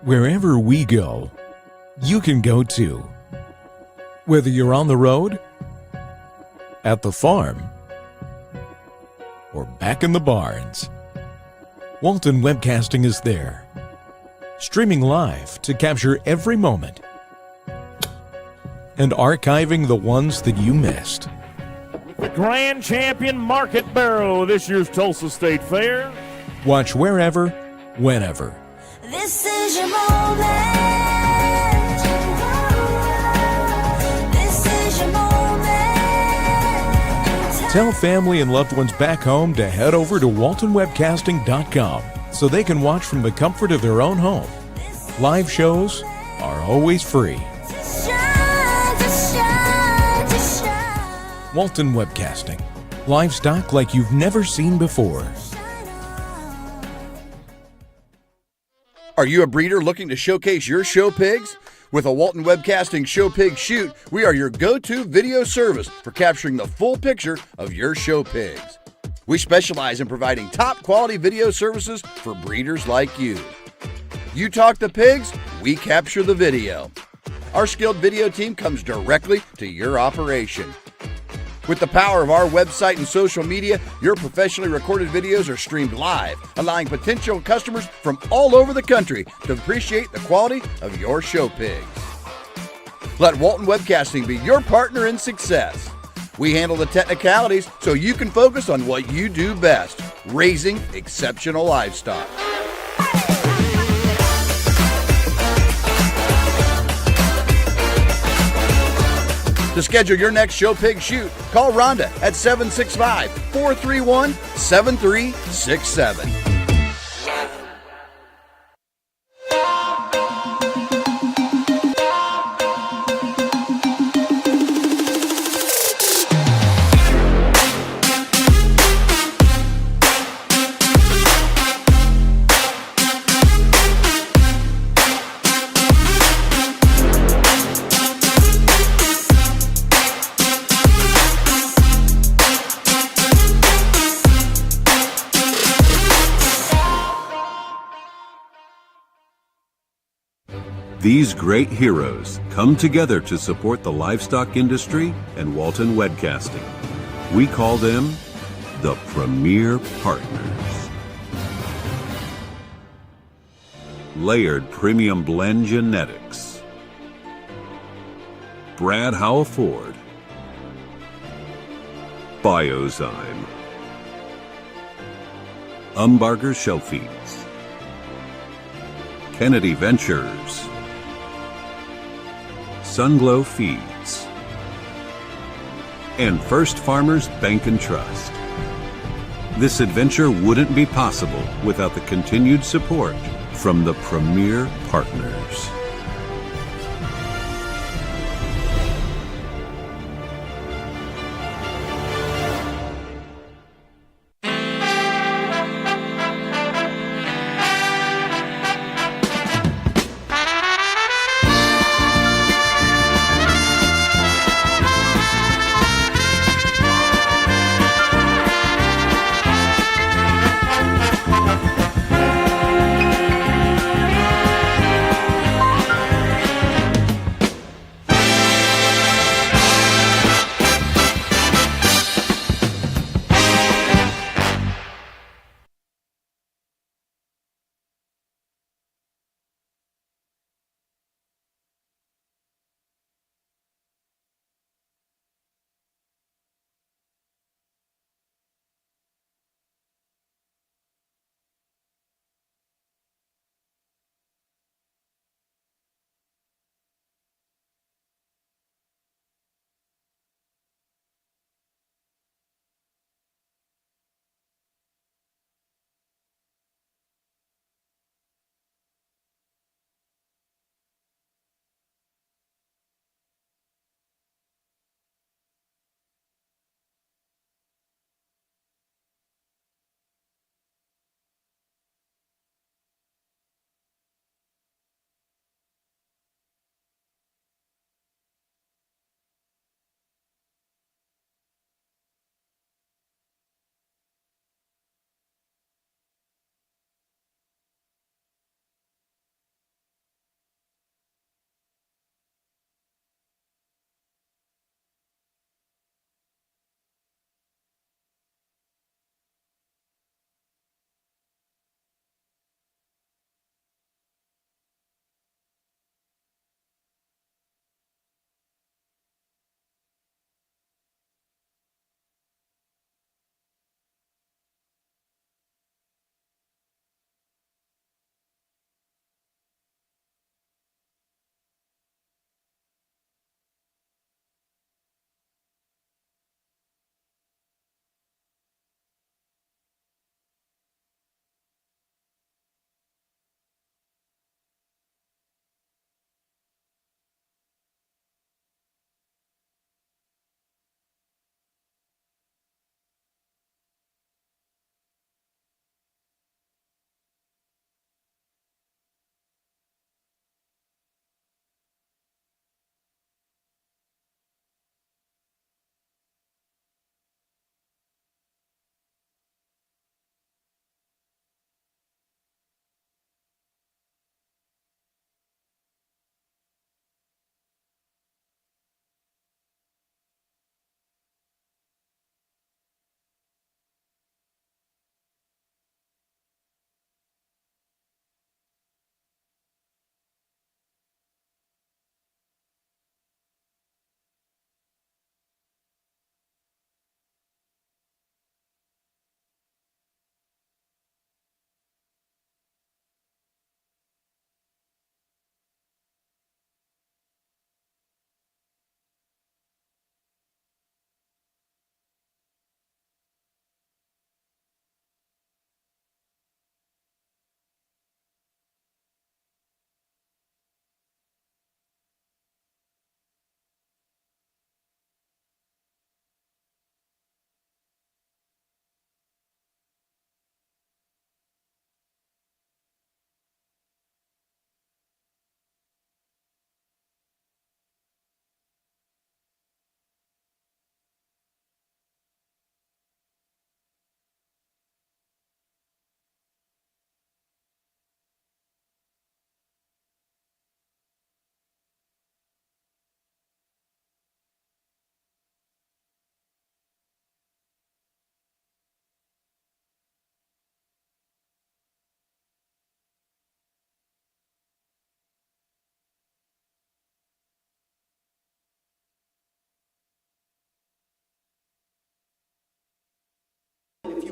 Wherever we go, you can go too. Whether you're on the road, at the farm, or back in the barns, Walton Webcasting is there, streaming live to capture every moment and archiving the ones that you missed. The grand champion Market Barrow of this year's Tulsa State Fair. Watch wherever, whenever. This is your moment. This is your moment. Tell family and loved ones back home to head over to waltonwebcasting.com so they can watch from the comfort of their own home. Live shows are always free. Walton Webcasting. Livestock like you've never seen before. Are you a breeder looking to showcase your show pigs? With a Walton Webcasting Show Pig Shoot, we are your go-to video service for capturing the full picture of your show pigs. We specialize in providing top-quality video services for breeders like you. You talk the pigs, we capture the video. Our skilled video team comes directly to your operation. With the power of our website and social media, your professionally recorded videos are streamed live, allowing potential customers from all over the country to appreciate the quality of your show pigs. Let Walton Webcasting be your partner in success. We handle the technicalities so you can focus on what you do best, raising exceptional livestock. To schedule your next show pig shoot, call Rhonda at 765-431-7367. These great heroes come together to support the livestock industry and Walton Webcasting. We call them the Premier Partners. Layered Premium Blend Genetics. Brad Howell Ford. Biozyme. Umbarger Shell Feeds. Kennedy Ventures. Sunglow Feeds, and First Farmers Bank and Trust. This adventure wouldn't be possible without the continued support from the Premier Partners.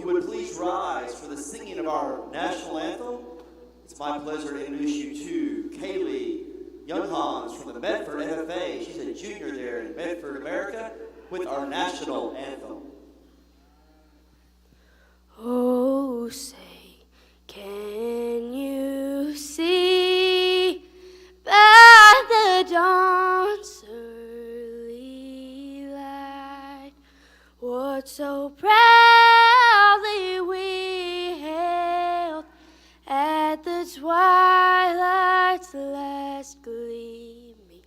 you would please rise for the singing of our national anthem, it's my pleasure to introduce you to Kaylee Younghans from the Medford FFA. She's a junior there in Medford, America, with our national anthem. Oh, say, can you see by the dawn's early light what so proudly we hailed at the twilight's last gleaming,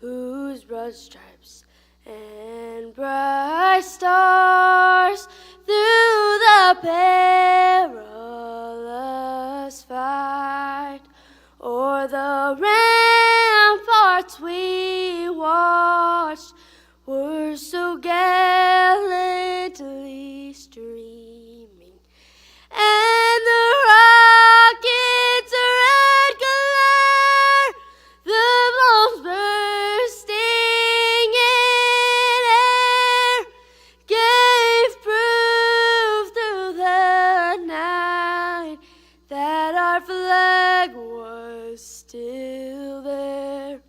whose broad stripes and bright stars through the perilous fight o'er the ramparts we watched were so gallantly streaming, and the rocket's red glare, the bombs bursting in air, gave proof through the night that our flag was still there.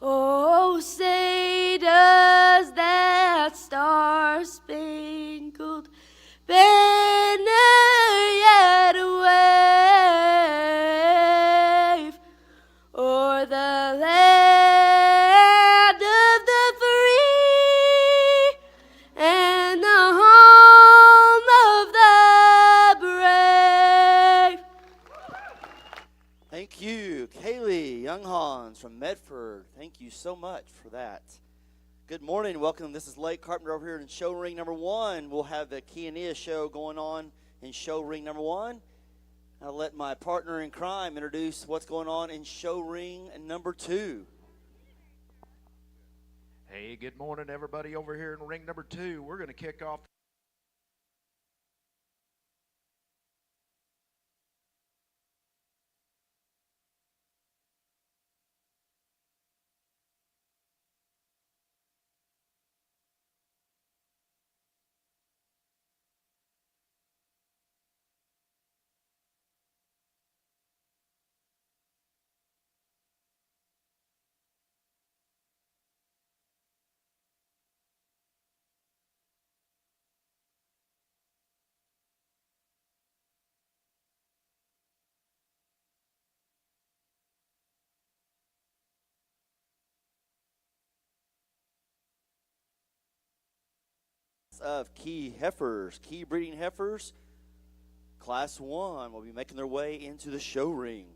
Oh, say does that star-spangled banner yet wave o'er the land of the free and the home of the brave? Thank you, Kaylee Younghans from Medford. Thank you so much for that. Good morning, welcome. This is Lake Carpenter over here in show ring number 1. We'll have the Chianina show going on in show ring number 1. I'll let my partner in crime introduce what's going on in show ring number 2. Hey, good morning, everybody over here in ring number 2. We're going to kick off of key heifers, key breeding heifers, Class 1 will be making their way into the show ring.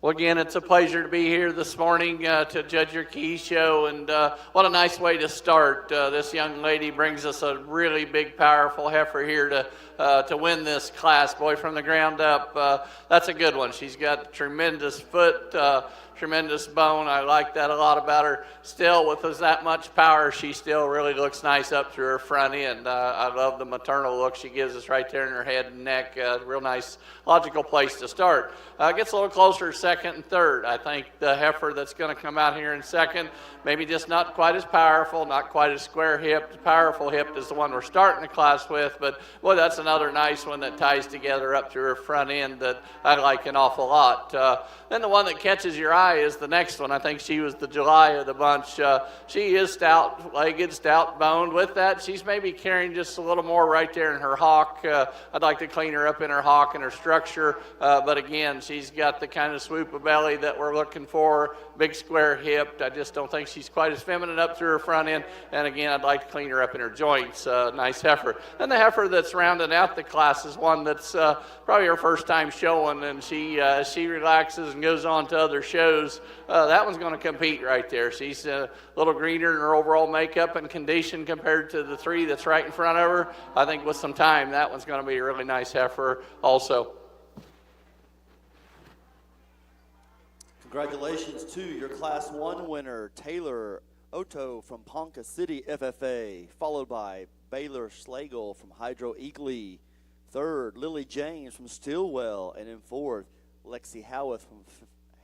Well, again, it's a pleasure to be here this morning to judge your key show, and what a nice way to start. This young lady brings us a really big, powerful heifer here to win this class. Boy, from the ground up, that's a good one. She's got tremendous foot, tremendous bone. I like that a lot about her. Still, with that much power, she still really looks nice up through her front end. I love the maternal look she gives us right there in her head and neck. Real nice, logical place to start. Gets a little closer second and third. I think the heifer that's going to come out here in second, maybe just not quite as powerful, not quite as square-hipped. Powerful hipped is the one we're starting the class with, but boy, that's another nice one that ties together up through her front end that I like an awful lot. Then the one that catches your eye is the next one. I think she was the July of the bunch. She is stout-legged, stout-boned. With that, she's maybe carrying just a little more right there in her hock. I'd like to clean her up in her hock and her structure, but again, she's got the kind of swoop of belly that we're looking for, big square hipped. I just don't think she's quite as feminine up through her front end, and again, I'd like to clean her up in her joints. Nice heifer. And the heifer that's rounding out the class is one that's probably her first time showing, and she relaxes and goes on to other shows. That one's going to compete right there. She's a little greener in her overall makeup and condition compared to the three that's right in front of her. I think with some time, that one's going to be a really nice heifer also. Congratulations to your Class 1 winner, Taylor Otto from Ponca City FFA, followed by Baylor Slagle from Hydro Eagley. Third, Lily James from Stillwell. And in fourth, Lexi Howarth from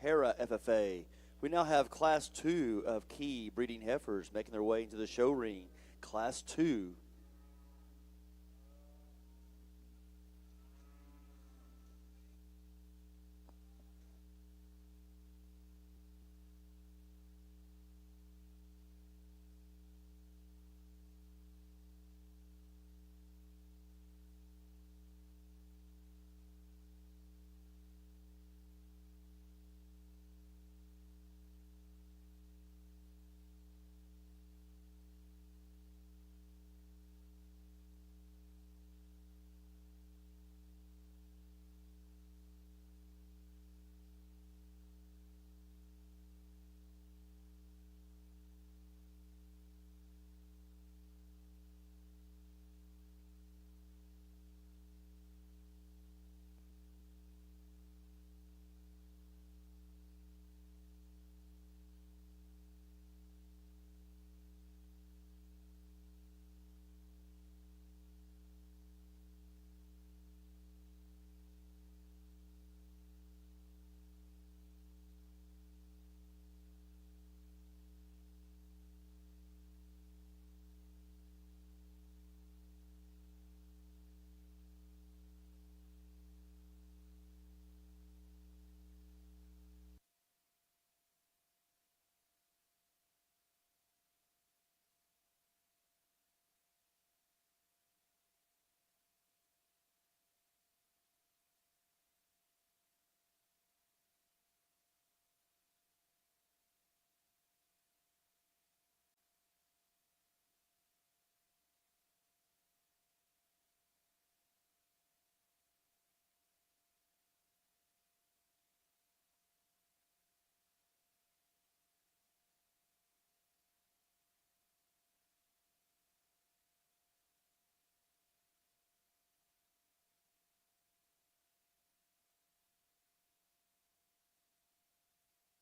Hera FFA. We now have Class 2 of key breeding heifers making their way into the show ring. Class 2.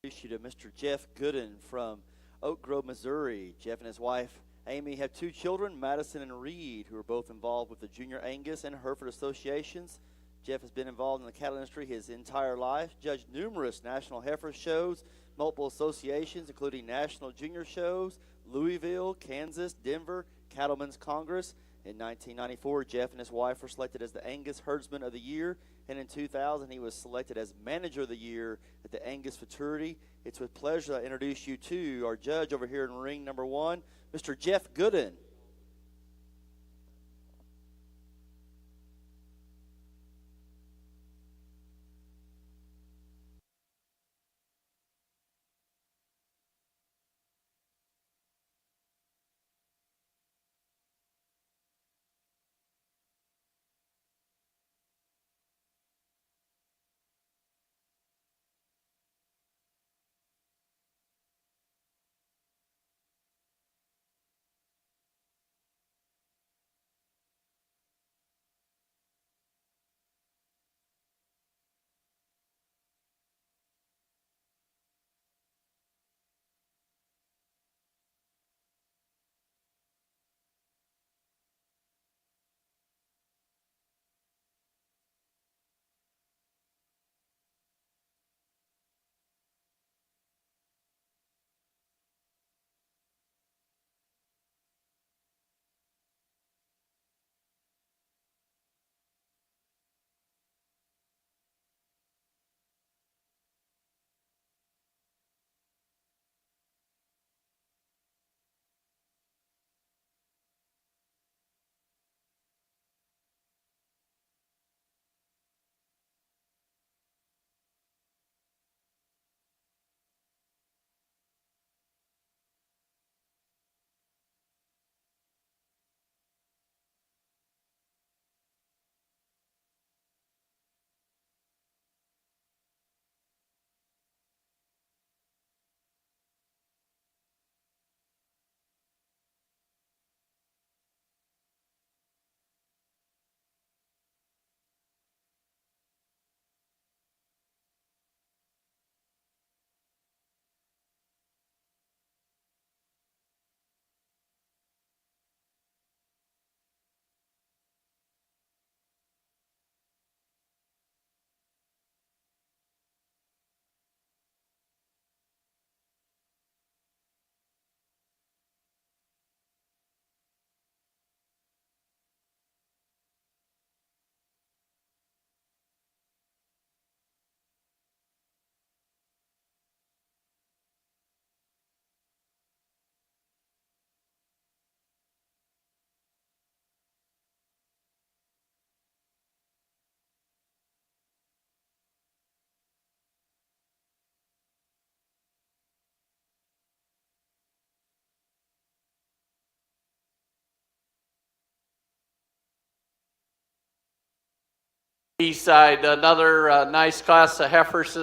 Issue to Mr. Jeff Gooden from Oak Grove, Missouri. Jeff and his wife Amy have two children, Madison and Reed, who are both involved with the Junior Angus and Hereford associations. Jeff has been involved in the cattle industry his entire life, judged numerous national heifer shows, multiple associations, including national junior shows, Louisville, Kansas, Denver, Cattlemen's Congress. In 1994, Jeff and his wife were selected as the Angus Herdsman of the Year, and in 2000, he was selected as Manager of the Year at the Angus Futurity. It's with pleasure I introduce you to our judge over here in ring number 1, Mr. Jeff Gooden. east side, another nice class of heifers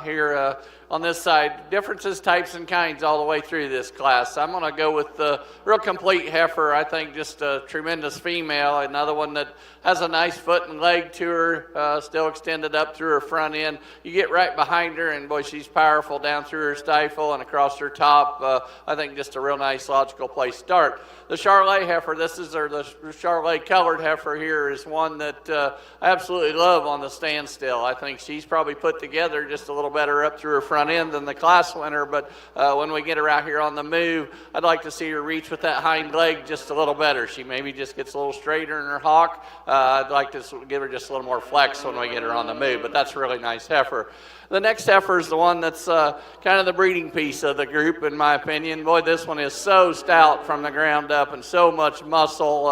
here on this side. Differences, types, and kinds all the way through this class. I'm going to go with the real complete heifer. I think just a tremendous female. Another one that has a nice foot and leg to her, still extended up through her front end. You get right behind her, and boy, she's powerful down through her stifle and across her top. I think just a real nice, logical place to start. The Charolais heifer, the Charolais colored heifer here, is one that I absolutely love on the standstill. I think she's probably put together just a little better up through her front end than the class winner, but when we get her out here on the move, I'd like to see her reach with that hind leg just a little better. She maybe just gets a little straighter in her hock. I'd like to give her just a little more flex when we get her on the move, but that's a really nice heifer. The next heifer is the one that's kind of the breeding piece of the group, in my opinion. Boy, this one is so stout from the ground up and so much muscle.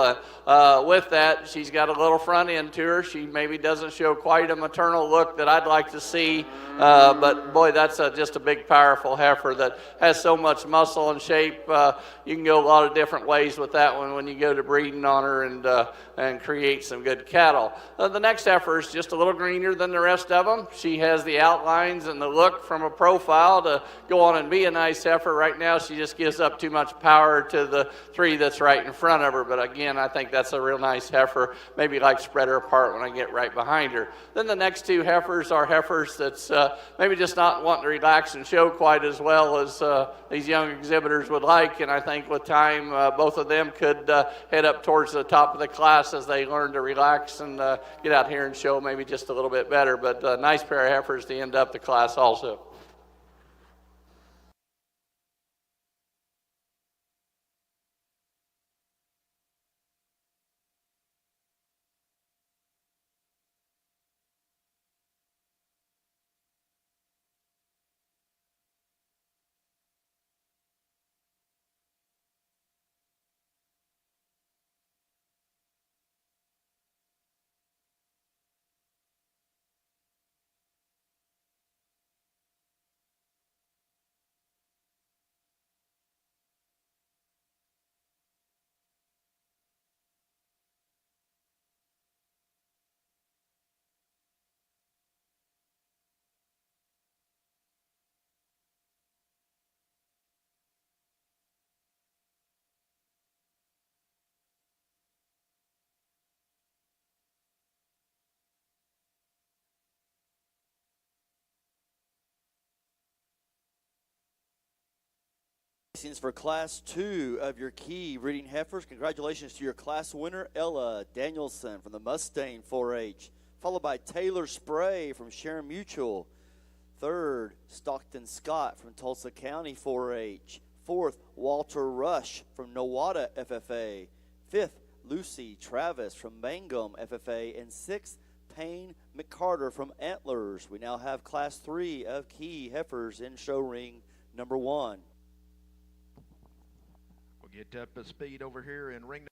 With that, she's got a little front end to her. She maybe doesn't show quite a maternal look that I'd like to see, but boy, that's just a big, powerful heifer that has so much muscle and shape. You can go a lot of different ways with that one when you go to breeding on her and create some good cattle. The next heifer is just a little greener than the rest of them. She has the outlines and the look from a profile to go on and be a nice heifer. Right now, she just gives up too much power to the three that's right in front of her, but again, I think that's a real nice heifer. Maybe like spread her apart when I get right behind her. Then the next two heifers are heifers that's maybe just not wanting to relax and show quite as well as these young exhibitors would like, and I think with time, both of them could head up towards the top of the class as they learn to relax and get out here and show maybe just a little bit better, but a nice pair of heifers to end up the class also. For Class 2 of your key breeding heifers, congratulations to your class winner, Ella Danielson from the Mustang 4-H, followed by Taylor Spray from Sharon Mutual. Third, Stockton Scott from Tulsa County 4-H. Fourth, Walter Rush from Nowata FFA. Fifth, Lucy Travis from Mangum FFA. And sixth, Payne McCarter from Antlers. We now have Class 3 of key heifers in show ring number 1. We'll get up to speed over here in ring.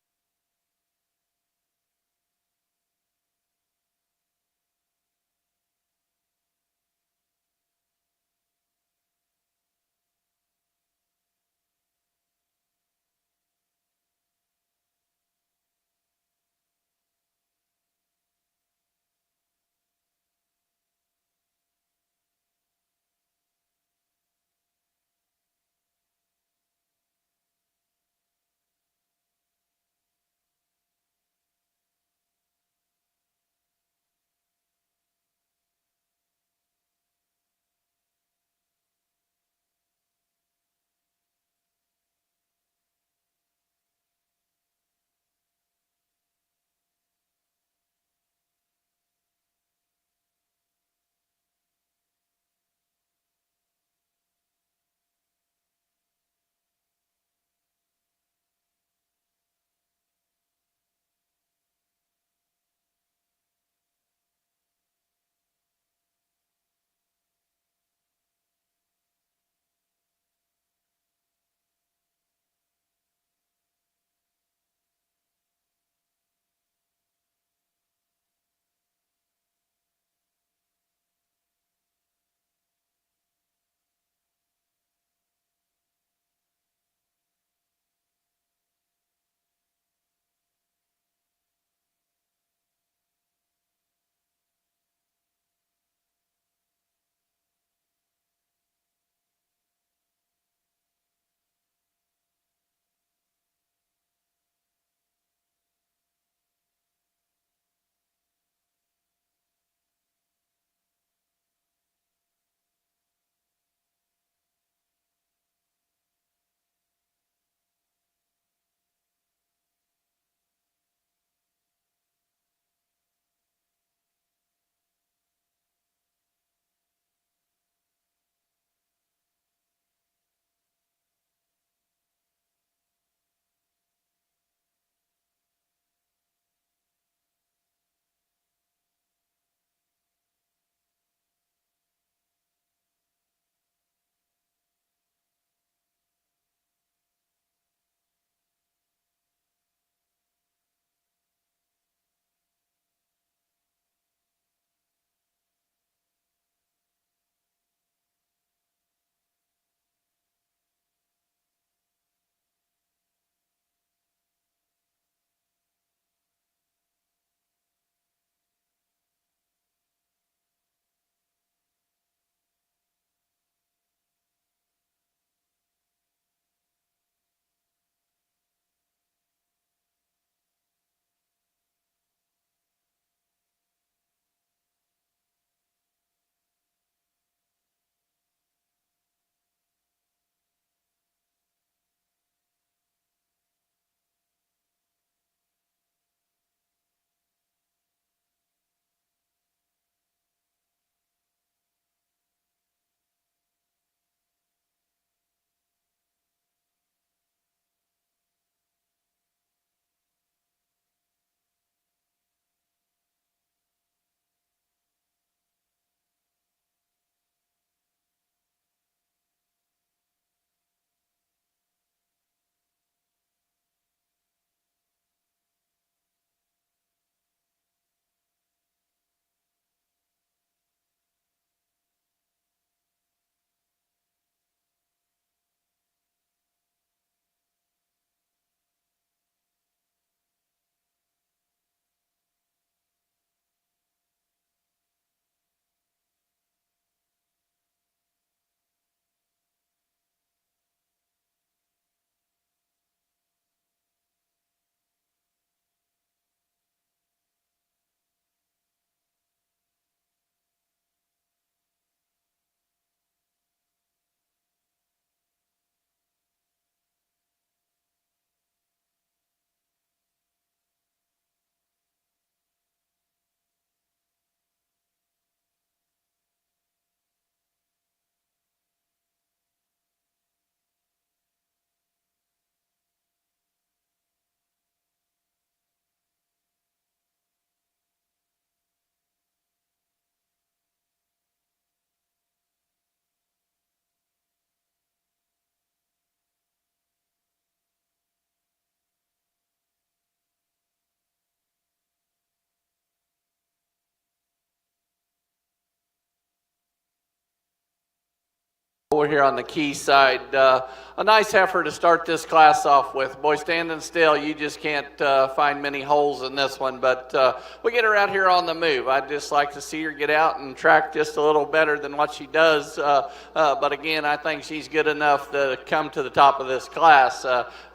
over here on the key side. A nice heifer to start this class off with. Boy, standing still, you just can't find many holes in this one, but we get her out here on the move. I'd just like to see her get out and track just a little better than what she does, but again, I think she's good enough to come to the top of this class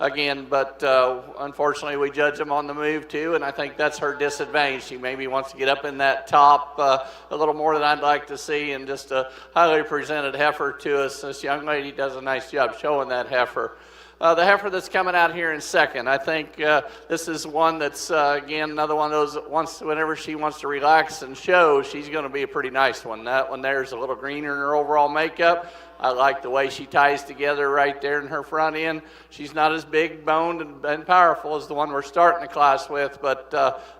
again, but unfortunately we judge them on the move too, and I think that's her disadvantage. She maybe wants to get up in that top a little more than I'd like to see, and just a highly presented heifer to us. This young lady does a nice job showing that heifer. The heifer that's coming out here in second, I think this is one that's, again, another one of those, whenever she wants to relax and show, she's going to be a pretty nice one. That one there's a little greener in her overall makeup. I like the way she ties together right there in her front end. She's not as big boned and powerful as the one we're starting the class with, but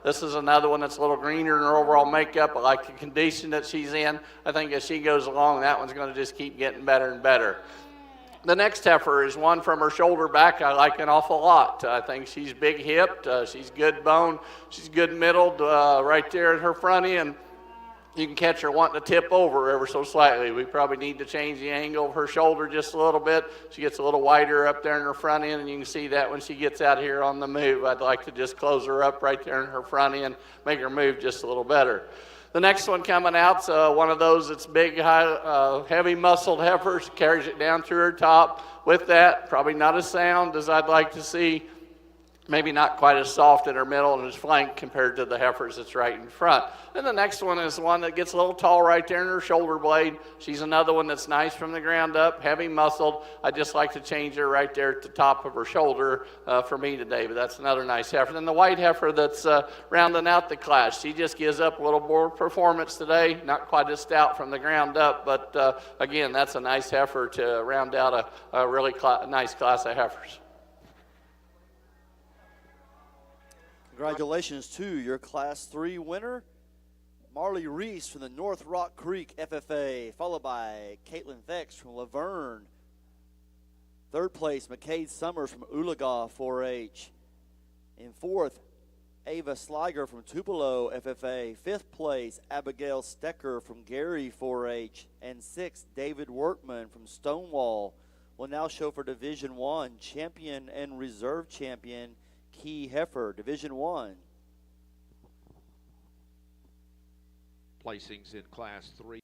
this is another one that's a little greener in her overall makeup. I like the condition that she's in. I think as she goes along, that one's going to just keep getting better and better. The next heifer is one from her shoulder back I like an awful lot. I think she's big hipped, she's good bone, she's good middled right there in her front end. You can catch her wanting to tip over ever so slightly. We probably need to change the angle of her shoulder just a little bit. She gets a little wider up there in her front end, and you can see that when she gets out here on the move. I'd like to just close her up right there in her front end, make her move just a little better. The next one coming out's one of those that's big, heavy muscled heifers, carries it down through her top. With that, probably not as sound as I'd like to see. Maybe not quite as soft in her middle and as flank compared to the heifers that's right in front. And the next one is one that gets a little tall right there in her shoulder blade. She's another one that's nice from the ground up, heavy muscled. I just like to change her right there at the top of her shoulder for me today, but that's another nice heifer. Then the white heifer that's rounding out the class. She just gives up a little more performance today, not quite as stout from the ground up, but again, that's a nice heifer to round out a really nice class of heifers. Congratulations to your Class 3 winner, Marley Reese from the North Rock Creek FFA, followed by Caitlin Vex from Laverne. Third place, McCade Summers from Oolagaw 4-H. In fourth, Ava Sliger from Tupelo FFA. Fifth place, Abigail Stecker from Gary 4-H. And sixth, David Workman from Stonewall. Will now show for Division 1 champion and reserve champion Key Heifer, Division 1. Placings in Class 3.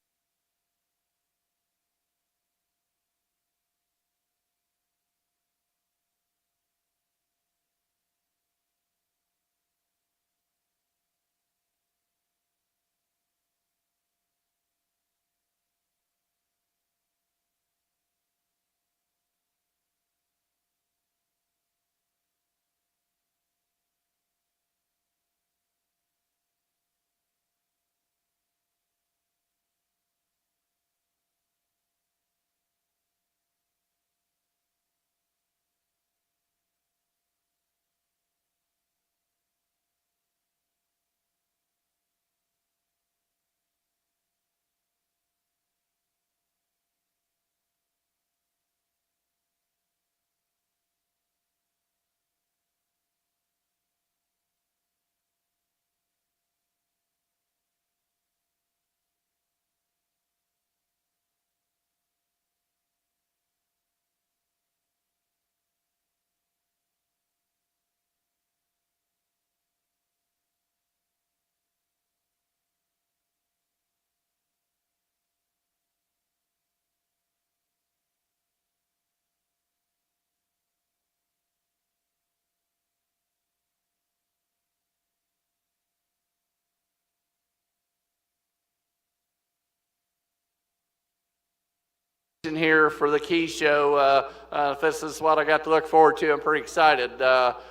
Here for the Key Show. If this is what I got to look forward to, I'm pretty excited.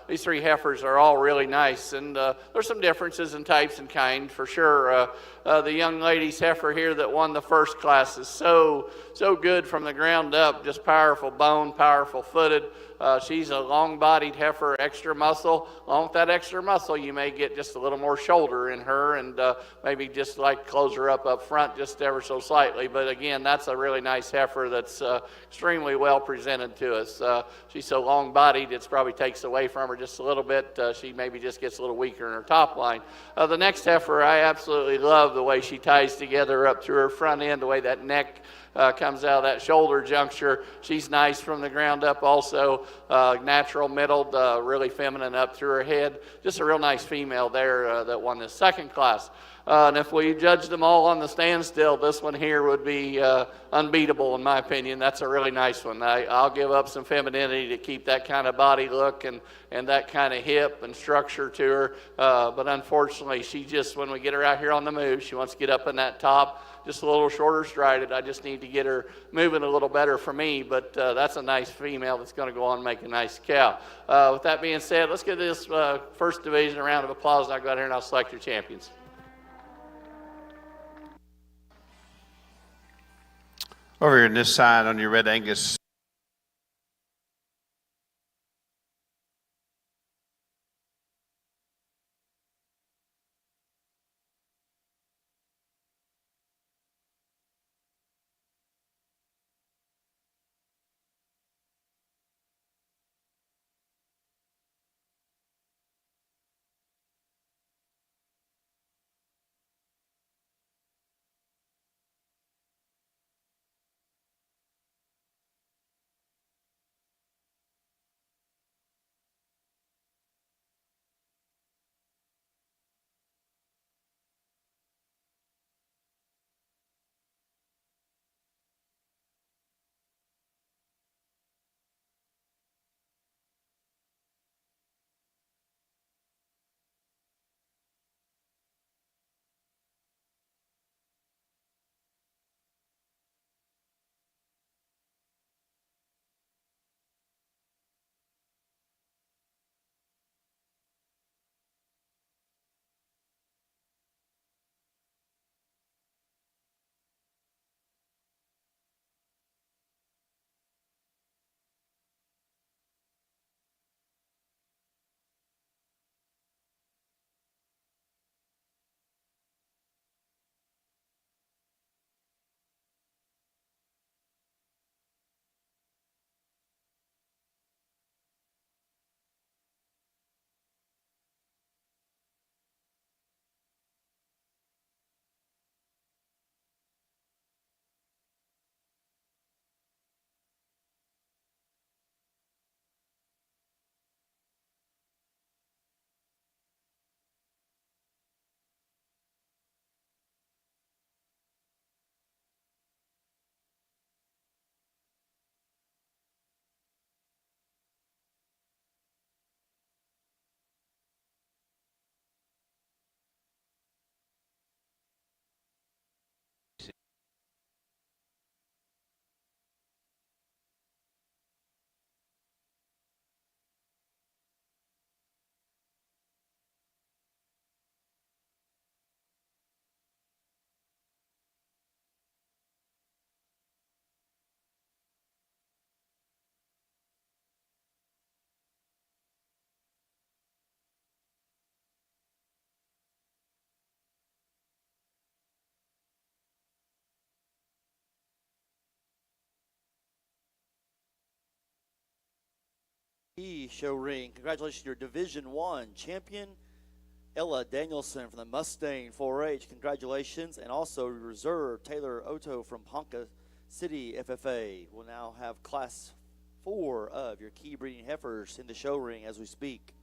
These three heifers are all really nice, and there's some differences in types and kind for sure. The young lady's heifer here that won the first class is so good from the ground up, just powerful bone, powerful footed. She's a long-bodied heifer, extra muscle. Along with that extra muscle, you may get just a little more shoulder in her, and maybe just like close her up front just ever so slightly. But again, that's a really nice heifer her that's extremely well presented to us. She's so long-bodied, it probably takes away from her just a little bit. She maybe just gets a little weaker in her top line. The next heifer, I absolutely love the way she ties together up through her front end, the way that neck comes out of that shoulder juncture. She's nice from the ground up also, natural middled, really feminine up through her head. Just a real nice female there that won this second class. And if we judge them all on the standstill, this one here would be unbeatable in my opinion. That's a really nice one. I'll give up some femininity to keep that kind of body look and that kind of hip and structure to her. But unfortunately, she just, when we get her out here on the move, she wants to get up in that top, just a little shorter strided. I just need to get her moving a little better for me, but that's a nice female that's going to go on and make a nice cow. With that being said, let's give this first division a round of applause, and I'll go out here and I'll select your champions. Over here on this side on your Red Angus. Show ring. Congratulations to your Division 1 champion, Ella Danielson from the Mustang 4-H. Congratulations. And also reserve Taylor Otto from Ponca City FFA. We'll now have Class 4 of your key breeding heifers in the show ring as we speak.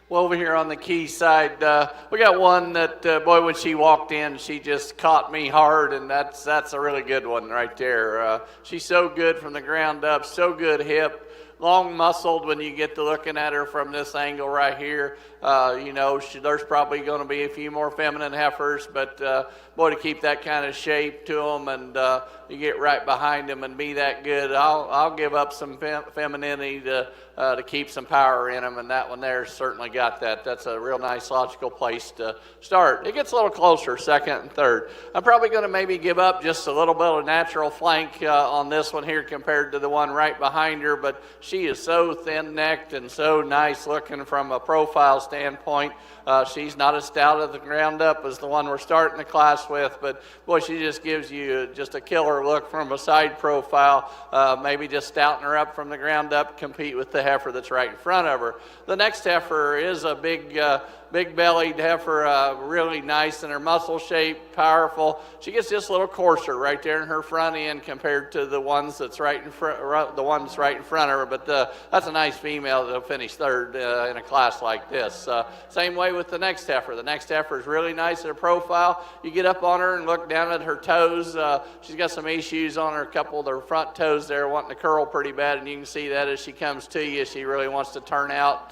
Well, over here on the key side, we got one that, boy, when she walked in, she just caught me hard, and that's a really good one right there. She's so good from the ground up, so good hip. Long muscled when you get to looking at her from this angle right here. There's probably going to be a few more feminine heifers, but boy, to keep that kind of shape to them and you get right behind them and be that good, I'll give up some femininity to keep some power in them, and that one there certainly got that. That's a real nice logical place to start. It gets a little closer, second and third. I'm probably going to maybe give up just a little bit of natural flank on this one here compared to the one right behind her, but she is so thin-necked and so nice looking from a profile standpoint. She's not as stout at the ground up as the one we're starting the class with, but boy, she just gives you just a killer look from a side profile. Maybe just stouting her up from the ground up, compete with the heifer that's right in front of her. The next heifer is a big-bellied heifer, really nice in her muscle shape, powerful. She gets just a little coarser right there in her front end compared to the ones that's right in front, the ones right in front of her. But that's a nice female that'll finish third in a class like this. Same way with the next heifer. The next heifer is really nice in her profile. You get up on her and look down at her toes. She's got some issues on her, a couple of her front toes there wanting to curl pretty bad, and you can see that as she comes to you. She really wants to turn out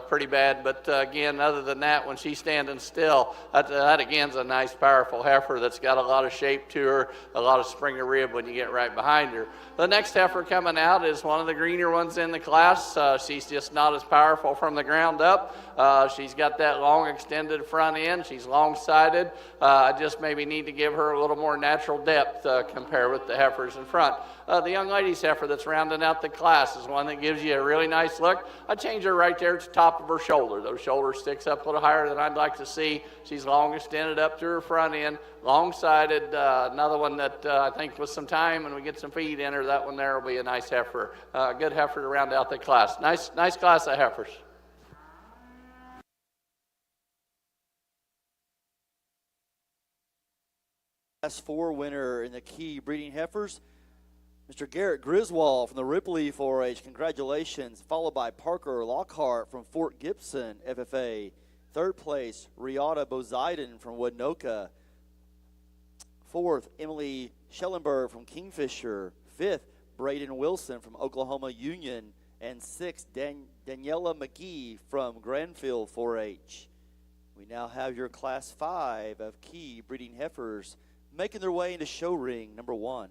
pretty bad. But again, other than that, when she's standing still, that again's a nice, powerful heifer that's got a lot of shape to her, a lot of spring of rib when you get right behind her. The next heifer coming out is one of the greener ones in the class. She's just not as powerful from the ground up. She's got that long extended front end. She's long-sided. I just maybe need to give her a little more natural depth compared with the heifers in front. The young lady's heifer that's rounding out the class is one that gives you a really nice look. I change her right there at the top of her shoulder. Those shoulders sticks up a little higher than I'd like to see. She's long extended up to her front end, long-sided. Another one that I think with some time and we get some feed in her, that one there will be a nice heifer. Good heifer to round out the class. Nice class of heifers. Class 4 winner in the key breeding heifers, Mr. Garrett Griswold from the Ripley 4-H. Congratulations. Followed by Parker Lockhart from Fort Gibson FFA. Third place, Riata Bozaiden from Winoka. Fourth, Emily Schellenberg from Kingfisher. Fifth, Braden Wilson from Oklahoma Union. And sixth, Daniela McGee from Granville 4-H. We now have your Class 5 of key breeding heifers making their way into show ring number 1.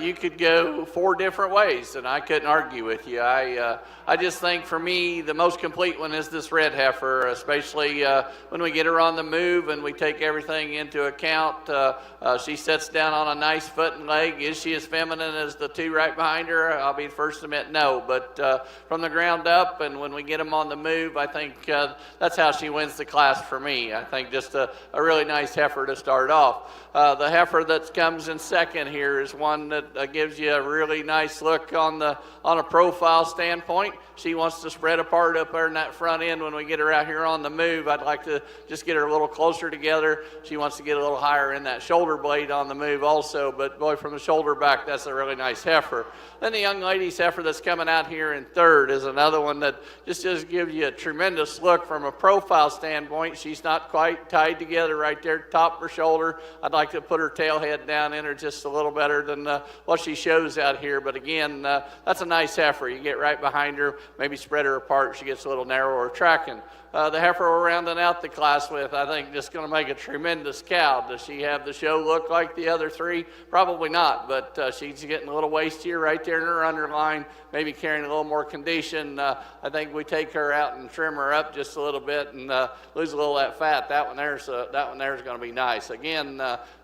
You could go 4 different ways, and I couldn't argue with you. I just think for me, the most complete one is this red heifer, especially when we get her on the move and we take everything into account. She sits down on a nice foot and leg. Is she as feminine as the 2 right behind her? I'll be the first to admit no. But from the ground up and when we get them on the move, I think that's how she wins the class for me. I think just a really nice heifer to start off. The heifer that comes in second here is one that gives you a really nice look on a profile standpoint. She wants to spread apart up there in that front end when we get her out here on the move. I'd like to just get her a little closer together. She wants to get a little higher in that shoulder blade on the move also, but boy, from the shoulder back, that's a really nice heifer. Then the young lady's heifer that's coming out here in third is another one that just gives you a tremendous look from a profile standpoint. She's not quite tied together right there, top of her shoulder. I'd like to put her tail head down in her just a little better than what she shows out here. But again, that's a nice heifer. You get right behind her, maybe spread her apart. She gets a little narrower tracking. The heifer we're rounding out the class with, I think, just going to make a tremendous cow. Does she have the show look like the other 3? Probably not, but she's getting a little wastier right there in her underline, maybe carrying a little more condition. I think we take her out and trim her up just a little bit and lose a little of that fat. That one there's going to be nice. Again,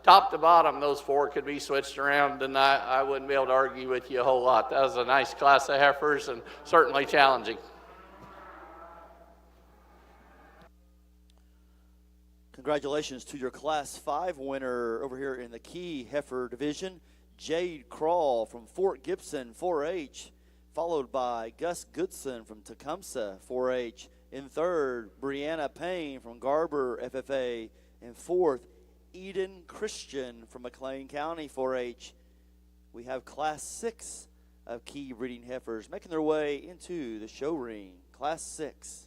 top to bottom, those 4 could be switched around, and I wouldn't be able to argue with you a whole lot. That was a nice class of heifers and certainly challenging. Congratulations to your Class 5 winner over here in the Key Heifer Division, Jade Crawl from Fort Gibson 4-H, followed by Gus Goodson from Tecumseh 4-H. In third, Brianna Payne from Garber FFA. In fourth, Eden Christian from McLean County 4-H. We have Class 6 of Key breeding heifers making their way into the show ring. Class 6.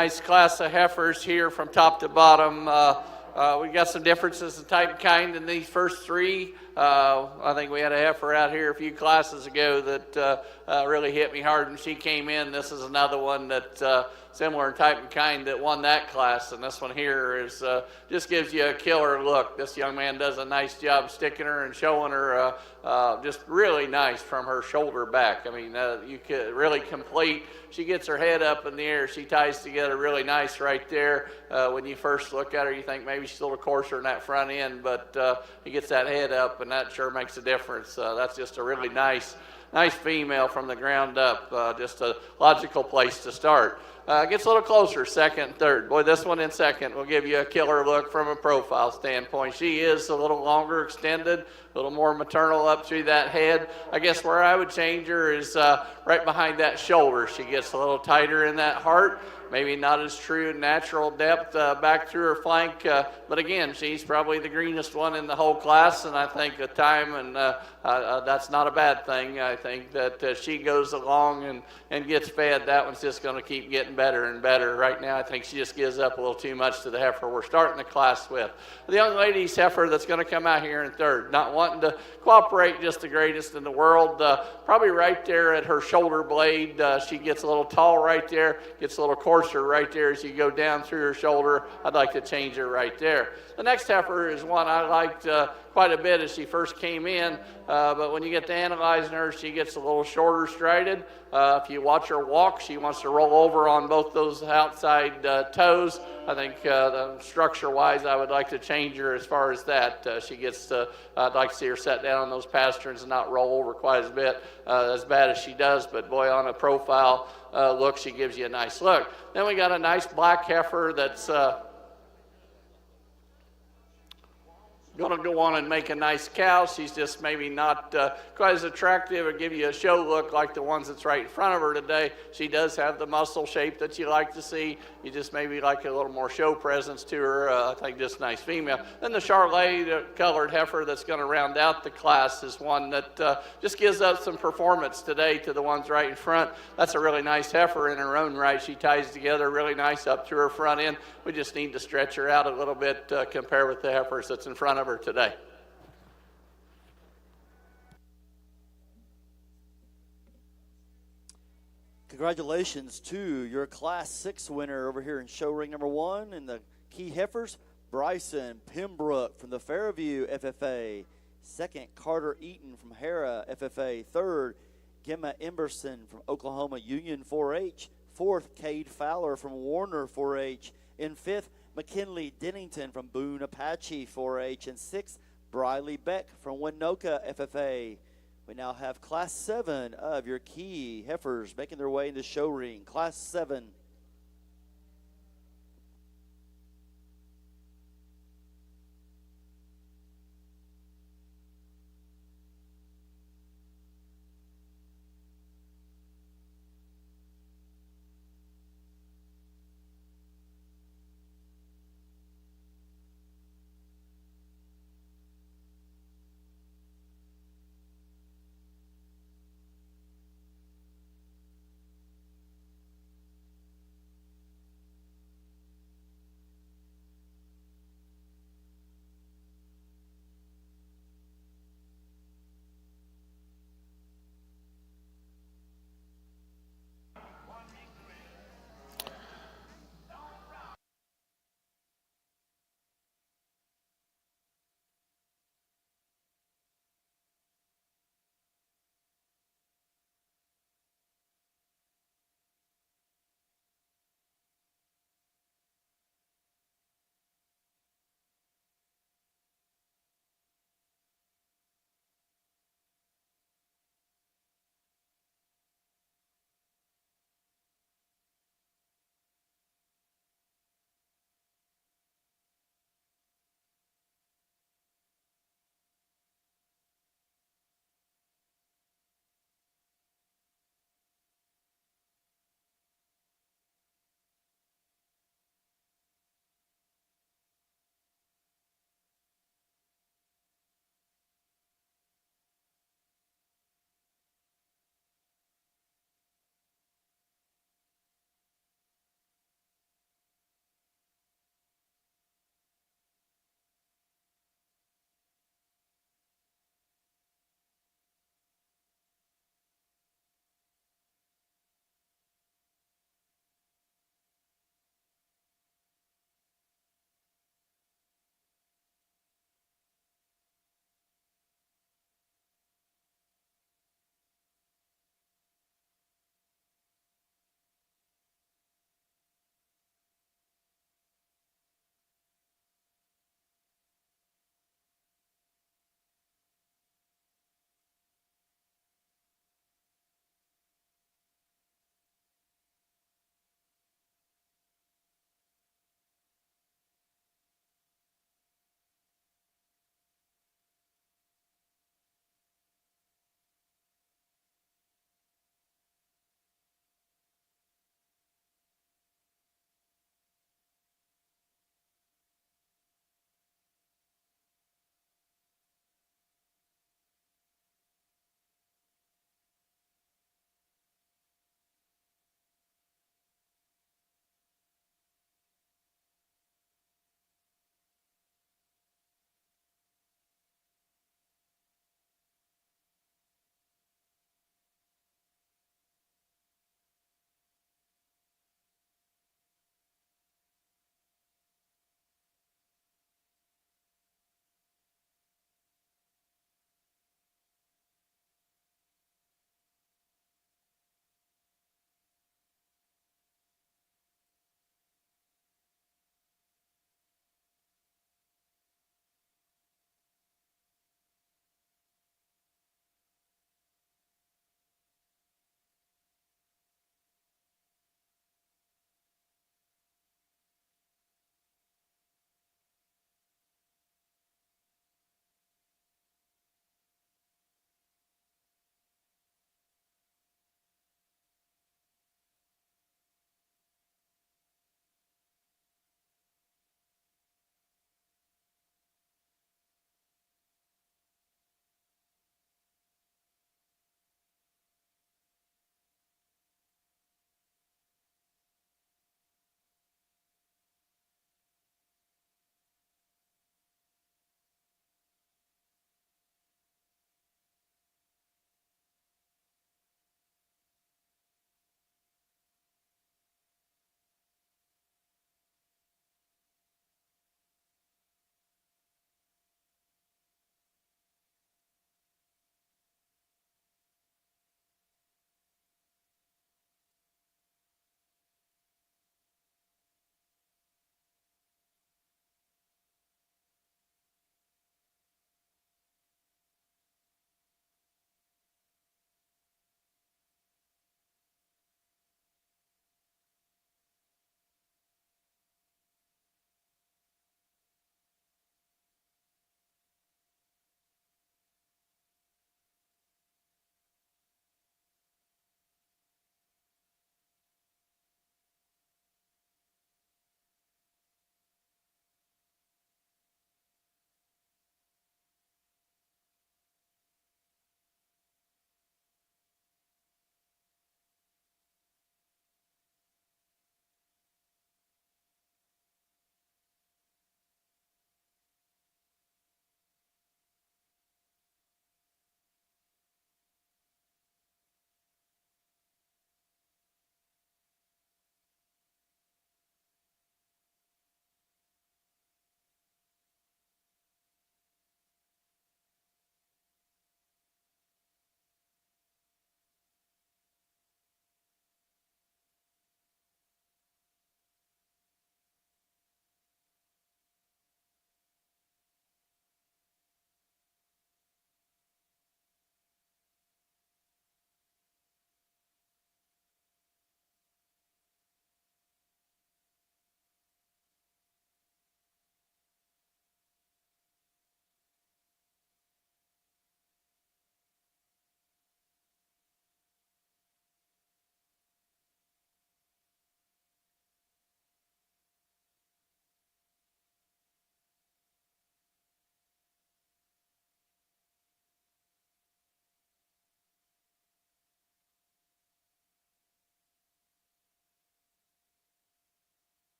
Nice class of heifers here from top to bottom. We got some differences in type and kind in these first three. I think we had a heifer out here a few classes ago that really hit me hard when she came in. This is another one that similar in type and kind that won that class, and this one here is just gives you a killer look. This young man does a nice job sticking her and showing her just really nice from her shoulder back. I mean, you could really complete. She gets her head up in the air. She ties together really nice right there. When you first look at her, you think maybe she's a little coarser in that front end, but he gets that head up, and that sure makes a difference. That's just a really nice female from the ground up. Just a logical place to start. Gets a little closer, second and third. Boy, this one in second will give you a killer look from a profile standpoint. She is a little longer extended, a little more maternal up through that head. I guess where I would change her is right behind that shoulder. She gets a little tighter in that heart. Maybe not as true natural depth back through her flank, but again, she's probably the greenest one in the whole class, and I think the time, and that's not a bad thing. I think that she goes along and gets fed. That one's just going to keep getting better and better. Right now, I think she just gives up a little too much to the heifer we're starting the class with. The young lady's heifer that's going to come out here in third, not wanting to cooperate, just the greatest in the world. Probably right there at her shoulder blade, she gets a little tall right there, gets a little coarser right there as you go down through her shoulder. I'd like to change her right there. The next heifer is one I liked quite a bit as she first came in, but when you get to analyzing her, she gets a little shorter strided. If you watch her walk, she wants to roll over on both those outside toes. I think structure-wise, I would like to change her as far as that. She gets to, I'd like to see her set down on those pasterns and not roll over quite as bad as she does, but boy, on a profile look, she gives you a nice look. Then we got a nice black heifer that's going to go on and make a nice cow. She's just maybe not quite as attractive or give you a show look like the ones that's right in front of her today. She does have the muscle shape that you like to see. You just maybe like a little more show presence to her. I think just a nice female. Then the Charlet colored heifer that's going to round out the class is one that just gives up some performance today to the ones right in front. That's a really nice heifer in her own right. She ties together really nice up through her front end. We just need to stretch her out a little bit compared with the heifers that's in front of her today. Congratulations to your Class 6 winner over here in show ring number 1 in the key heifers, Bryson Pembroke from the Fairview FFA. Second, Carter Eaton from Hera FFA. Third, Gemma Emberson from Oklahoma Union 4-H. Fourth, Cade Fowler from Warner 4-H. In fifth, McKinley Dennington from Boone Apache 4-H. And sixth, Briley Beck from Winoka FFA. We now have Class 7 of your key heifers making their way into show ring. Class 7.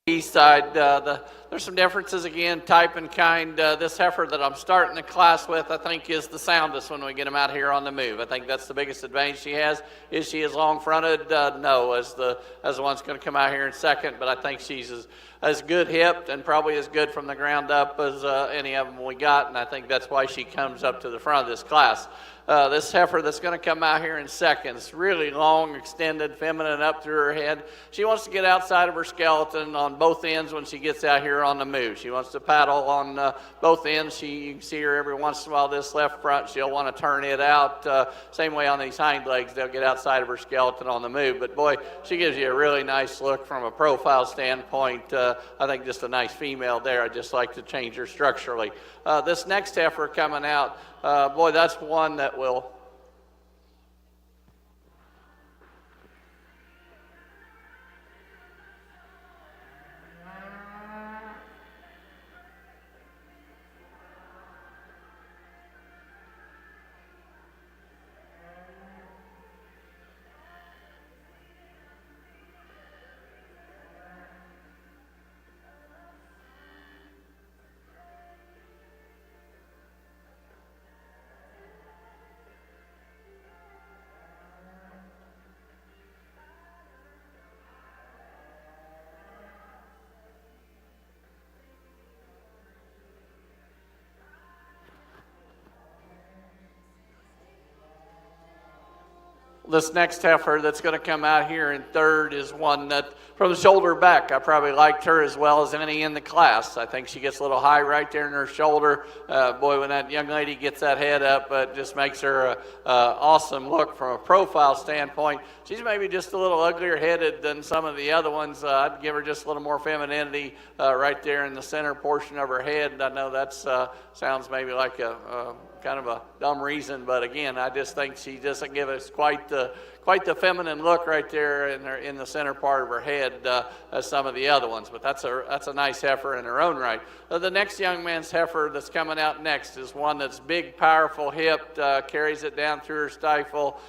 east side. There's some differences again, type and kind. This heifer that I'm starting the class with, I think, is the soundest when we get them out here on the move. I think that's the biggest advantage she has. Is she as long-fronted? No, as the one's going to come out here in second. But I think she's as good hipped and probably as good from the ground up as any of them we got. And I think that's why she comes up to the front of this class. This heifer that's going to come out here in seconds, really long, extended, feminine up through her head. She wants to get outside of her skeleton on both ends when she gets out here on the move. She wants to paddle on both ends. You can see her every once in a while, this left front, she'll want to turn it out. Same way on these hind legs, they'll get outside of her skeleton on the move. But boy, she gives you a really nice look from a profile standpoint. I think just a nice female there. I'd just like to change her structurally. This next heifer coming out, boy, that's one that will. This next heifer that's going to come out here in third is one that, from the shoulder back, I probably liked her as well as any in the class. I think she gets a little high right there in her shoulder. Boy, when that young lady gets that head up, it just makes her an awesome look from a profile standpoint. She's maybe just a little uglier headed than some of the other ones. I'd give her just a little more femininity right there in the center portion of her head. I know that sounds maybe like a kind of a dumb reason, but again, I just think she doesn't give us quite the feminine look right there in the center part of her head as some of the other ones. But that's a nice heifer in her own right. The next young man's heifer that's coming out next is one that's big, powerful, hipped, carries it down through her stifle,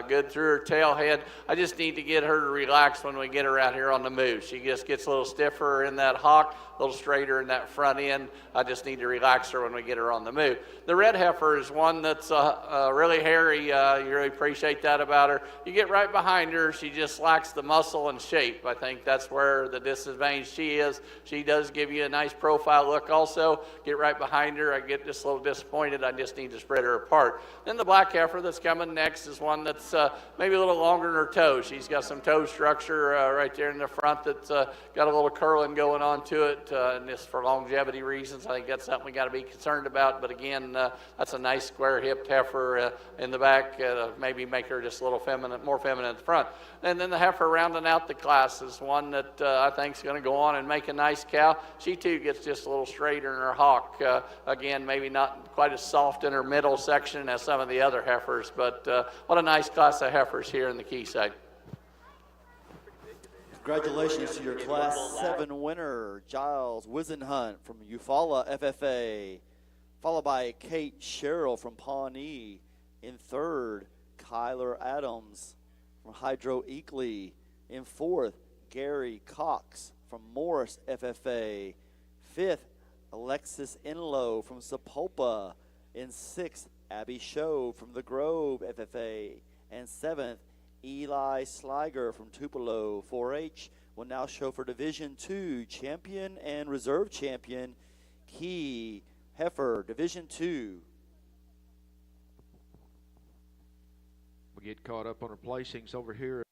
good through her tail head. I just need to get her to relax when we get her out here on the move. She just gets a little stiffer in that hock, a little straighter in that front end. I just need to relax her when we get her on the move. The red heifer is one that's really hairy. You really appreciate that about her. You get right behind her, she just lacks the muscle and shape. I think that's where the disadvantage she is. She does give you a nice profile look also. Get right behind her, I get just a little disappointed. I just need to spread her apart. Then the black heifer that's coming next is one that's maybe a little longer in her toes. She's got some toe structure right there in the front that's got a little curling going on to it. And just for longevity reasons, I think that's something we got to be concerned about. But again, that's a nice square-hipped heifer in the back. Maybe make her just a little more feminine at the front. And then the heifer rounding out the class is one that I think is going to go on and make a nice cow. She too gets just a little straighter in her hock. Again, maybe not quite as soft in her middle section as some of the other heifers, but what a nice class of heifers here in the Quayside. Congratulations to your Class 7 winner, Giles Wisenhunt from Eufaula FFA, followed by Kate Sherrill from Pawnee. In third, Kyler Adams from Hydro Eakley. In fourth, Gary Cox from Morris FFA. Fifth, Alexis Inlow from Sapulpa. In sixth, Abby Show from the Grove FFA. And seventh, Eli Sliger from Tupelo 4-H will now show for Division II champion and reserve champion Key Heifer Division II. We get caught up on our placings over here.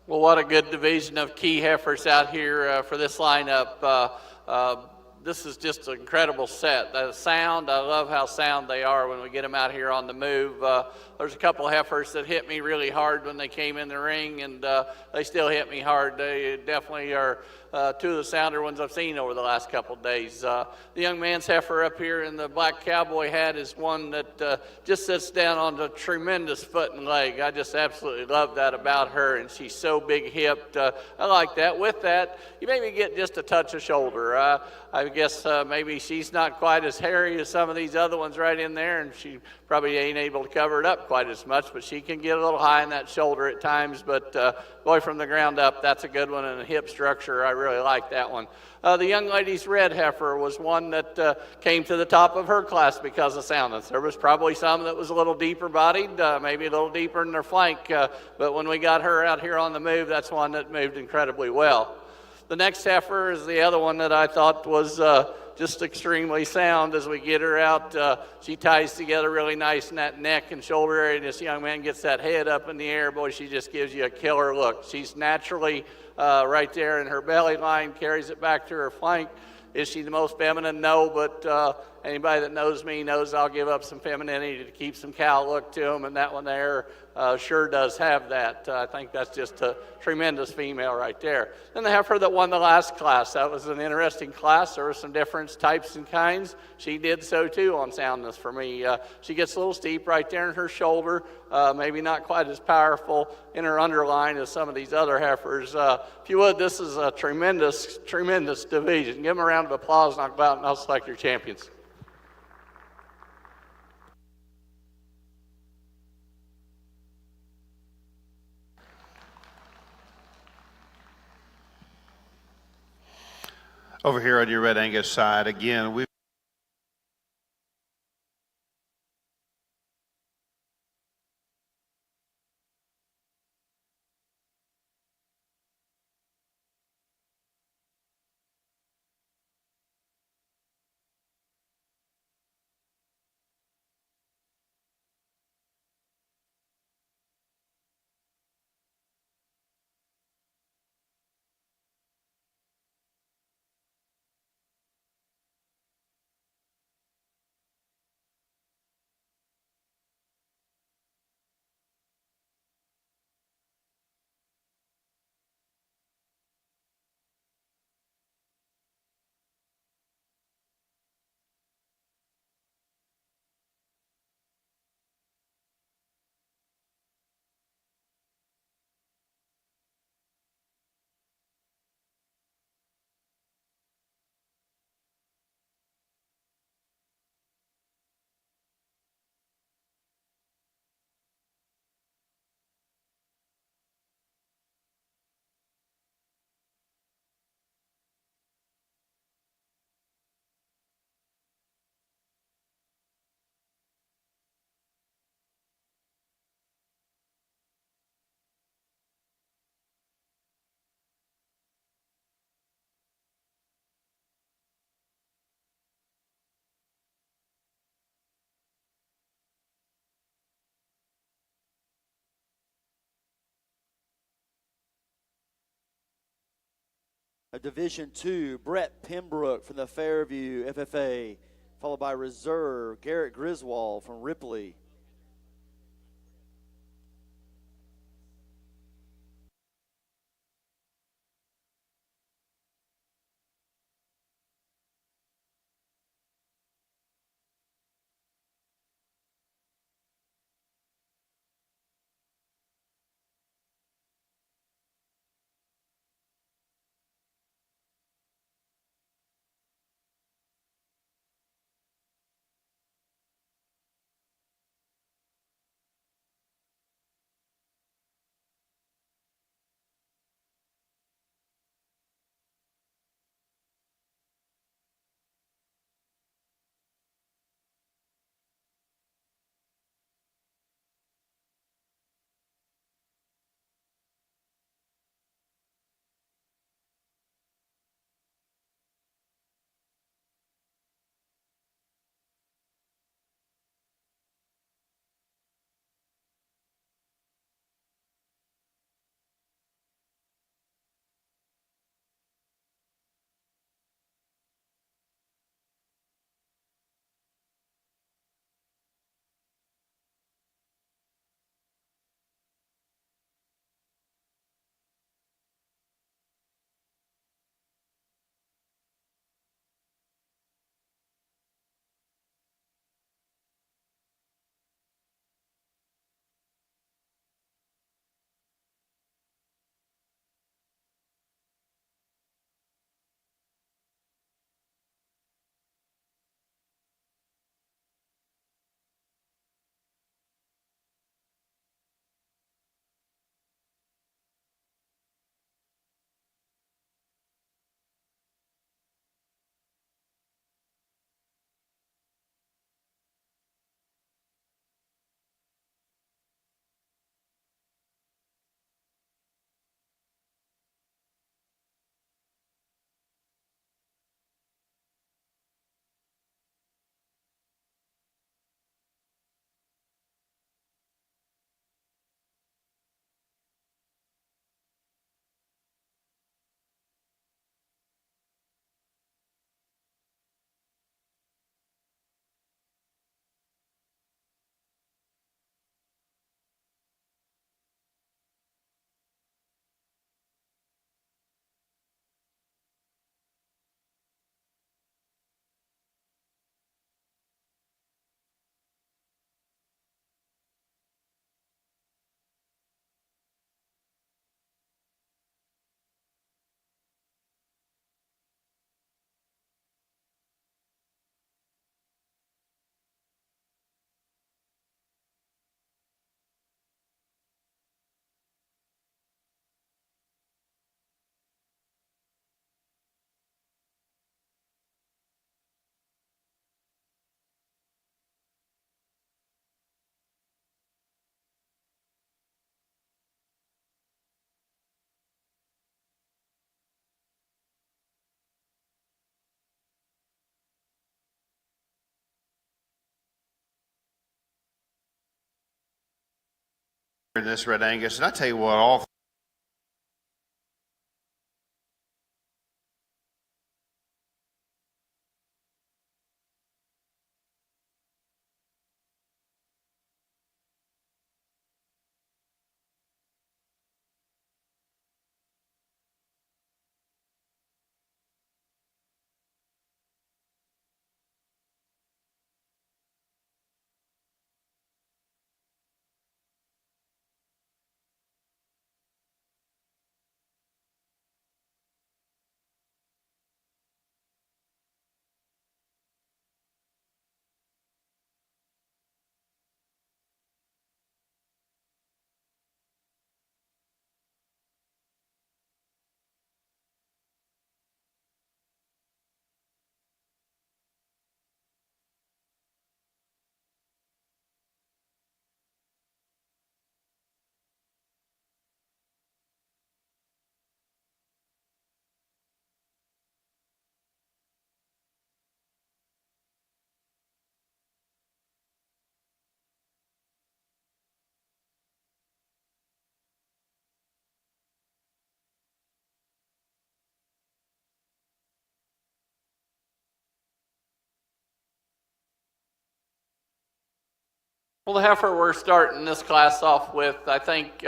Well, what a good division of key heifers out here for this lineup. This is just an incredible set. The sound, I love how sound they are when we get them out here on the move. There's a couple of heifers that hit me really hard when they came in the ring, and they still hit me hard. They definitely are two of the sounder ones I've seen over the last couple of days. The young man's heifer up here in the black cowboy hat is one that just sits down on a tremendous foot and leg. I just absolutely love that about her, and she's so big-hipped. I like that. With that, you maybe get just a touch of shoulder. I guess maybe she's not quite as hairy as some of these other ones right in there, and she probably ain't able to cover it up quite as much, but she can get a little high in that shoulder at times. But boy, from the ground up, that's a good one, and the hip structure, I really like that one. The young lady's red heifer was one that came to the top of her class because of soundness. There was probably some that was a little deeper bodied, maybe a little deeper in their flank, but when we got her out here on the move, that's one that moved incredibly well. The next heifer is the other one that I thought was just extremely sound. As we get her out, she ties together really nice in that neck and shoulder area, and this young man gets that head up in the air. Boy, she just gives you a killer look. She's naturally right there in her belly line, carries it back to her flank. Is she the most feminine? No, but anybody that knows me knows I'll give up some femininity to keep some cow look to them, and that one there sure does have that. I think that's just a tremendous female right there. Then the heifer that won the last class. That was an interesting class. There were some different types and kinds. She did so too on soundness for me. She gets a little steep right there in her shoulder, maybe not quite as powerful in her underline as some of these other heifers. If you would, this is a tremendous, tremendous division. Give them a round of applause, and I'll go out and I'll select your champions. Over here on your Red Angus side, again, we Division 2, Brett Pembroke from the Fairview FFA, followed by Reserve, Garrett Griswold from Ripley. in this Red Angus, and I tell you what, all Well, the heifer we're starting this class off with, I think,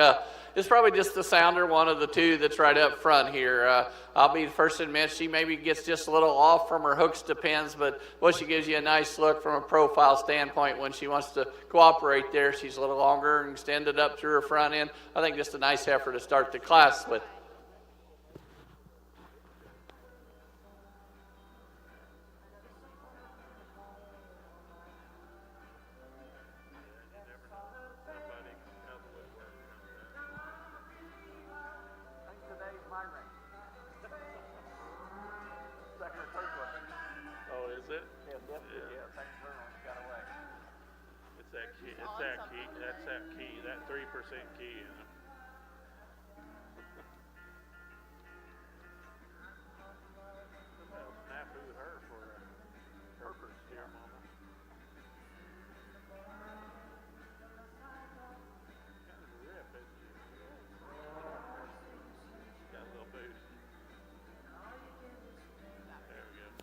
is probably just the sounder, one of the two that's right up front here. I'll be the first to admit she maybe gets just a little off from her hooks to pins, but she gives you a nice look from a profile standpoint when she wants to cooperate there. She's a little longer and extended up through her front end. I think just a nice heifer to start the class with. That's that key, that 3% key in it. I'll snafu her for a purpose here, Mama. Kind of a rip, isn't she? Got a little boost. There we go.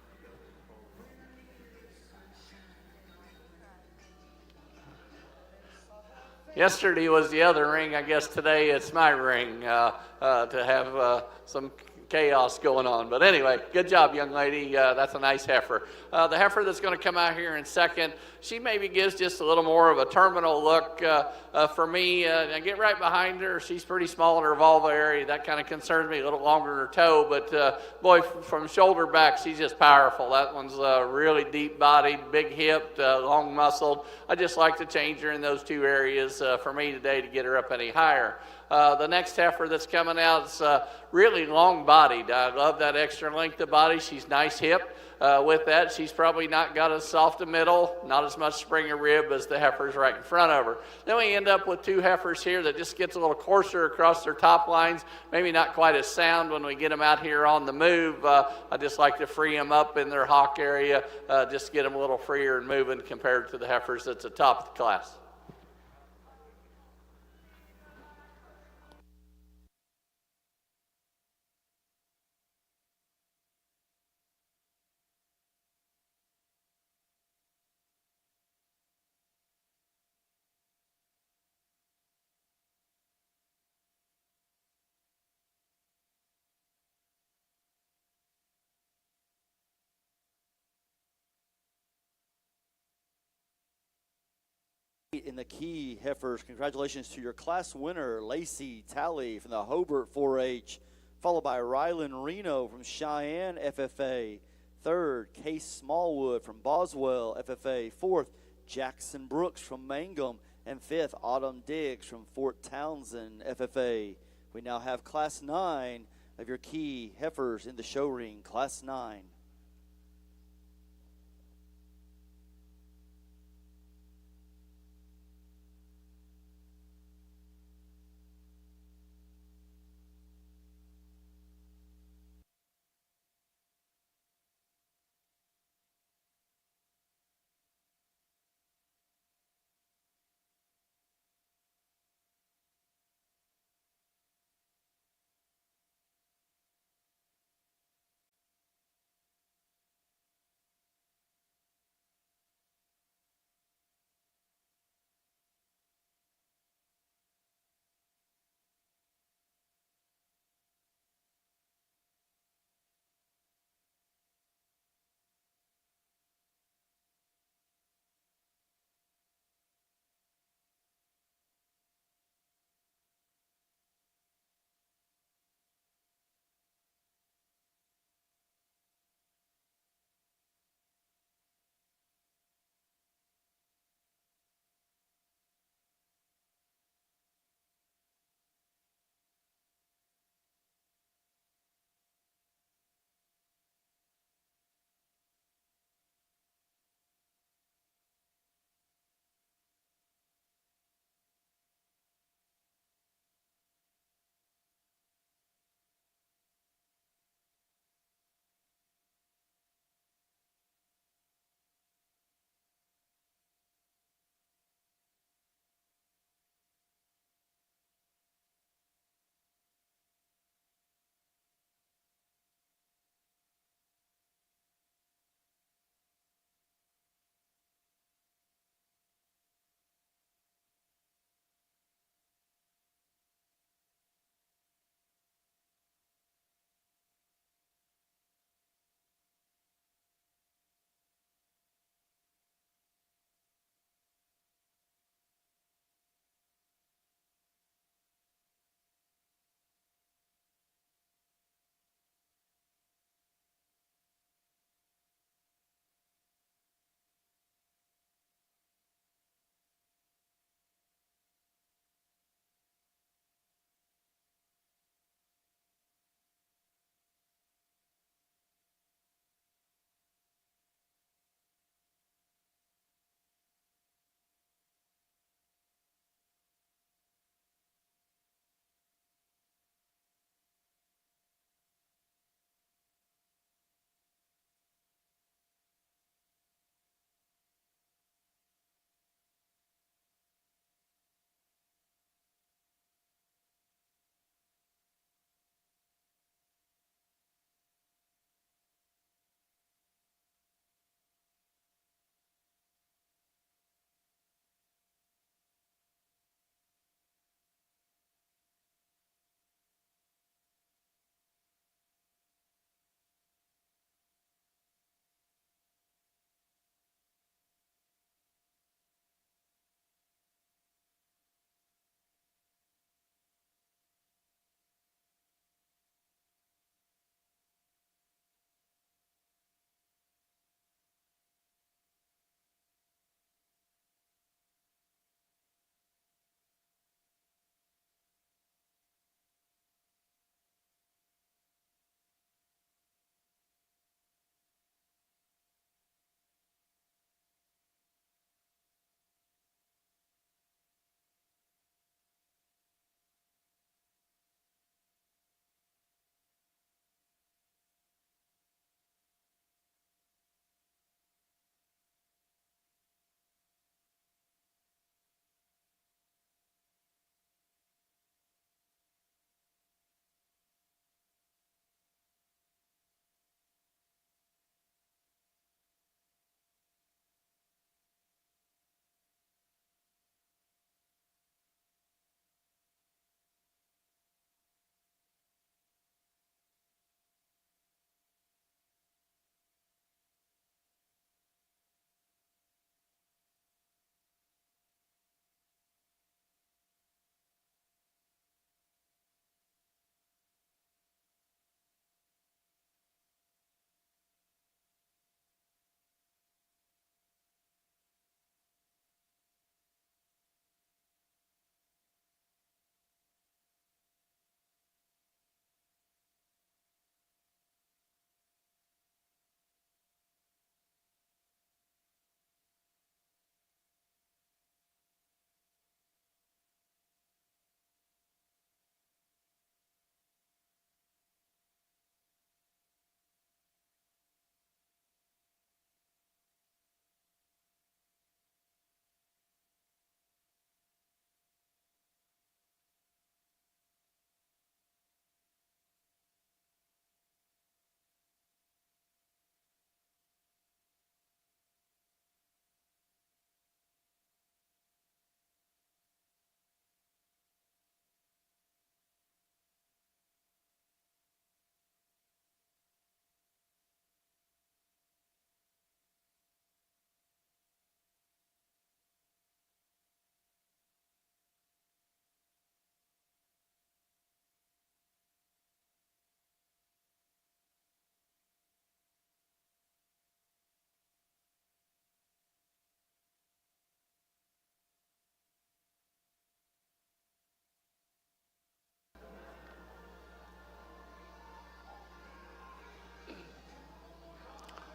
Yesterday was the other ring. I guess today it's my ring to have some chaos going on. But anyway, good job, young lady. That's a nice heifer. The heifer that's going to come out here in second, she maybe gives just a little more of a terminal look for me. I get right behind her. She's pretty small in her vulva area. That kind of concerns me, a little longer in her toe. But boy, from shoulder back, she's just powerful. That one's really deep-bodied, big-hipped, long-muscled. I just like to change her in those two areas for me today to get her up any higher. The next heifer that's coming out is really long-bodied. I love that extra length of body. She's nice hip. With that, she's probably not got as soft a middle, not as much spring of rib as the heifers right in front of her. Then we end up with two heifers here that just gets a little coarser across their top lines, maybe not quite as sound when we get them out here on the move. I just like to free them up in their hock area, just get them a little freer and moving compared to the heifers that's at the top of the class. In the key heifers, congratulations to your class winner, Lacey Talley from the Hobart 4-H, followed by Rylan Reno from Cheyenne FFA. Third, Case Smallwood from Boswell FFA. Fourth, Jackson Brooks from Mangum. And fifth, Autumn Diggs from Fort Townsend FFA. We now have Class 9 of your key heifers in the show ring, Class 9.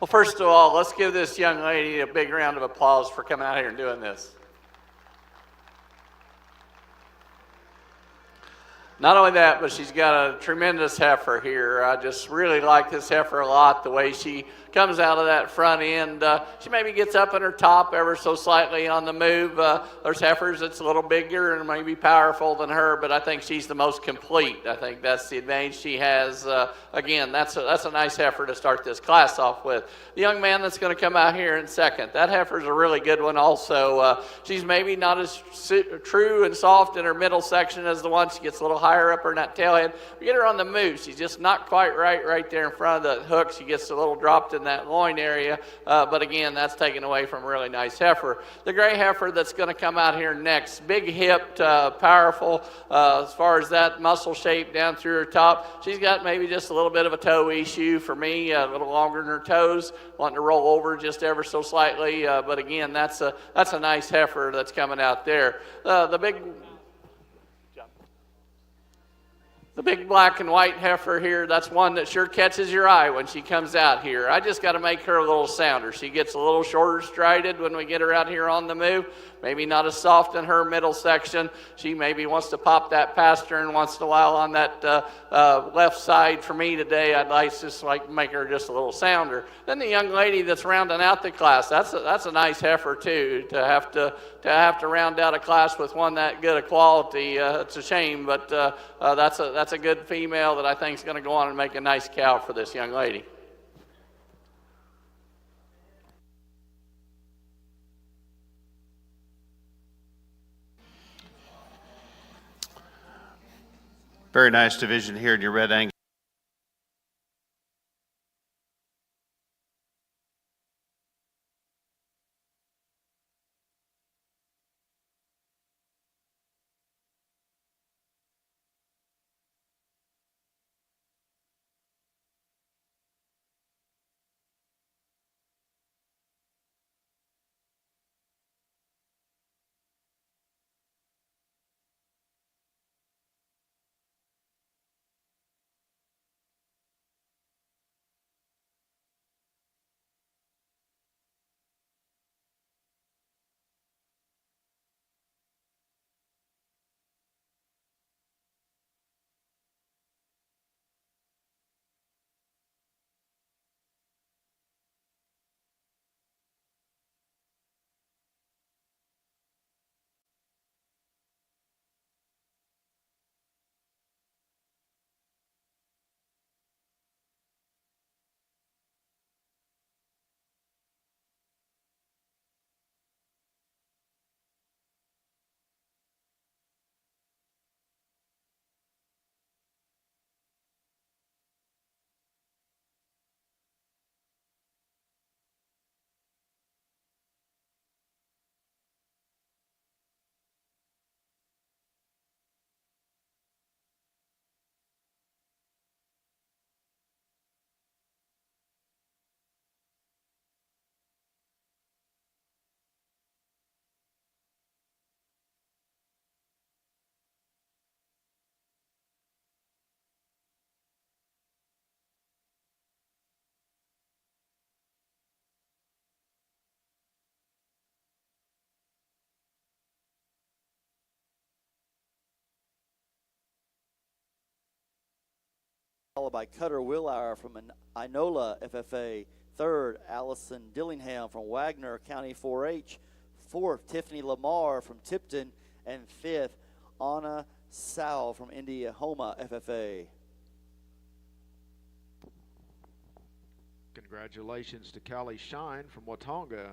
Well, first of all, let's give this young lady a big round of applause for coming out here and doing this. Not only that, but she's got a tremendous heifer here. I just really like this heifer a lot, the way she comes out of that front end. She maybe gets up in her top ever so slightly on the move. There's heifers that's a little bigger and maybe powerful than her, but I think she's the most complete. I think that's the advantage she has. Again, that's a nice heifer to start this class off with. The young man that's going to come out here in second, that heifer's a really good one also. She's maybe not as true and soft in her middle section as the one. She gets a little higher up her in that tail head. We get her on the move. She's just not quite right there in front of the hook. She gets a little dropped in that loin area, but again, that's taken away from a really nice heifer. The gray heifer that's going to come out here next, big hipped, powerful as far as that muscle shape down through her top. She's got maybe just a little bit of a toe issue for me, a little longer than her toes, wanting to roll over just ever so slightly, but again, that's a nice heifer that's coming out there. The big black and white heifer here, that's one that sure catches your eye when she comes out here. I just got to make her a little sounder. She gets a little shorter strided when we get her out here on the move. Maybe not as soft in her middle section. She maybe wants to pop that pastern once in a while on that left side. For me today, I'd like just like make her just a little sounder. Then the young lady that's rounding out the class, that's a nice heifer too. To have to round out a class with one that good a quality, it's a shame, but that's a good female that I think is going to go on and make a nice cow for this young lady. Very nice division here in your red Angus. Followed by Cutter Willauer from Inola FFA. Third, Allison Dillingham from Wagner County 4-H. Fourth, Tiffany Lamar from Tipton. And fifth, Anna Sal from Indiahoma FFA. Congratulations to Callie Shine from Watonga.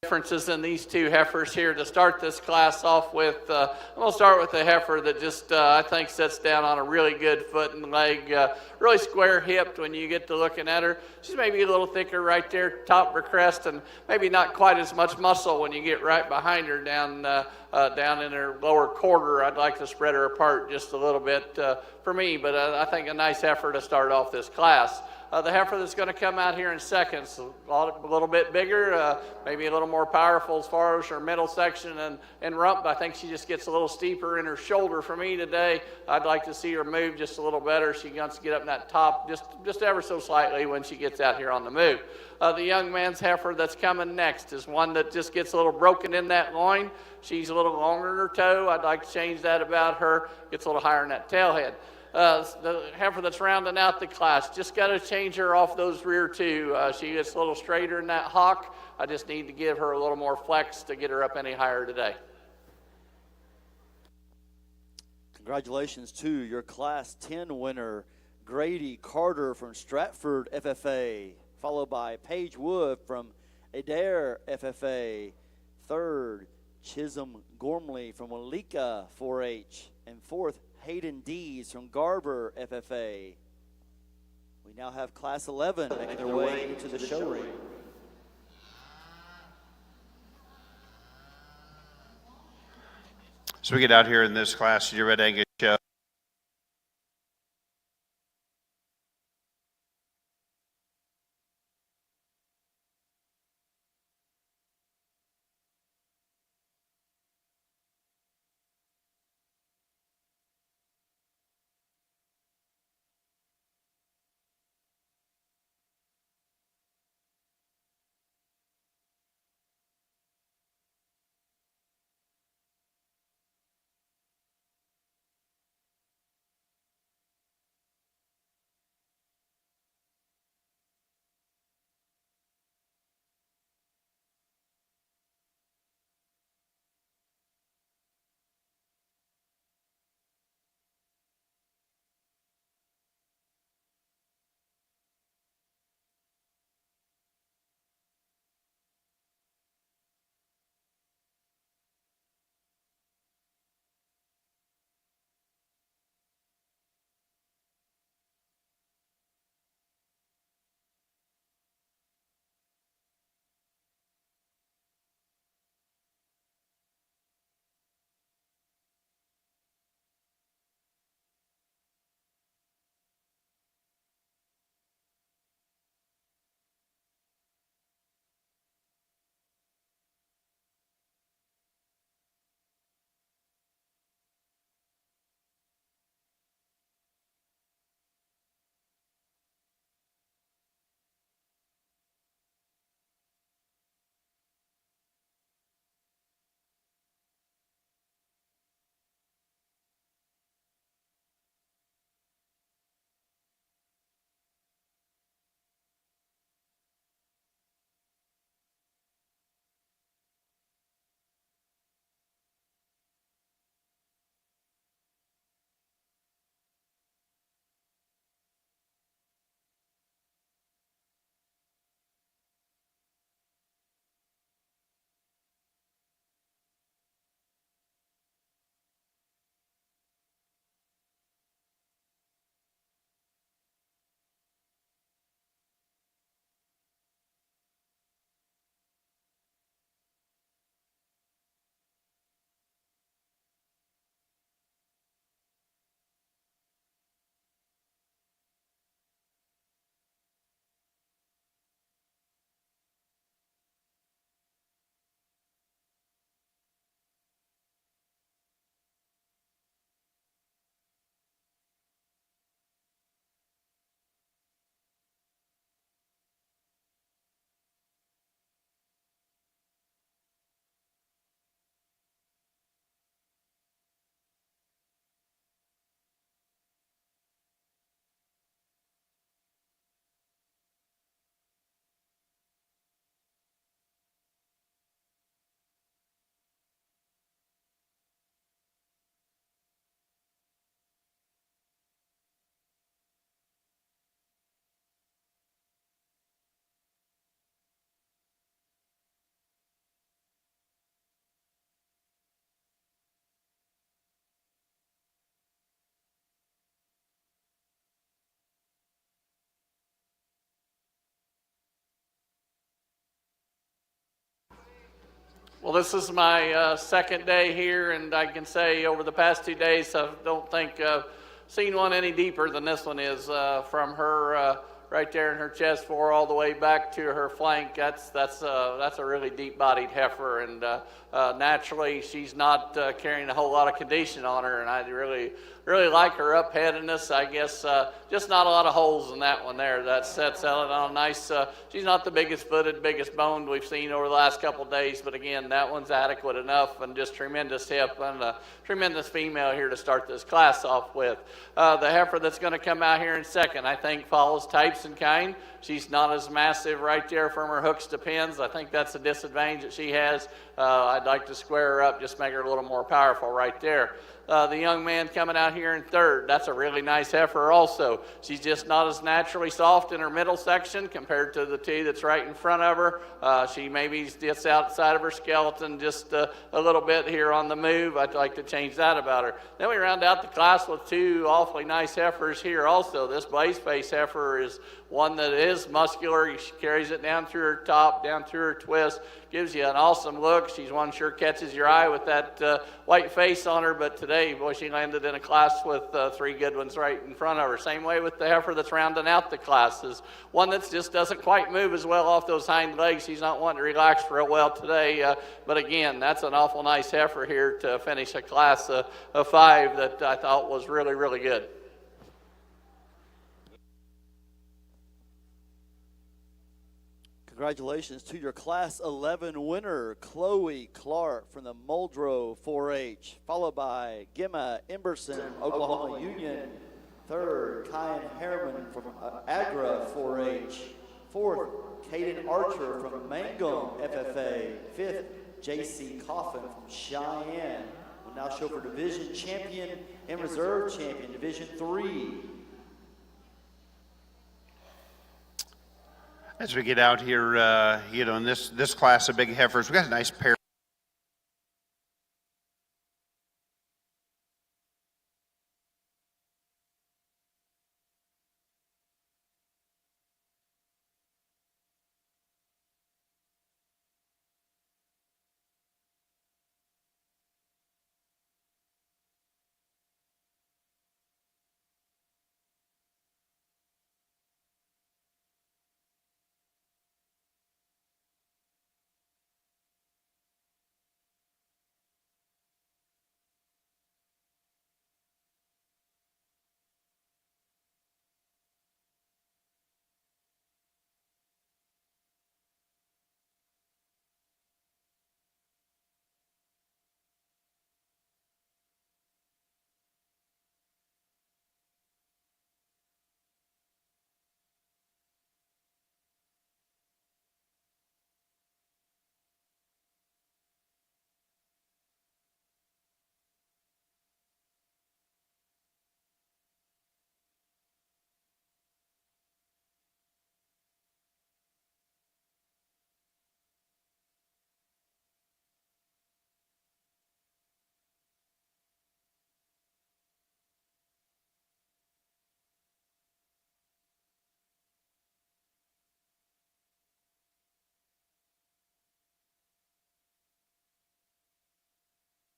Differences in these two heifers here to start this class off with. I'm going to start with the heifer that just I think sits down on a really good foot and leg, really square hipped when you get to looking at her. She's maybe a little thicker right there, top of her crest, and maybe not quite as much muscle when you get right behind her down in her lower quarter. I'd like to spread her apart just a little bit for me, but I think a nice heifer to start off this class. The heifer that's going to come out here in seconds, a little bit bigger, maybe a little more powerful as far as her middle section and rump. I think she just gets a little steeper in her shoulder for me today. I'd like to see her move just a little better. She wants to get up in that top just ever so slightly when she gets out here on the move. The young man's heifer that's coming next is one that just gets a little broken in that loin. She's a little longer in her toe. I'd like to change that about her. Gets a little higher in that tail head. The heifer that's rounding out the class, just got to change her off those rear two. She gets a little straighter in that hock. I just need to give her a little more flex to get her up any higher today. Congratulations to your Class 10 winner, Grady Carter from Stratford FFA, followed by Paige Wood from Adair FFA. Third, Chisholm Gormley from Walika 4-H. And fourth, Hayden Dees from Garber FFA. We now have Class 11 making their way into the show ring. So we get out here in this class, your Red Angus show. Well, this is my second day here, and I can say over the past 2 days, I don't think I've seen one any deeper than this one is. From her right there in her chest floor all the way back to her flank, that's a really deep-bodied heifer, and naturally she's not carrying a whole lot of condition on her, and I really like her up-headedness. I guess just not a lot of holes in that one there. That sets out on a nice, she's not the biggest footed, biggest boned we've seen over the last couple of days, but again, that one's adequate enough, and just tremendous hip and a tremendous female here to start this class off with. The heifer that's going to come out here in second, I think, follows Types and Kind. She's not as massive right there from her hooks to pins. I think that's a disadvantage that she has. I'd like to square her up, just make her a little more powerful right there. The young man coming out here in third, that's a really nice heifer also. She's just not as naturally soft in her middle section compared to the two that's right in front of her. She maybe gets outside of her skeleton just a little bit here on the move. I'd like to change that about her. Then we round out the class with two awfully nice heifers here also. This Blaze Face heifer is one that is muscular. She carries it down through her top, down through her twist, gives you an awesome look. She's one sure catches your eye with that white face on her, but today, boy, she landed in a class with three good ones right in front of her. Same way with the heifer that's rounding out the classes. One that just doesn't quite move as well off those hind legs. She's not wanting to relax real well today, but again, that's an awful nice heifer here to finish a class of 5 that I thought was really, really good. Congratulations to your Class 11 winner, Chloe Clark from the Muldrow 4-H, followed by Gemma Emberson, Oklahoma Union. Third, Kyan Harriman from Agra 4-H. Fourth, Caden Archer from Mangum FFA. Fifth, J.C. Coffin from Cheyenne. Will now show for Division Champion and Reserve Champion, Division 3. As we get out here, in this class of big heifers, we got a nice pair.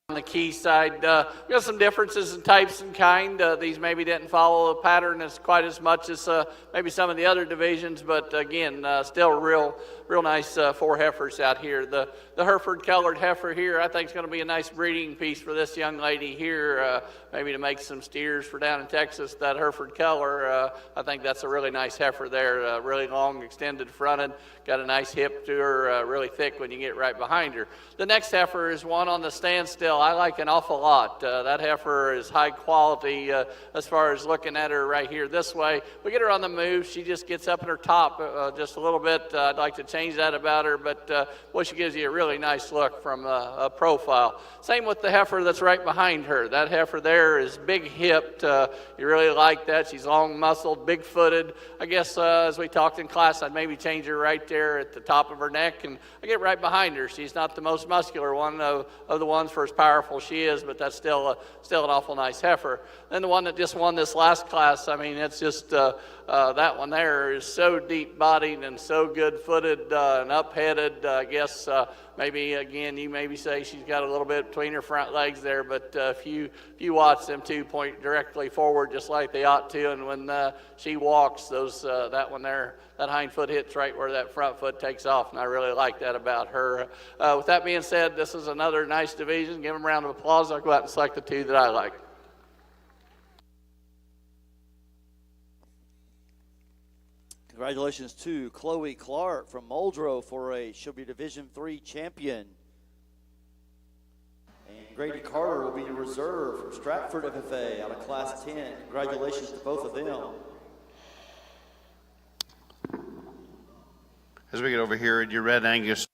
On the key side, we got some differences in Types and Kind. These maybe didn't follow the pattern as quite as much as maybe some of the other divisions, but again, still real nice 4 heifers out here. The Hereford colored heifer here, I think is going to be a nice breeding piece for this young lady here, maybe to make some steers for down in Texas. That Hereford color, I think that's a really nice heifer there, really long, extended fronted, got a nice hip to her, really thick when you get right behind her. The next heifer is one on the standstill I like an awful lot. That heifer is high quality as far as looking at her right here this way. We get her on the move. She just gets up in her top just a little bit. I'd like to change that about her, but boy, she gives you a really nice look from a profile. Same with the heifer that's right behind her. That heifer there is big hipped. You really like that. She's long muscled, big footed. I guess as we talked in class, I'd maybe change her right there at the top of her neck, and I get right behind her. She's not the most muscular one of the ones for as powerful she is, but that's still an awful nice heifer. Then the one that just won this last class, I mean, it's just that one there is so deep-bodied and so good-footed and up-headed. I guess maybe again, you maybe say she's got a little bit between her front legs there, but if you watch them two point directly forward just like they ought to, and when she walks, that one there, that hind foot hits right where that front foot takes off, and I really like that about her. With that being said, this is another nice division. Give them a round of applause. I'll go out and select the two that I like. Congratulations to Chloe Clark from Muldrow she'll be Division III champion. And Grady Carter will be the reserve from Stratford FFA out of Class 10. Congratulations to both of them. As we get over here at your Red Angus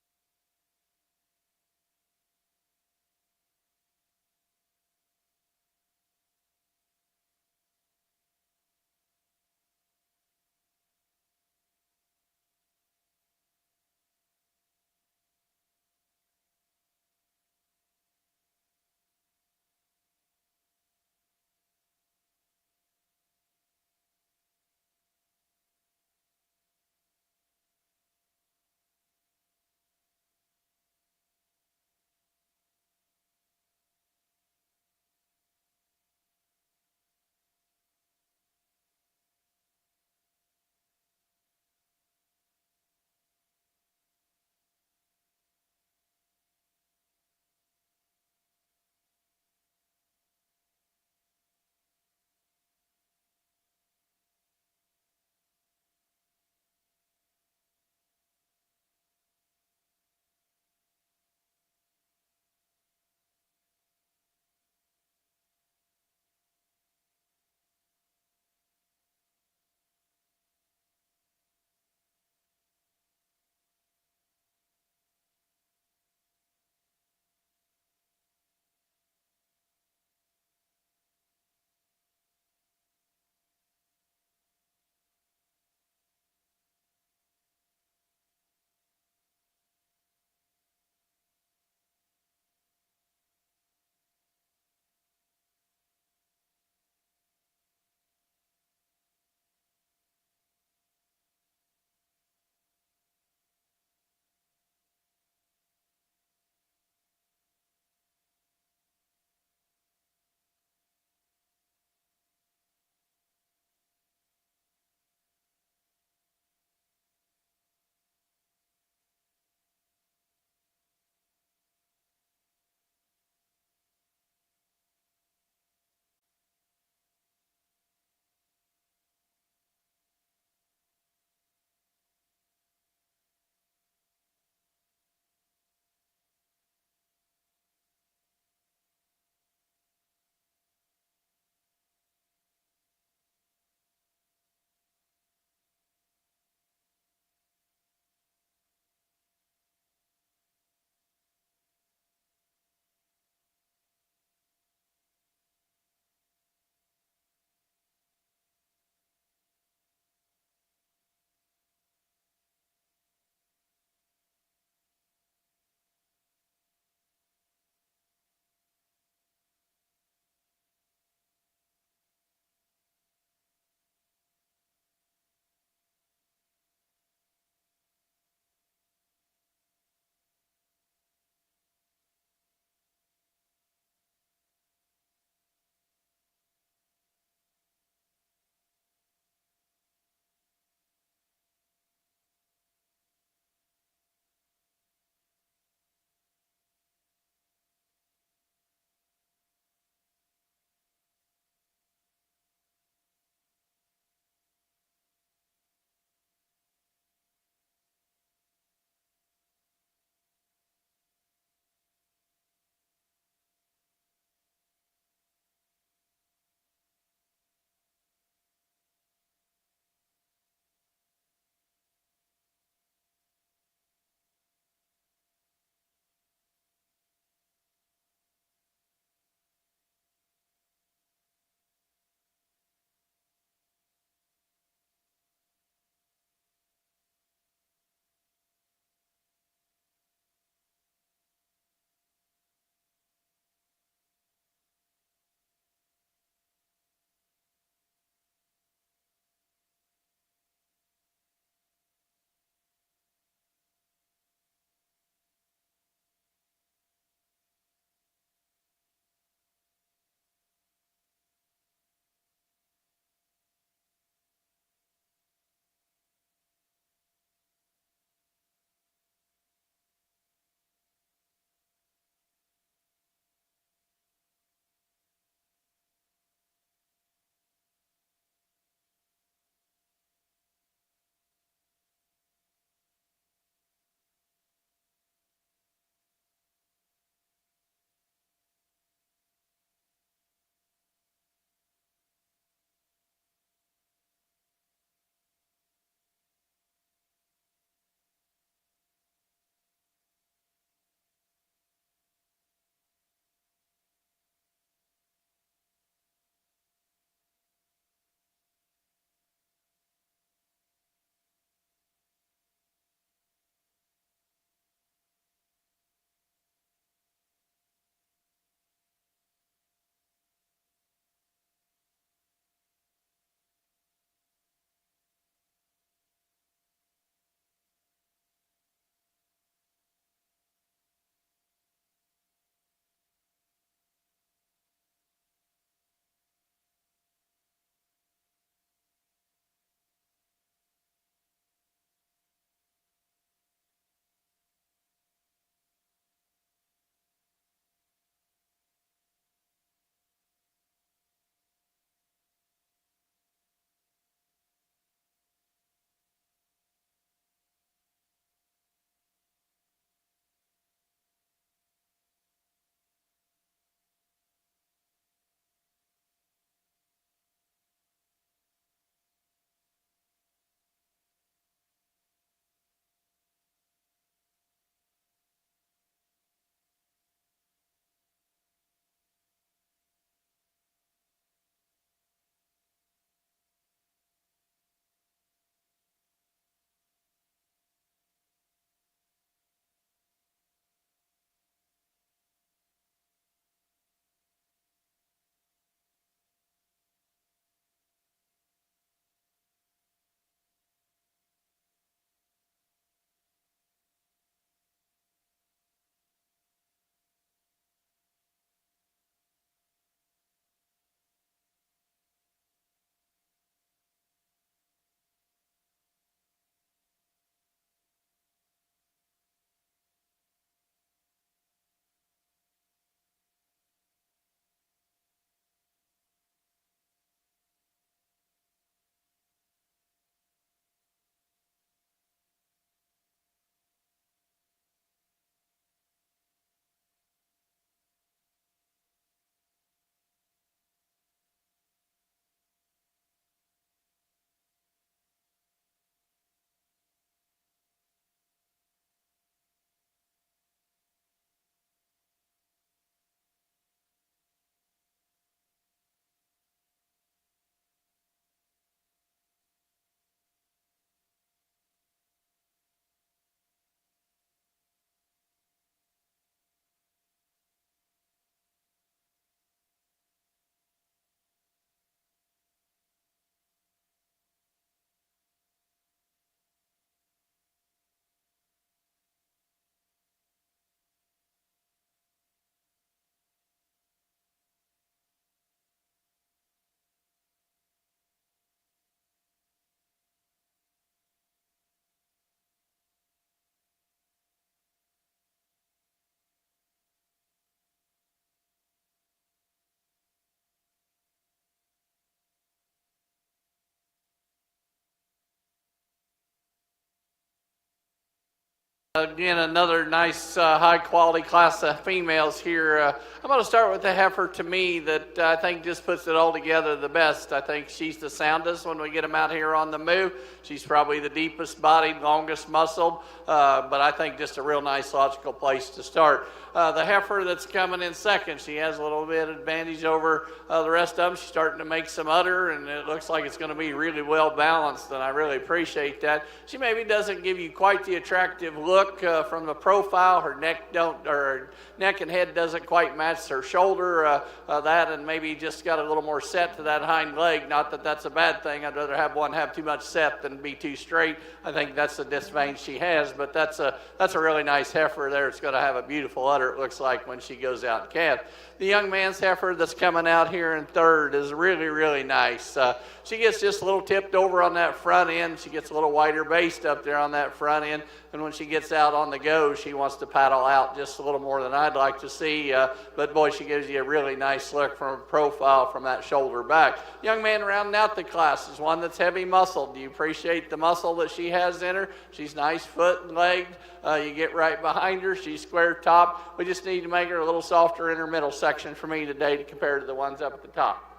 Again, another nice, high-quality class of females here. I'm going to start with the heifer to me that I think just puts it all together the best. I think she's the soundest when we get them out here on the move. She's probably the deepest bodied, longest muscled, but I think just a real nice, logical place to start. The heifer that's coming in second, she has a little bit of advantage over the rest of them. She's starting to make some udder, and it looks like it's going to be really well balanced, and I really appreciate that. She maybe doesn't give you quite the attractive look from the profile. Her neck and head doesn't quite match her shoulder. That and maybe just got a little more set to that hind leg. Not that that's a bad thing. I'd rather have one have too much set than be too straight. I think that's the disvein she has, but that's a really nice heifer there. It's going to have a beautiful udder, it looks like, when she goes out and calf. The young man's heifer that's coming out here in third is really, really nice. She gets just a little tipped over on that front end. She gets a little wider based up there on that front end. And when she gets out on the go, she wants to paddle out just a little more than I'd like to see. But boy, she gives you a really nice look from a profile from that shoulder back. Young man rounding out the class is one that's heavy muscled. Do you appreciate the muscle that she has in her? She's nice foot and legged. You get right behind her. She's square top. We just need to make her a little softer in her middle section for me today to compare to the ones up at the top.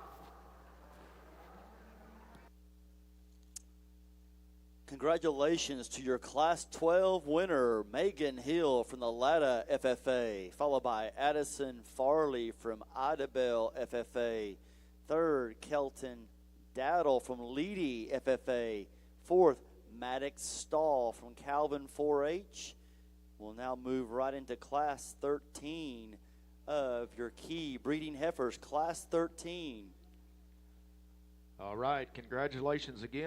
Congratulations to your Class 12 winner, Megan Hill from the Latta FFA, followed by Addison Farley from Idabel FFA. Third, Kelton Daddle from Leedy FFA. Fourth, Maddox Stahl from Calvin 4-H. We'll now move right into Class 13 of your key breeding heifers, Class 13. All right, congratulations again.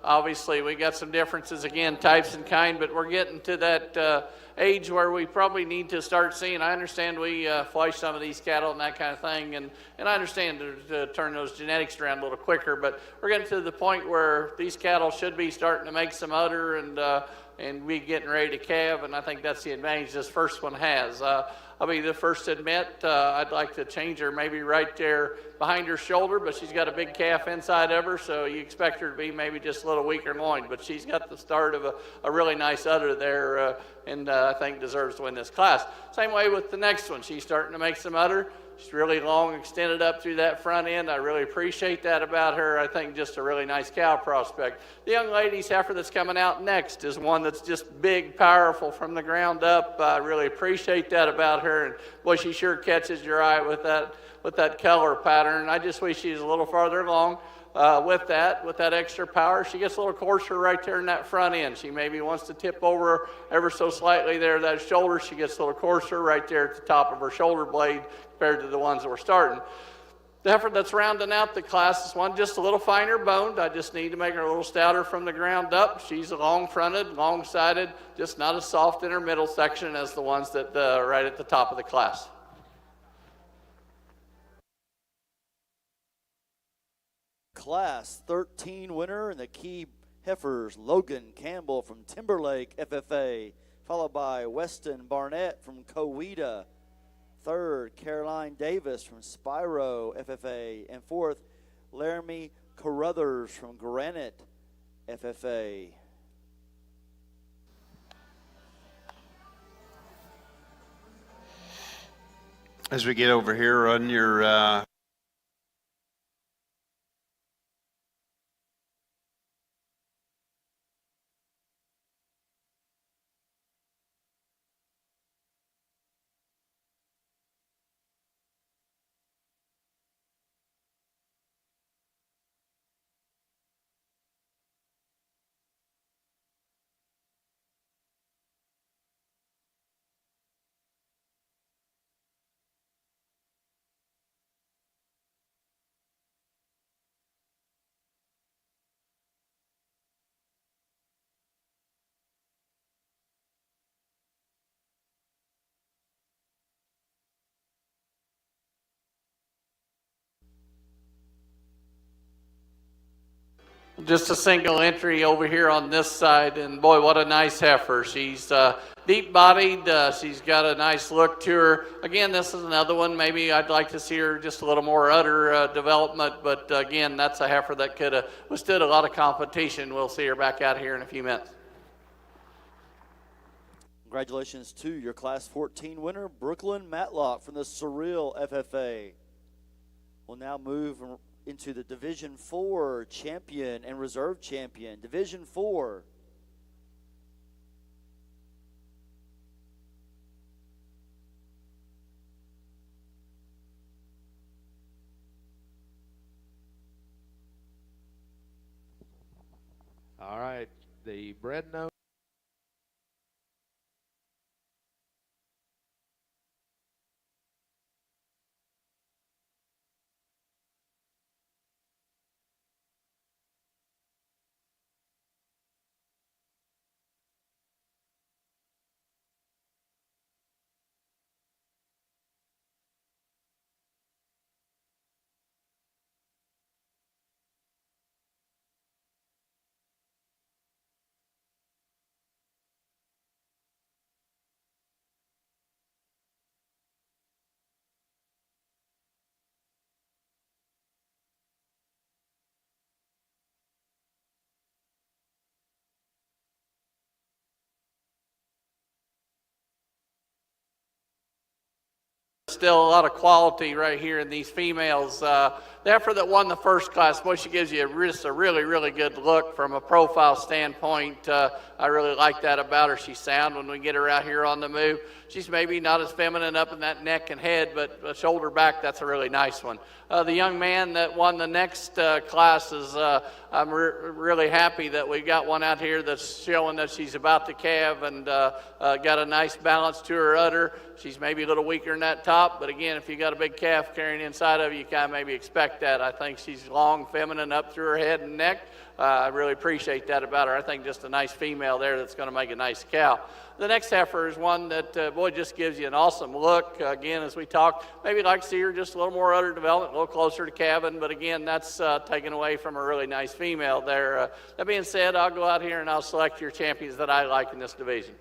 Obviously, we got some differences again, types and kind, but we're getting to that age where we probably need to start seeing. I understand we flush some of these cattle and that kind of thing, and I understand to turn those genetics around a little quicker, but we're getting to the point where these cattle should be starting to make some udder and we getting ready to calve, and I think that's the advantage this first one has. I'll be the first to admit I'd like to change her maybe right there behind her shoulder, but she's got a big calf inside of her, so you expect her to be maybe just a little weaker loin, but she's got the start of a really nice udder there, and I think deserves to win this class. Same way with the next one. She's starting to make some udder. She's really long, extended up through that front end. I really appreciate that about her. I think just a really nice cow prospect. The young lady's heifer that's coming out next is one that's just big, powerful from the ground up. I really appreciate that about her. And boy, she sure catches your eye with that color pattern. I just wish she was a little farther along. With that extra power, she gets a little coarser right there in that front end. She maybe wants to tip over ever so slightly there, that shoulder. She gets a little coarser right there at the top of her shoulder blade compared to the ones that we're starting. The heifer that's rounding out the class is one just a little finer boned. I just need to make her a little stouter from the ground up. She's a long fronted, long sided, just not as soft in her middle section as the ones that right at the top of the class. Class 13 winner and the key heifers, Logan Campbell from Timberlake FFA, followed by Weston Barnett from Coweta. Third, Caroline Davis from Spiro FFA. And fourth, Laramie Carruthers from Granite FFA. As we get over here on your Just a single entry over here on this side, and boy, what a nice heifer. She's deep-bodied. She's got a nice look to her. Again, this is another one. Maybe I'd like to see her just a little more udder development, but again, that's a heifer that could have withstood a lot of competition. We'll see her back out here in a few minutes. Congratulations to your Class 14 winner, Brooklyn Matlock from the Surreal FFA. We'll now move into the Division 4 champion and reserve champion. Division 4. All right, the bread nose. Still a lot of quality right here in these females. The heifer that won the first class, boy, she gives you just a really, really good look from a profile standpoint. I really like that about her. She's sound when we get her out here on the move. She's maybe not as feminine up in that neck and head, but shoulder back, that's a really nice one. The young man that won the next class is, I'm really happy that we got one out here that's showing that she's about to calve and got a nice balance to her udder. She's maybe a little weaker in that top, top, but again, if you got a big calf carrying inside of you, you kind of maybe expect that. I think she's long, feminine up through her head and neck. I really appreciate that about her. I think just a nice female there that's going to make a nice cow. The next heifer is one that, boy, just gives you an awesome look. Again, as we talked, maybe like to see her just a little more udder development, a little closer to calving, but again, that's taken away from a really nice female there. That being said, I'll go out here and I'll select your champions that I like in this division.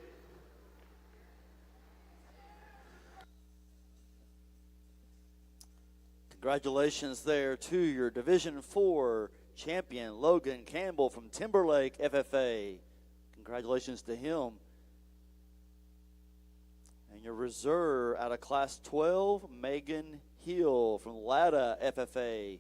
Congratulations there to your Division 4 champion, Logan Campbell from Timberlake FFA. Congratulations to him. And your reserve out of Class 12, Megan Hill from Latta FFA.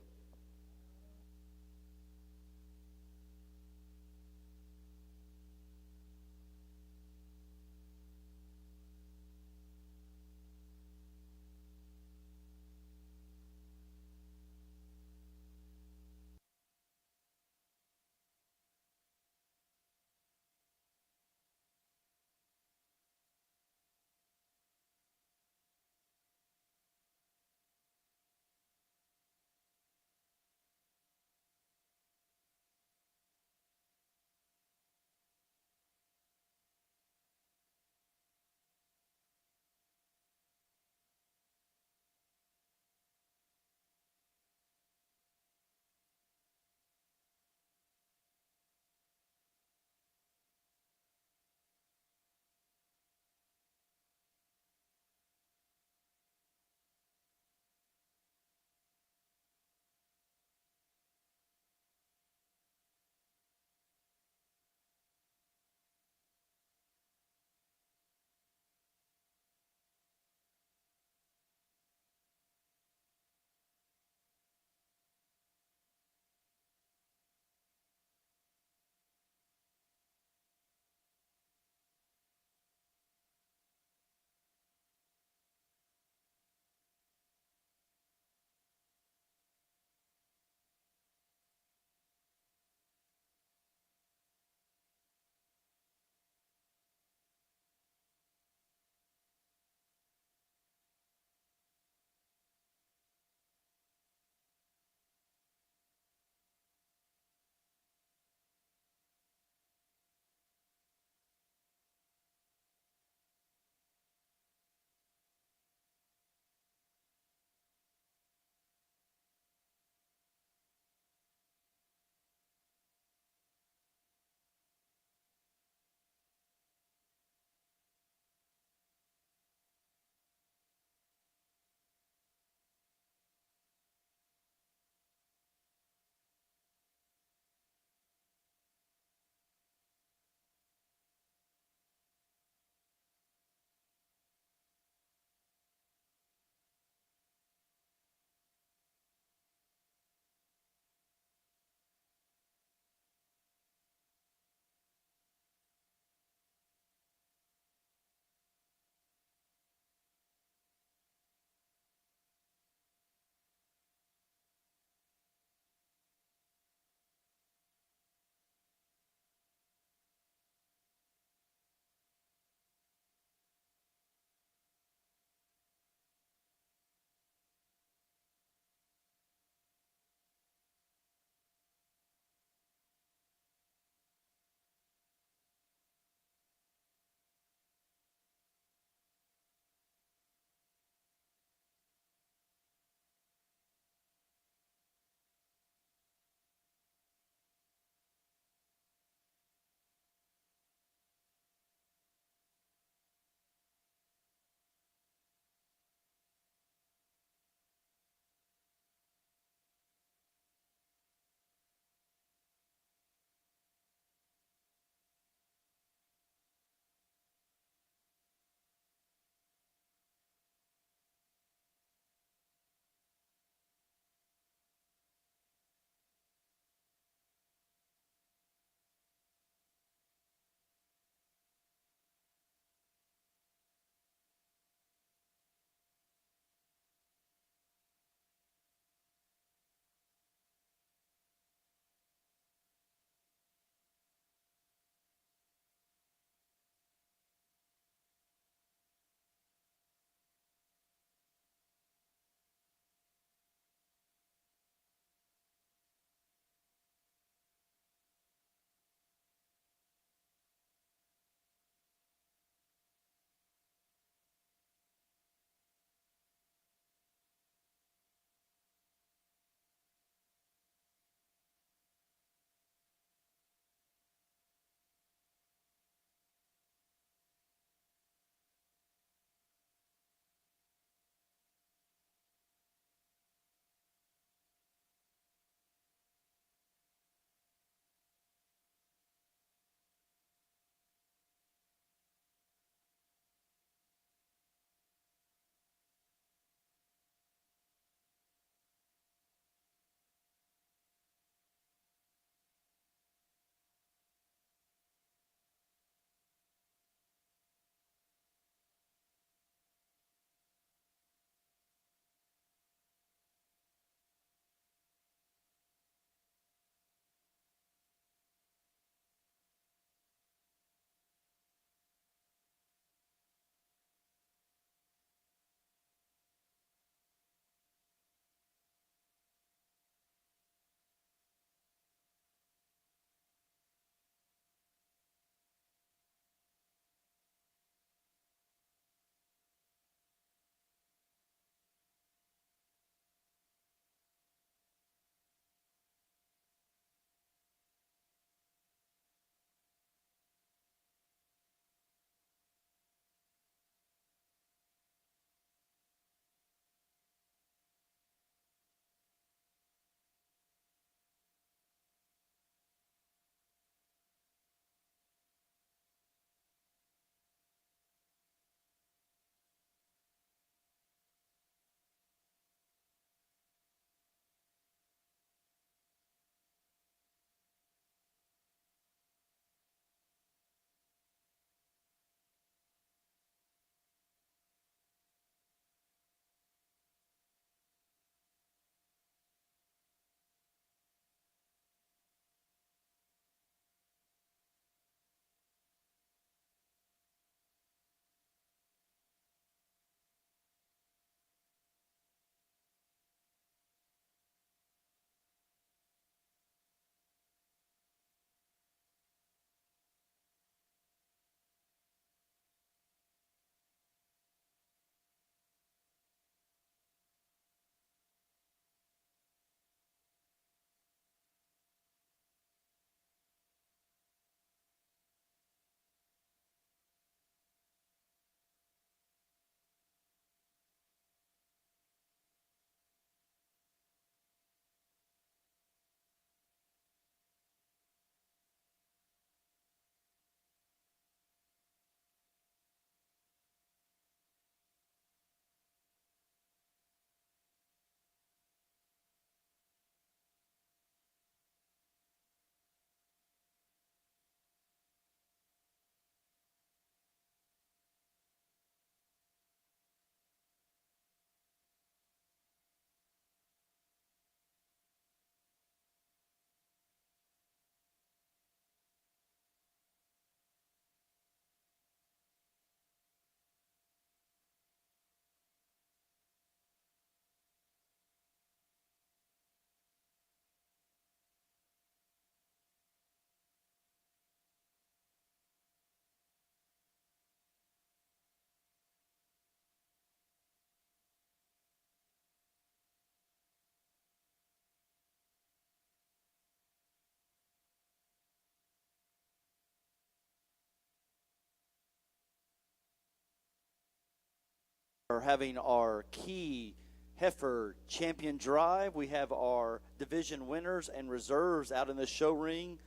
are having our key Heifer champion drive. We have our division winners and reserves out in the show ring.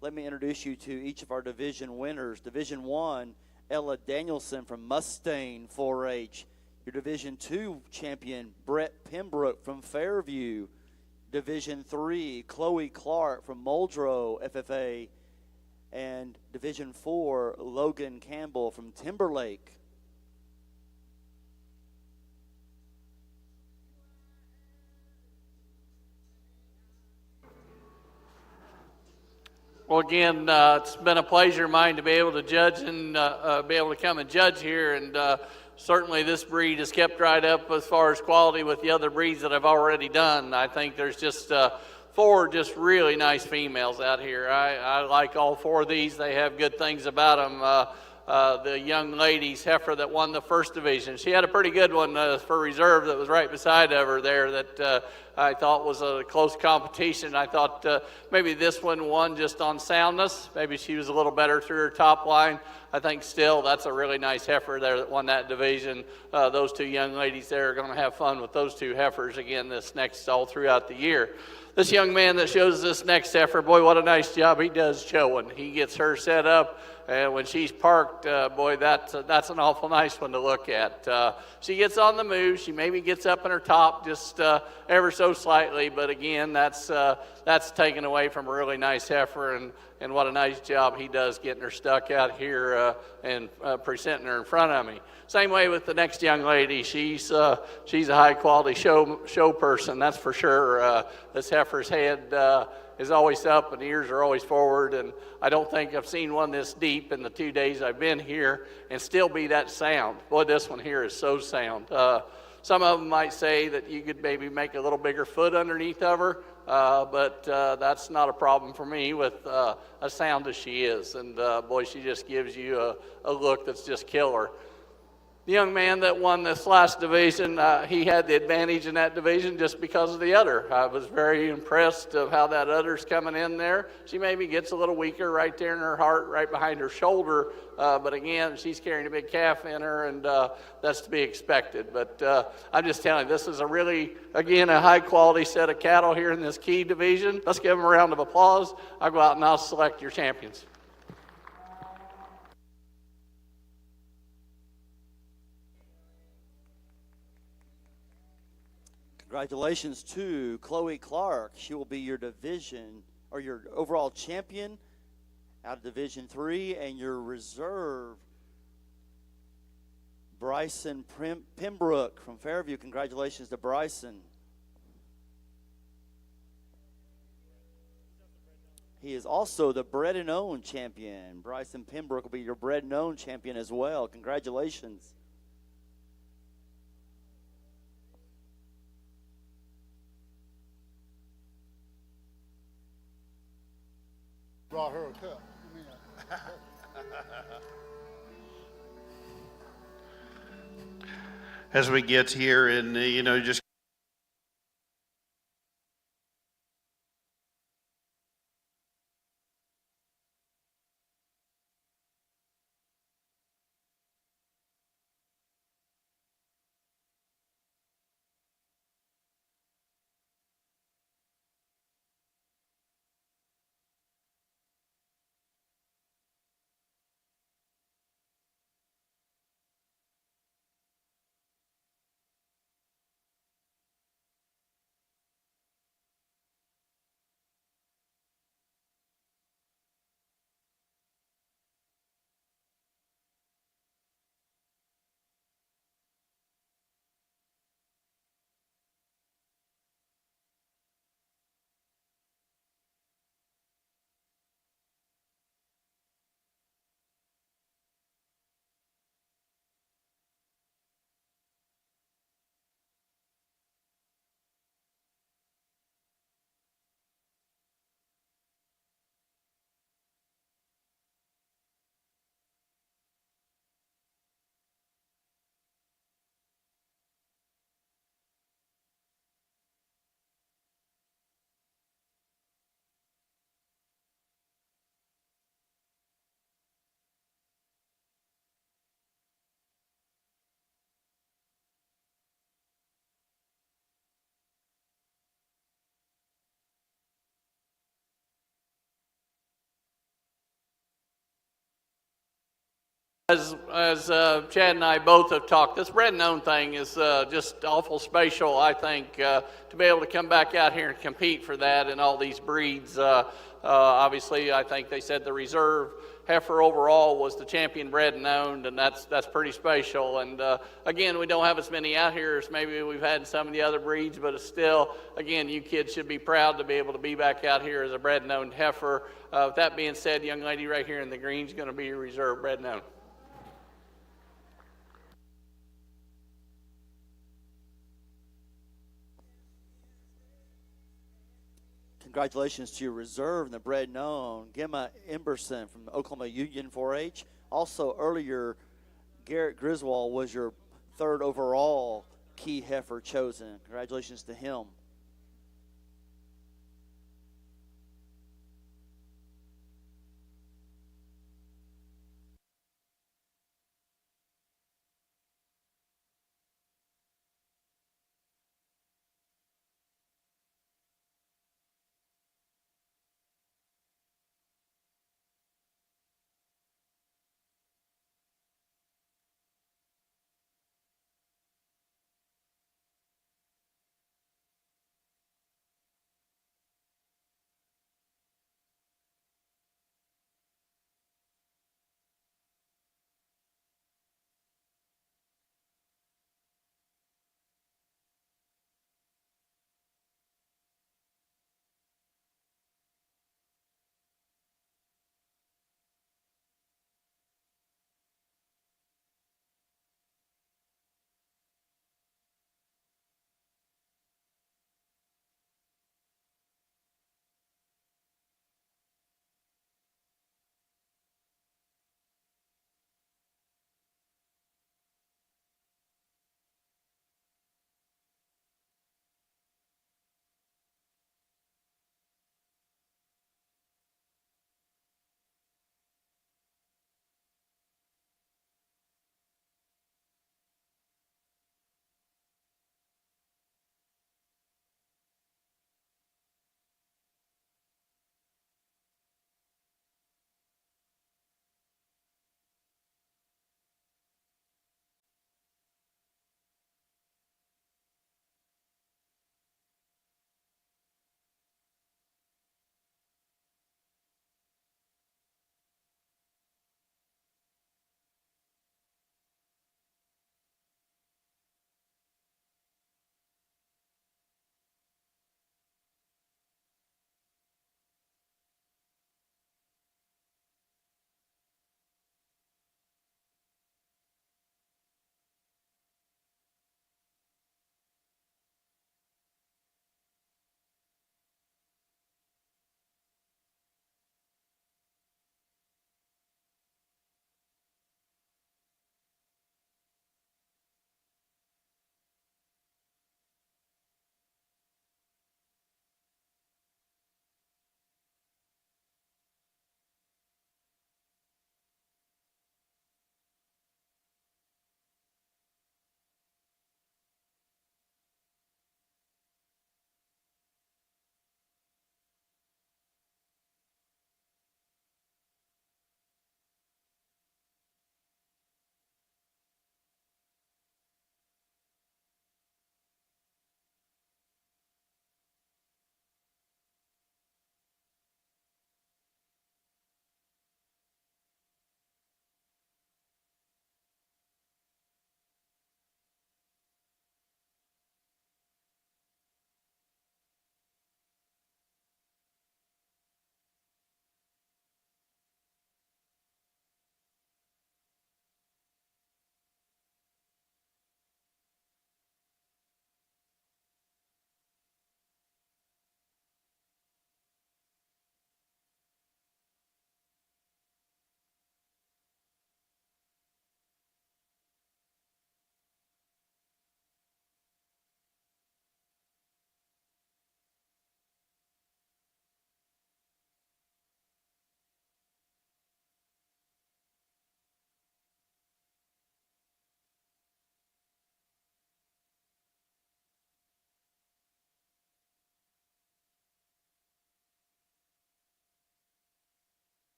Let me introduce you to each of our division winners. Division 1, Ella Danielson from Mustang 4-H. Your Division 2 champion, Brett Pembroke from Fairview. Division 3, Chloe Clark from Muldrow FFA. And Division 4, Logan Campbell from Timberlake. Well, again, it's been a pleasure of mine to be able to judge and be able to come and judge here. And certainly this breed has kept right up as far as quality with the other breeds that I've already done. I think there's just 4 just really nice females out here. I like all 4 of these. They have good things about them. The young lady's heifer that won the first division, she had a pretty good one for reserve that was right beside of her there that I thought was a close competition. I thought maybe this one won just on soundness. Maybe she was a little better through her top line. I think still that's a really nice heifer there that won that division. Those 2 young ladies there are going to have fun with those 2 heifers again this next all throughout the year. This young man that shows this next heifer, boy, what a nice job he does showing. He gets her set up, and when she's parked, boy, that's an awful nice one to look at. She gets on the move. She maybe gets up in her top just ever so slightly, but again, that's taken away from a really nice heifer, and what a nice job he does getting her stuck out here and presenting her in front of me. Same way with the next young lady. She's a high quality show person, that's for sure. This heifer's head is always up and the ears are always forward, and I don't think I've seen one this deep in the 2 days I've been here and still be that sound. Boy, this one here is so sound. Some of them might say that you could maybe make a little bigger foot underneath of her, but that's not a problem for me with as sound as she is. And boy, she just gives you a look that's just killer. The young man that won this last division, he had the advantage in that division just because of the udder. I was very impressed of how that udder's coming in there. She maybe gets a little weaker right there in her heart, right behind her shoulder. But again, she's carrying a big calf in her, and that's to be expected. But I'm just telling you, this is a really, again, a high-quality set of cattle here in this key division. Let's give them a round of applause. I'll go out and I'll select your champions. Congratulations to Chloe Clark. She will be your division or your overall champion out of Division 3, and your reserve, Bryson Pembroke from Fairview. Congratulations to Bryson. He is also the bred and owned champion. Bryson Pembroke will be your bred and owned champion as well. Congratulations. Brought her a cup. As we get here and, just As Chad and I both have talked, this bred and owned thing is just awful special, I think, to be able to come back out here and compete for that in all these breeds. Obviously, I think they said the reserve heifer overall was the champion bred and owned, and that's pretty special. And again, we don't have as many out here as maybe we've had in some of the other breeds, but it's still, again, you kids should be proud to be able to be back out here as a bred and owned heifer. With that being said, the young lady right here in the green is going to be your reserve bred and owned. Congratulations to your reserve and the bred known, Gemma Emberson from Oklahoma Union 4-H. Also, earlier, Garrett Griswold was your third overall key heifer chosen. Congratulations to him.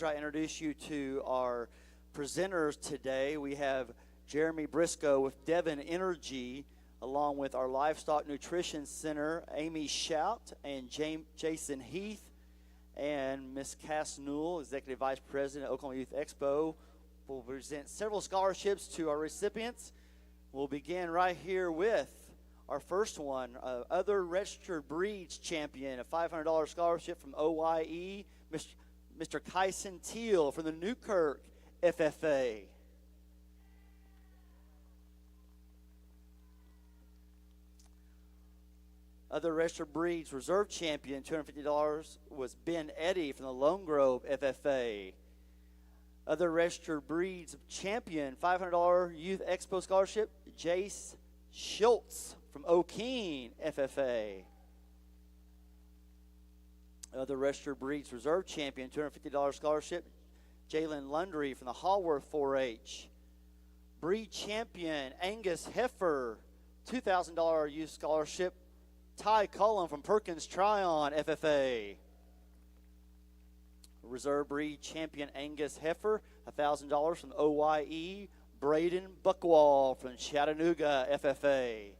I introduce you to our presenters today. We have Jeremy Briscoe with Devon Energy, along with our Livestock Nutrition Center, Amy Shout and Jason Heath, and Miss Cass Newell, Executive Vice President, Oklahoma Youth Expo, will present several scholarships to our recipients. We'll begin right here with our first one, Other Registered Breeds Champion, a $500 scholarship from OYE, Mr. Kyson Teal from the Newkirk FFA. Other Registered Breeds Reserve Champion, $250, was Ben Eddy from the Lone Grove FFA. Other Registered Breeds Champion, $500 Youth Expo Scholarship, Jace Schultz from O'Keene FFA. Other Registered Breeds Reserve Champion, $250 scholarship, Jalen Lundry from the Hallworth 4-H. Breed Champion, Angus Heifer, $2,000 youth scholarship, Ty Cullen from Perkins Tryon FFA. Reserve Breed Champion Angus Heifer, $1,000 from OYE, Braden Buckwall from Chattanooga FFA.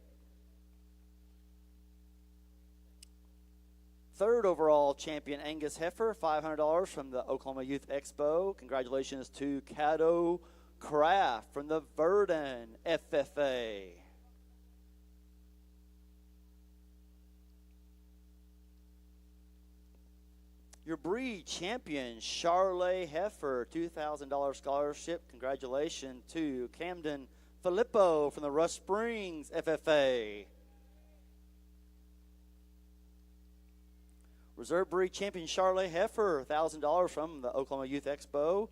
Third overall champion Angus Heifer, $500 from the Oklahoma Youth Expo. Congratulations to Caddo Craft from the Verdon FFA. Your breed champion, Charlotte Heifer, $2,000 scholarship. Congratulations to Camden Filippo from the Rush Springs FFA. Reserve breed champion, Charlotte Heifer, $1,000 from the Oklahoma Youth Expo.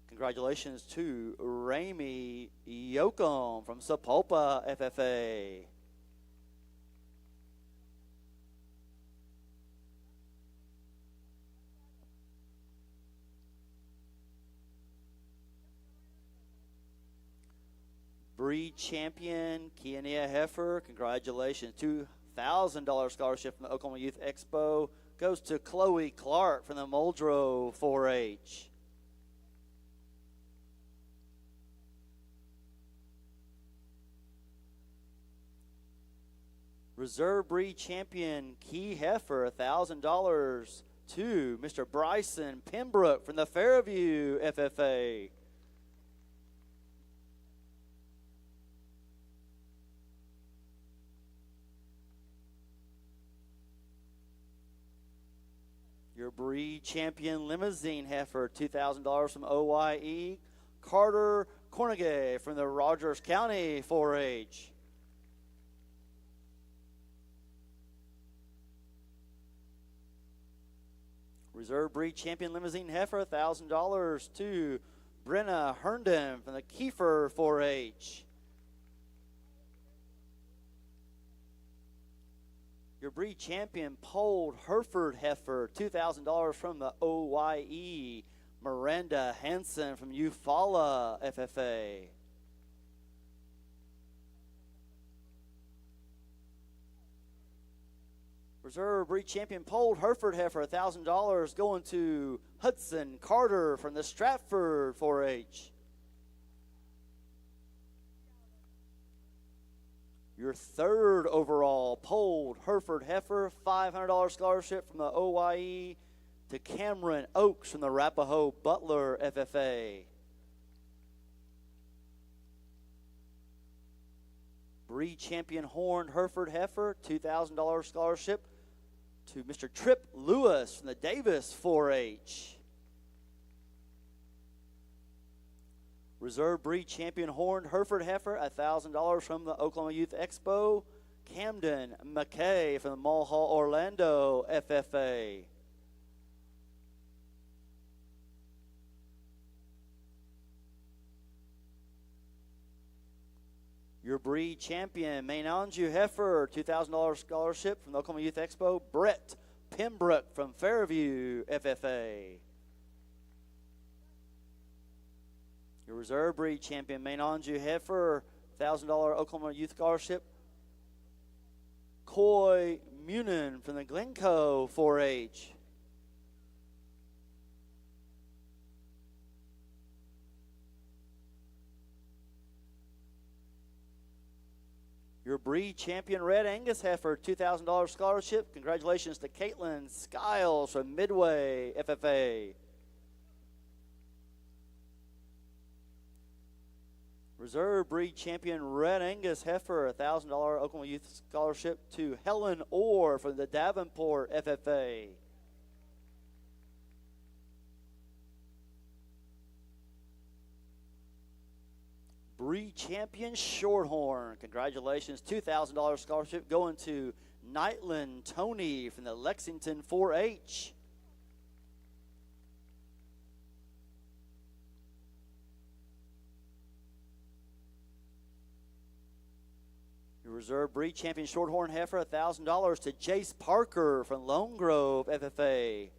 Congratulations to Ramey Yoakum from Sapulpa FFA. Breed champion, Chianina Heifer, congratulations. $2,000 scholarship from the Oklahoma Youth Expo goes to Chloe Clark from the Muldrow 4-H. Reserve breed champion, Key Heifer, $1,000 to Mr. Bryson Pembroke from the Fairview FFA. Your breed champion limousine heifer, $2,000 from OYE, Carter Cornegay from the Rogers County 4-H. Reserve breed champion limousine heifer, $1,000 to Brenna Herndon from the Kiefer 4-H. Your breed champion polled Hereford heifer, $2,000 from the OYE, Miranda Hansen from Eufaula FFA. Reserve breed champion polled Hereford heifer, $1,000 going to Hudson Carter from the Stratford 4-H. Your third overall polled Hereford heifer, $500 scholarship from the OYE to Cameron Oaks from the Arapahoe Butler FFA. Breed champion horned Hereford heifer, $2,000 scholarship to Mr. Tripp Lewis from the Davis 4-H. Reserve breed champion horned Hereford heifer, $1,000 from the Oklahoma Youth Expo, Camden McKay from the Mulhall Orlando FFA. Your breed champion, Main Anjou heifer, $2,000 scholarship from the Oklahoma Youth Expo, Brett Pembroke from Fairview FFA. Your reserve breed champion, Main Anjou heifer, $1,000 Oklahoma Youth Scholarship, Coy Munin from the Glencoe 4-H. Your breed champion Red Angus heifer, $2,000 scholarship. Congratulations to Caitlin Skiles from Midway FFA. Reserve breed champion Red Angus heifer, $1,000 Oklahoma Youth Scholarship to Helen Orr from the Davenport FFA. Breed champion Shorthorn, congratulations, $2,000 scholarship going to Nightland Tony from the Lexington 4-H. Your reserve breed champion Shorthorn heifer, $1,000 to Jace Parker from Lone Grove FFA.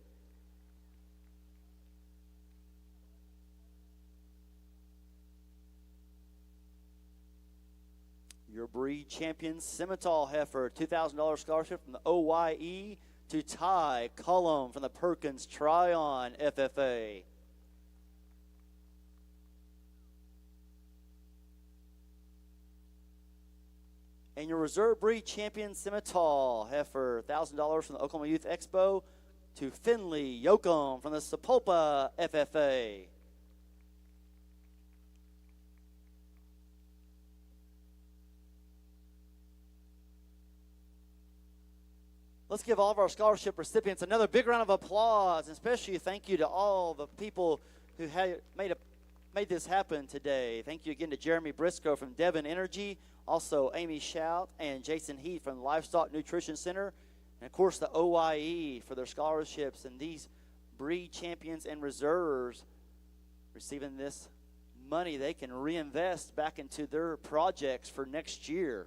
Your breed champion Simmental heifer, $2,000 scholarship from the OYE to Ty Cullum from the Perkins Tryon FFA. And your reserve breed champion Simmental heifer, $1,000 from the Oklahoma Youth Expo to Finley Yoakum from the Sapulpa FFA. Let's give all of our scholarship recipients another big round of applause, and especially thank you to all the people who made this happen today. Thank you again to Jeremy Briscoe from Devon Energy, also Amy Shout and Jason Heath from Livestock Nutrition Center, and of course the OYE for their scholarships, and these breed champions and reserves receiving this money they can reinvest back into their projects for next year.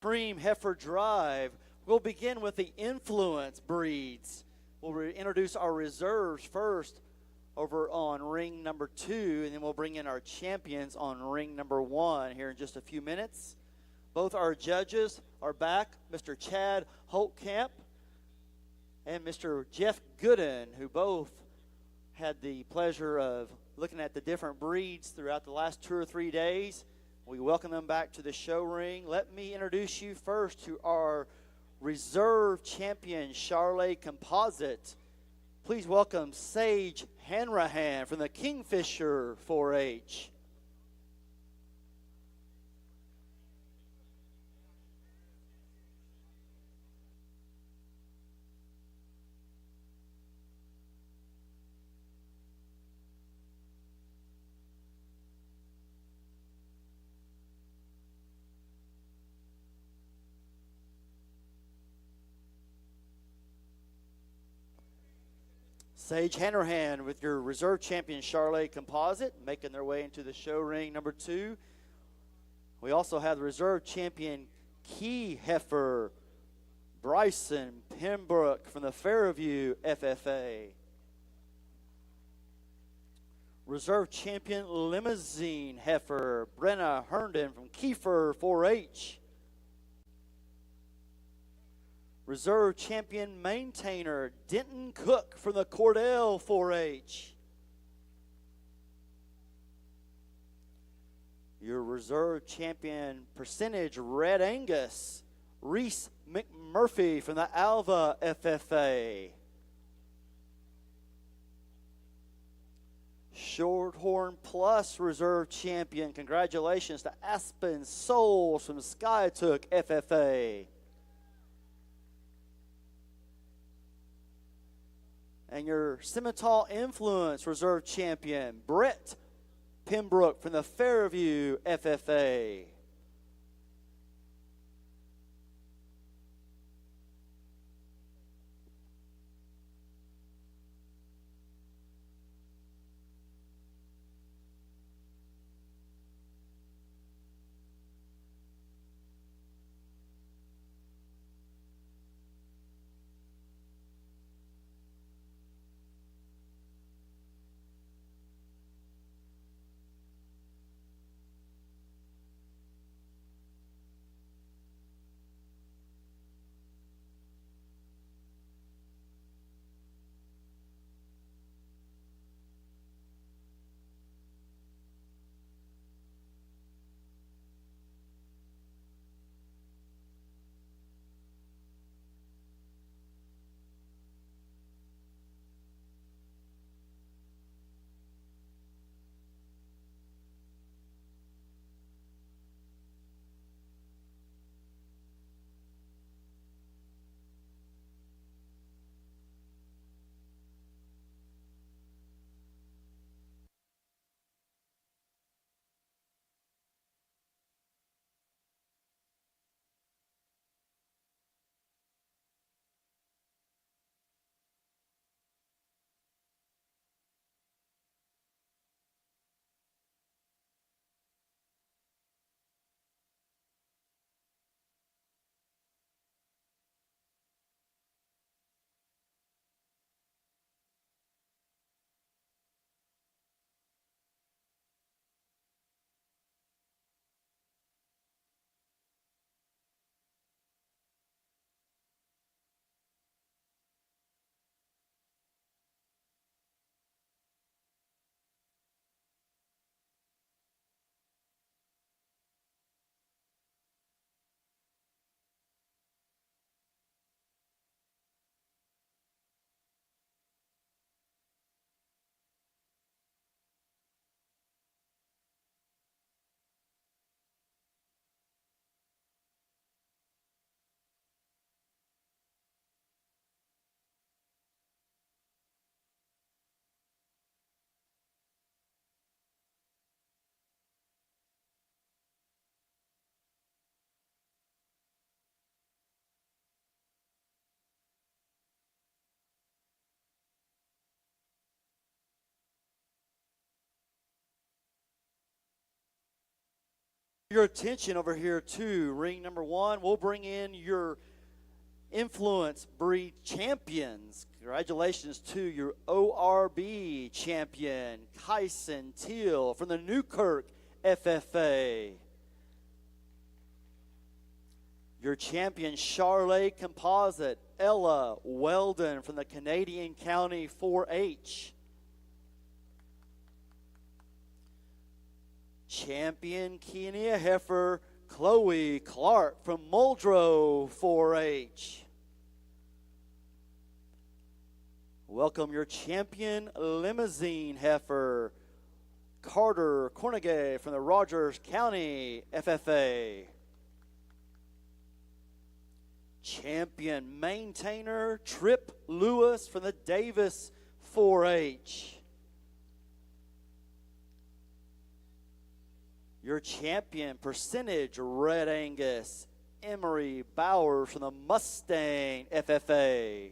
Cream Heifer Drive. We'll begin with the influence breeds. We'll introduce our reserves first over on ring number 2, and then we'll bring in our champions on ring number 1 here in just a few minutes. Both our judges are back, Mr. Chad Holtkamp and Mr. Jeff Gooden, who both had the pleasure of looking at the different breeds throughout the last 2 or 3 days. We welcome them back to the show ring. Let me introduce you first to our reserve champion Charolais Composite. Please welcome Sage Hanrahan from the Kingfisher 4-H. Sage Hanrahan with your reserve champion Charolais Composite making their way into the show ring number 2. We also have the reserve champion Key Heifer Bryson Pembroke from the Fairview FFA. Reserve champion Limousine Heifer Brenna Herndon from Kiefer 4-H. Reserve champion maintainer Denton Cook from the Cordell 4-H. Your reserve champion percentage Red Angus Reese McMurphy from the Alva FFA. Shorthorn Plus reserve champion, congratulations to Aspen Souls from Skytook FFA. And your Simmental Influence reserve champion, Brett Pembroke from the Fairview FFA. Your attention over here to ring number 1. We'll bring in your influence breed champions. Congratulations to your ORB champion, Kyson Teal from the Newkirk FFA. Your champion Charolais Composite, Ella Weldon from the Canadian County 4-H. Champion Chianina Heifer, Chloe Clark from Muldrow 4-H. Welcome your champion Limousine Heifer, Carter Cornegay from the Rogers County FFA. Champion Maintainer Trip Lewis from the Davis 4-H. Your champion Percentage Red Angus Emery Bowers from the Mustang FFA.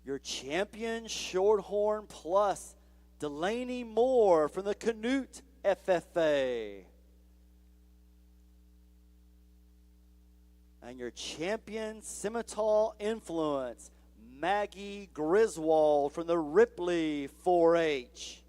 Your champion Shorthorn Plus Delaney Moore from the Canute FFA. And your champion Scimitar Influence Maggie Griswold from the Ripley 4-H.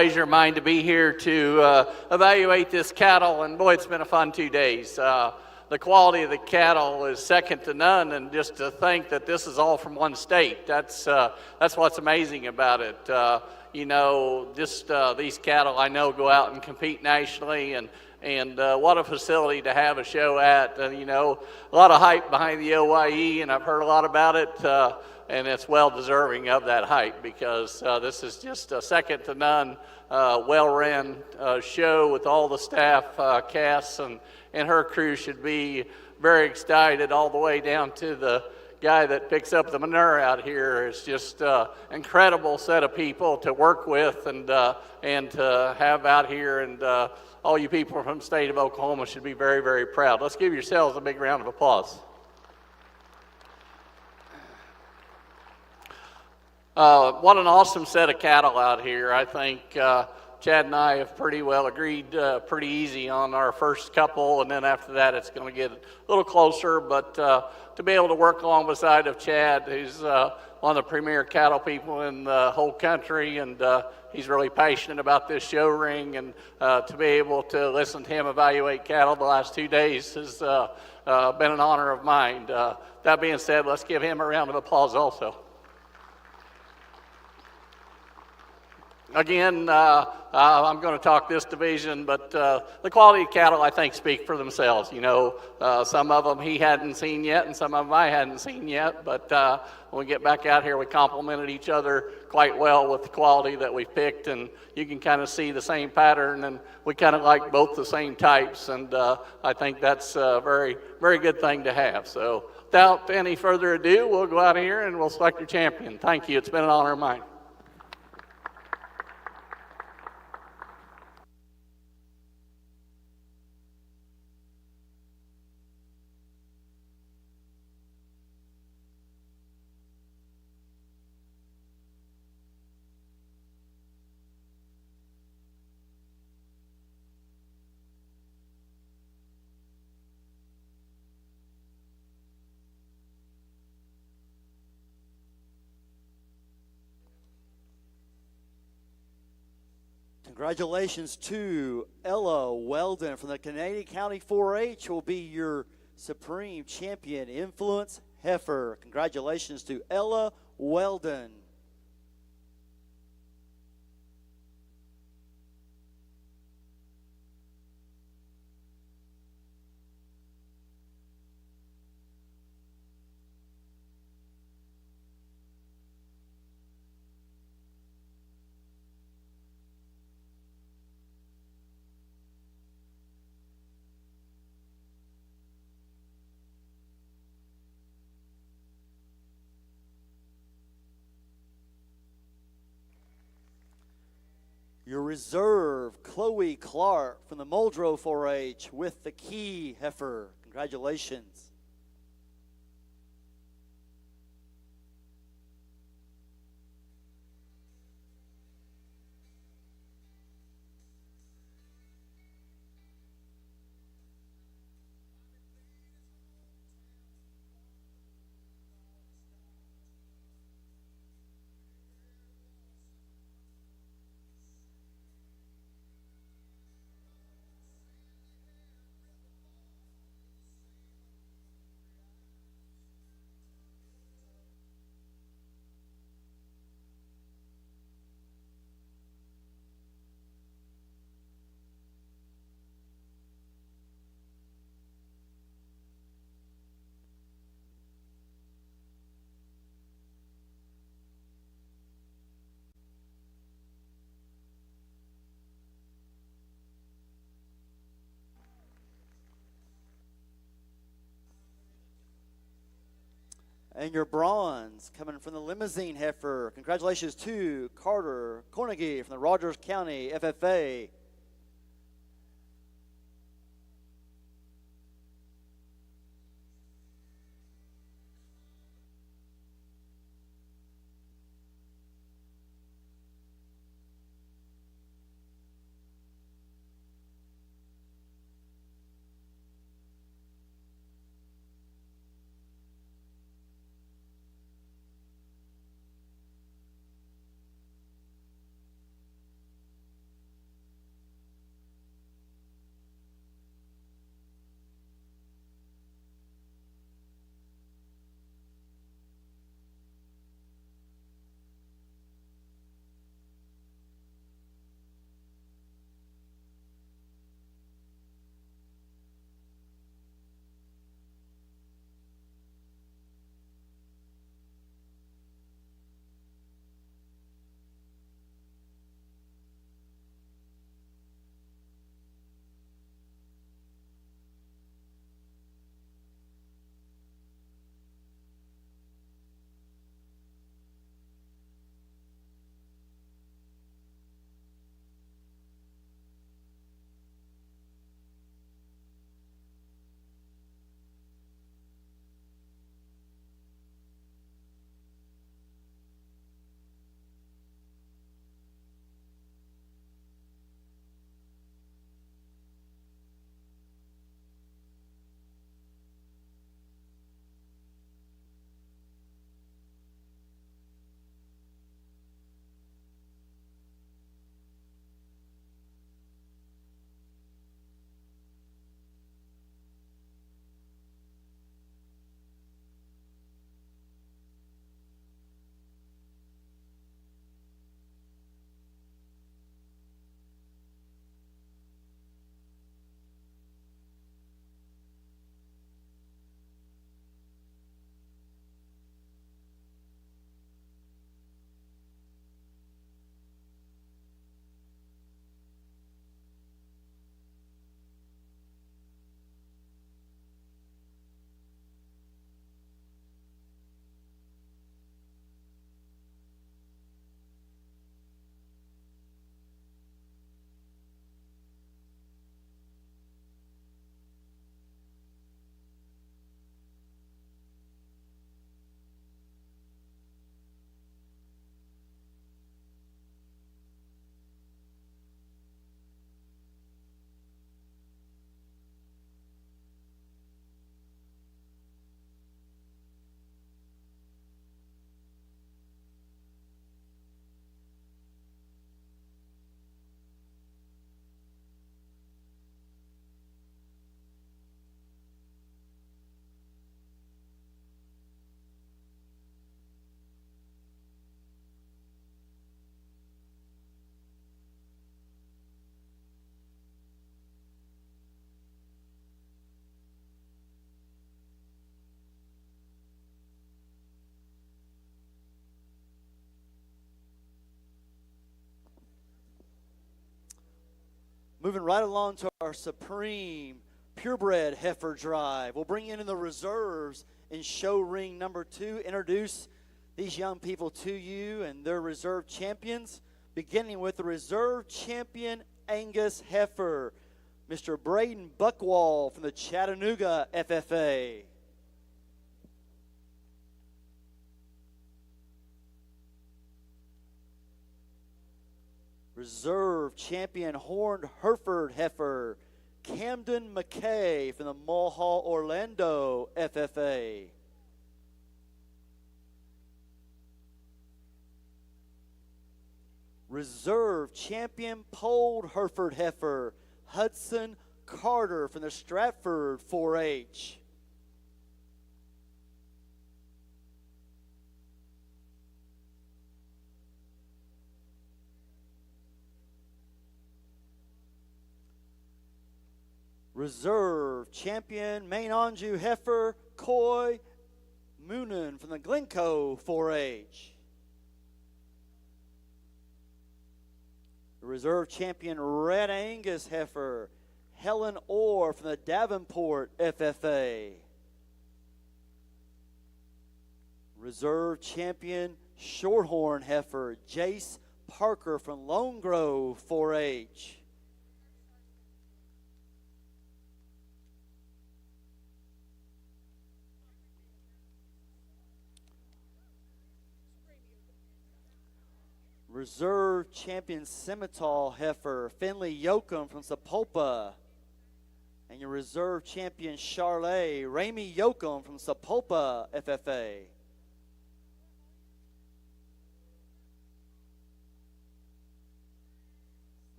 Pleasure of mine to be here to evaluate this cattle, and boy, it's been a fun 2 days. The quality of the cattle is second to none, and just to think that this is all from one state, that's what's amazing about it. You know, just these cattle I know go out and compete nationally, and what a facility to have a show at. You know, a lot of hype behind the OYE, and I've heard a lot about it, and it's well deserving of that hype, because this is just a second to none, well-ran show with all the staff. Cass and her crew should be very excited, all the way down to the guy that picks up the manure out here. It's just incredible set of people to work with and to have out here, and all you people from the state of Oklahoma should be very, very proud. Let's give yourselves a big round of applause. What an awesome set of cattle out here. I think Chad and I have pretty well agreed pretty easy on our first couple, and then after that it's going to get a little closer, but to be able to work along beside of Chad, who's one of the premier cattle people in the whole country, and he's really passionate about this show ring, and to be able to listen to him evaluate cattle the last 2 days has been an honor of mine. That being said, let's give him a round of applause also. Again, I'm going to talk this division, but the quality of cattle, I think, speak for themselves. You know, some of them he hadn't seen yet, and some of them I hadn't seen yet, but when we get back out here, we complemented each other quite well with the quality that we picked, and you can kind of see the same pattern, and we kind of like both the same types, and I think that's a very, very good thing to have. So without any further ado, we'll go out here and we'll select your champion. Thank you. It's been an honor of mine. Congratulations to Ella Weldon from the Canadian County 4-H, who will be your Supreme Champion Influence Heifer. Congratulations to Ella Weldon. Your reserve, Chloe Clark from the Muldrow 4-H with the Key Heifer. Congratulations. And your bronze coming from the Limousine Heifer. Congratulations to Carter Cornegie from the Rogers County FFA. Moving right along to our supreme purebred heifer drive. We'll bring in the reserves in show ring number 2. Introduce these young people to you and their reserve champions, beginning with the reserve champion Angus heifer, Mr. Braden Buckwall from the Chattanooga FFA. Reserve champion horned Hereford heifer, Camden McKay from the Mulhall Orlando FFA. Reserve champion polled Hereford heifer, Hudson Carter from the Stratford 4-H. Reserve champion Main Anjou heifer, Coy Moonen from the Glencoe 4-H. The reserve champion Red Angus heifer, Helen Orr from the Davenport FFA. Reserve champion Shorthorn heifer, Jace Parker from Lone Grove 4-H. Reserve champion Simmental heifer, Finley Yoakum from Sapulpa. And your reserve champion Charlet, Ramey Yoakum from Sapulpa FFA.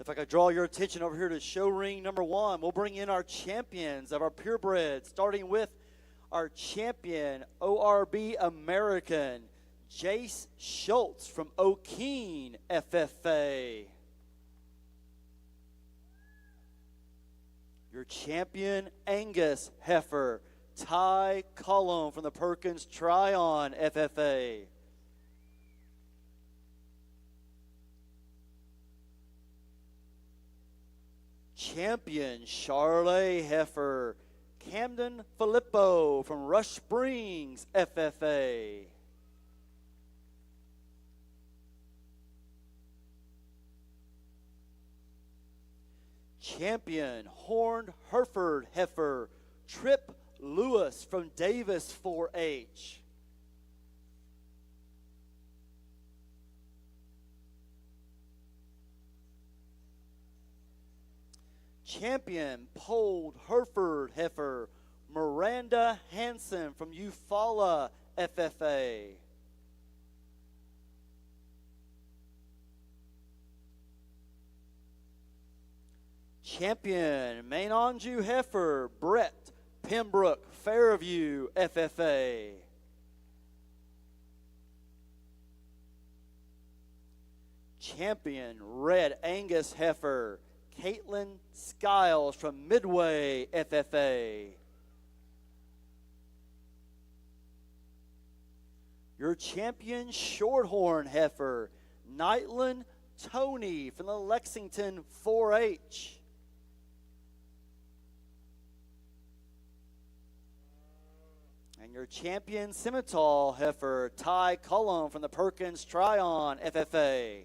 If I could draw your attention over here to show ring number 1, we'll bring in our champions of our purebred, starting with our champion, ORB American, Jace Schultz from O'Keene FFA. Your champion, Angus heifer, Ty Cullum from the Perkins Tryon FFA. Champion Charolais Heifer, Camden Filippo from Rush Springs, FFA. Champion Horned Hereford Heifer, Trip Lewis from Davis 4-H. Champion Polled Hereford Heifer, Miranda Hansen from Eufaula FFA. Champion Main Anjou Heifer, Brett Pembroke Fairview FFA. Champion Red Angus Heifer, Caitlin Skiles from Midway FFA. Your champion Shorthorn Heifer, Nightland Tony from the Lexington 4-H. And your champion Simmental Heifer, Ty Cullum from the Perkins Tryon FFA.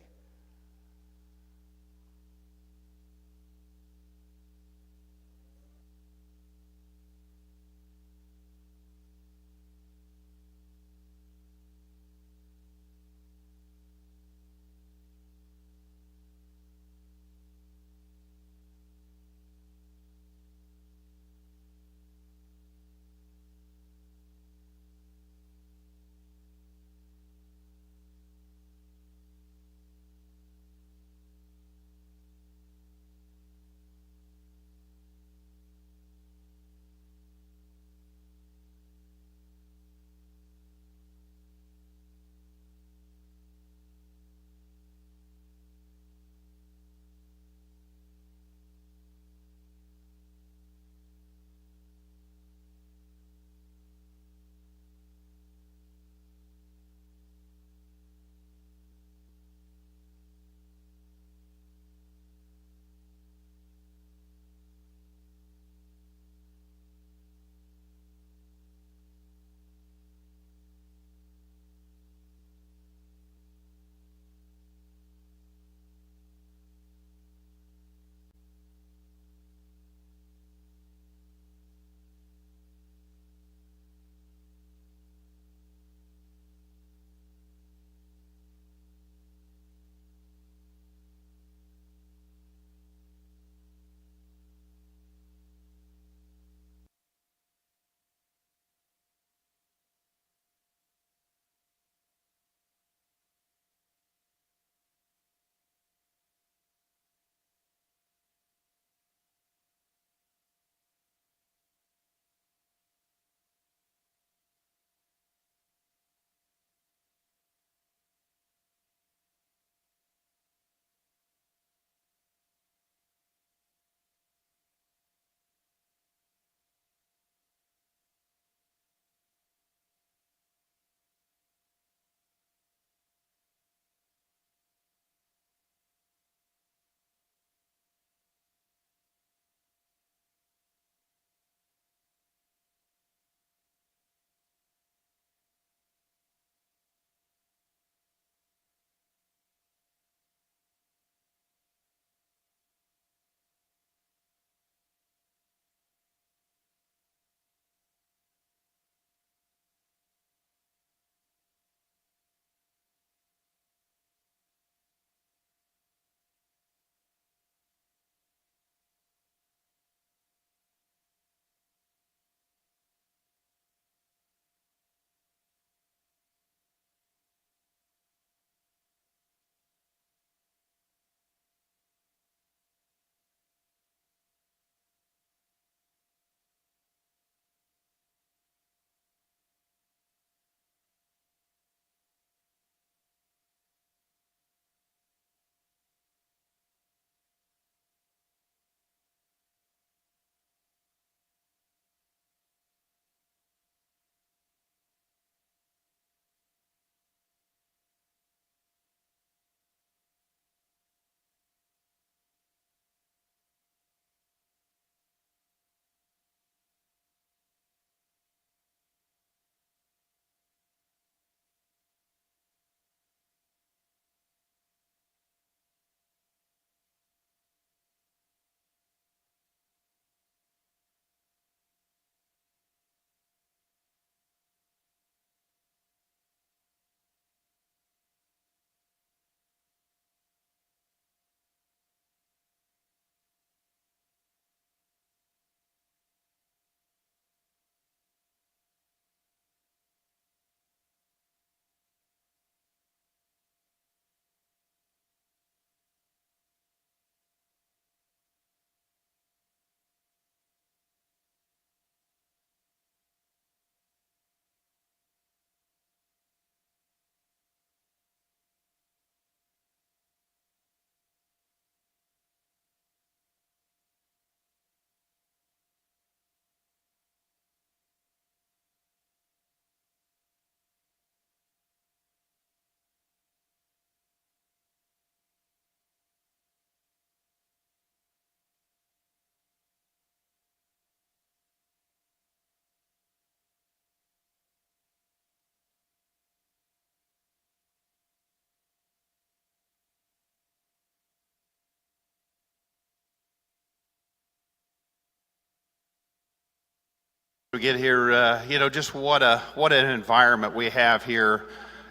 get here, just what an environment we have here,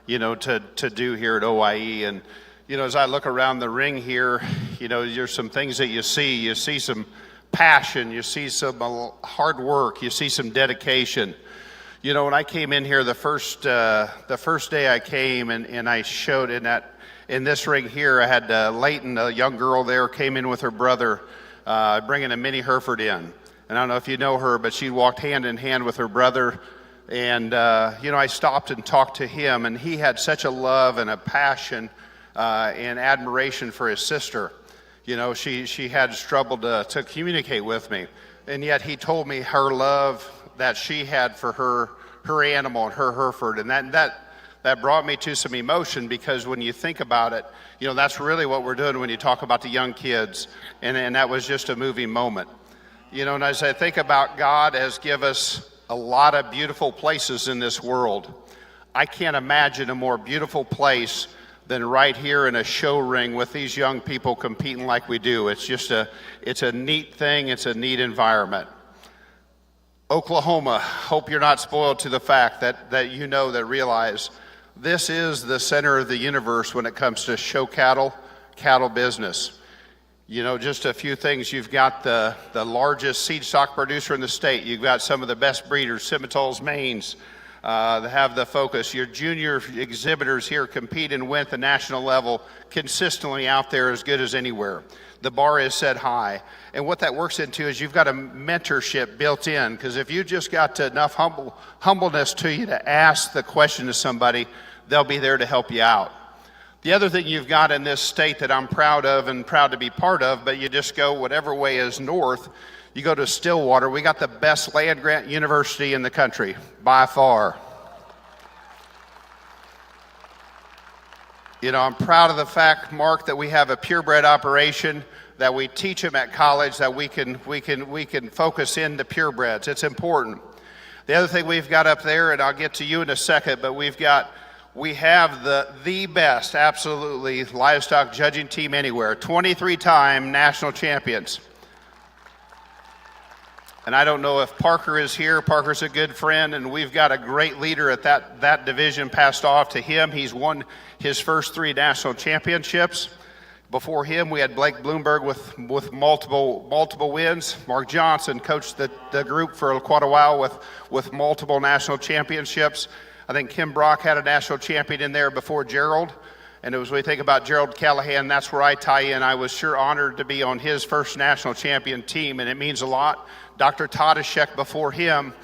to do here at OIE. And, as I look around the ring here, there's some things that you see. You see some passion, you see some hard work, you see some dedication. When I came in here the first day I came and I showed in this ring here, I had Leighton, a young girl there, came in with her brother, bringing a mini Hereford in. And I don't know if you know her, but she walked hand in hand with her brother. And, I stopped and talked to him, and he had such a love and a passion and admiration for his sister. She had struggled to communicate with me. And yet he told me her love that she had for her animal and her Hereford. And that brought me to some emotion, because when you think about it, that's really what we're doing when you talk about the young kids. And that was just a moving moment. And as I think about, God has given us a lot of beautiful places in this world. I can't imagine a more beautiful place than right here in a show ring with these young people competing like we do. It's a neat thing. It's a neat environment. Oklahoma, hope you're not spoiled to the fact that that realize this is the center of the universe when it comes to show cattle business. Just a few things. You've got the largest seed stock producer in the state. You've got some of the best breeders, Simmental's, Maines, that have the focus. Your junior exhibitors here compete and win at the national level consistently out there, as good as anywhere. The bar is set high. And what that works into is you've got a mentorship built in, because if you just got enough humbleness to you to ask the question to somebody, they'll be there to help you out. The other thing you've got in this state that I'm proud of and proud to be part of, but you just go whatever way is north, you go to Stillwater. We got the best land-grant university in the country, by far. I'm proud of the fact, Mark, that we have a purebred operation, that we teach them at college, that we can focus in the purebreds. It's important. The other thing we've got up there, and I'll get to you in a second, but we have the best, absolutely, livestock judging team anywhere. 23-time national champions. And I don't know if Parker is here. Parker's a good friend, and we've got a great leader at that division passed off to him. He's won his first 3 national championships. Before him, we had Blake Bloomberg with multiple wins. Mark Johnson coached the group for quite a while with multiple national championships. I think Kim Brock had a national champion in there before Gerald. And when we think about Gerald Callahan, that's where I tie in. I was sure honored to be on his first national champion team, and it means a lot. Dr. Tadashek before him,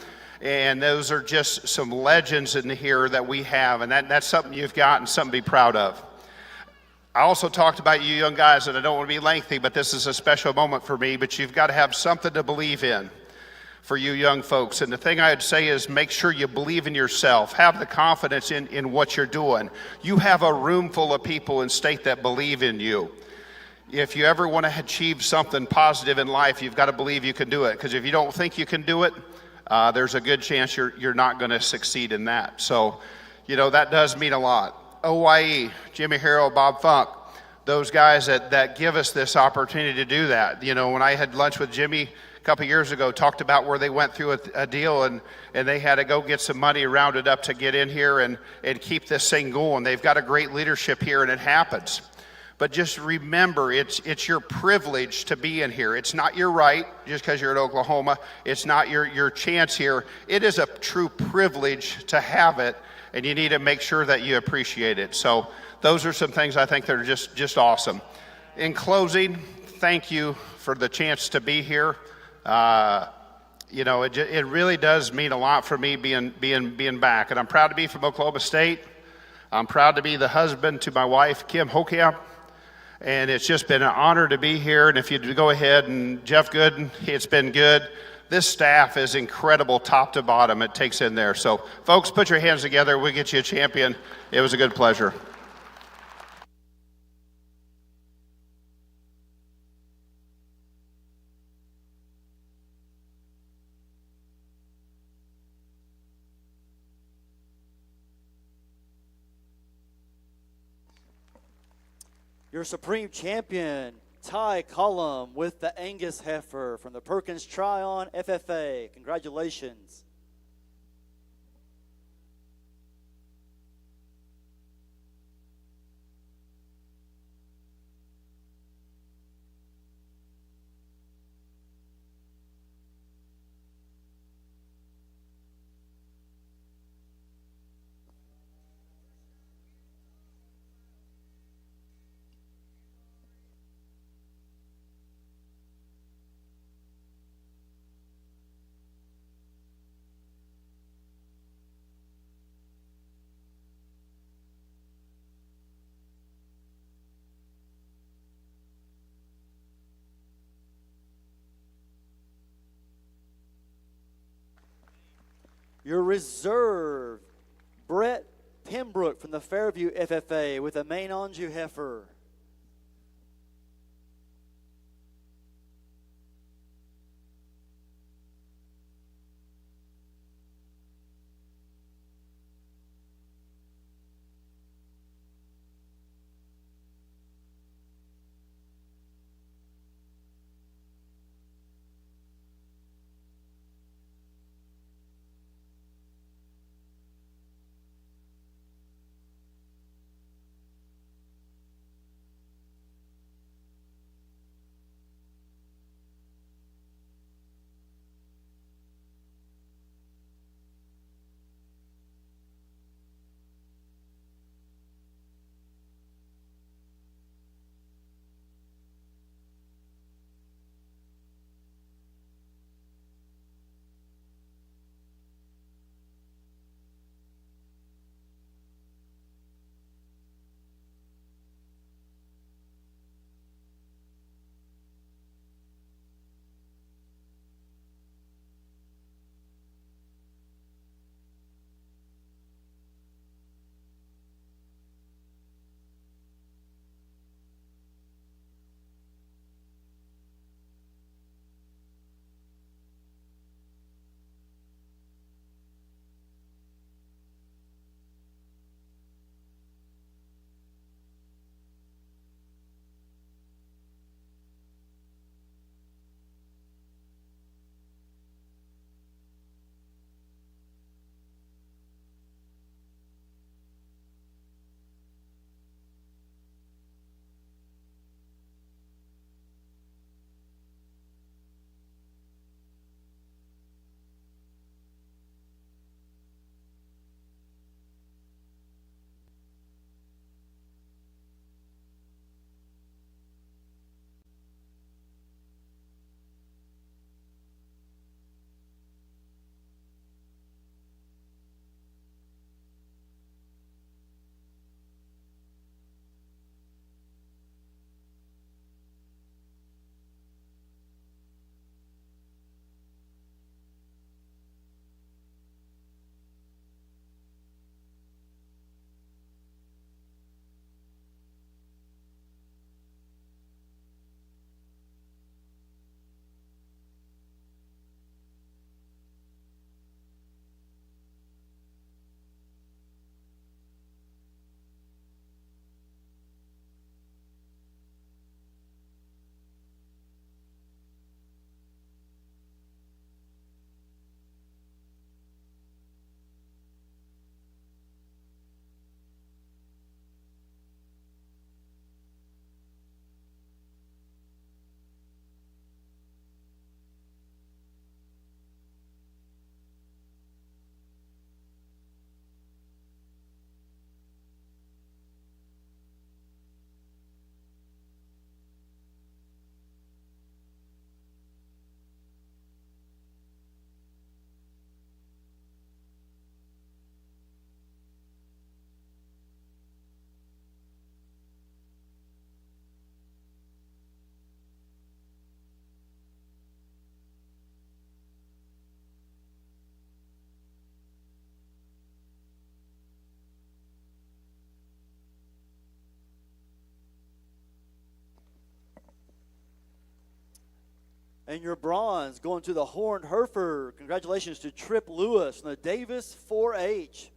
and those are just some legends in here that we have, and that's something you've got and something to be proud of. I also talked about you young guys, and I don't want to be lengthy, but this is a special moment for me, but you've got to have something to believe in for you young folks. And the thing I'd say is make sure you believe in yourself. Have the confidence in what you're doing. You have a room full of people in state that believe in you. If you ever want to achieve something positive in life, you've got to believe you can do it. Because if you don't think you can do it, there's a good chance you're not going to succeed in that. So, that does mean a lot. OIE, Jimmy Harrell, Bob Funk, those guys that give us this opportunity to do that. When I had lunch with Jimmy a couple of years ago, talked about where they went through a deal and they had to go get some money rounded up to get in here and keep this thing going. They've got a great leadership here, and it happens. But just remember, it's your privilege to be in here. It's not your right just because you're at Oklahoma. It's not your chance here. It is a true privilege to have it, and you need to make sure that you appreciate it. So those are some things I think that are just awesome. In closing, thank you for the chance to be here. It really does mean a lot for me being back, and I'm proud to be from Oklahoma State. I'm proud to be the husband to my wife, Kim Hokamp. And it's just been an honor to be here. And if you go ahead and Jeff Gooden, it's been good. This staff is incredible top to bottom. It takes in there. So, folks, put your hands together. We'll get you a champion. It was a good pleasure. Your supreme champion, Ty Cullum, with the Angus Heifer from the Perkins Tryon FFA. Congratulations. Your reserve, Brett Pembroke from the Fairview FFA with a main Anjou heifer. And your bronze going to the Horned Hereford. Congratulations to Trip Lewis from the Davis 4-H.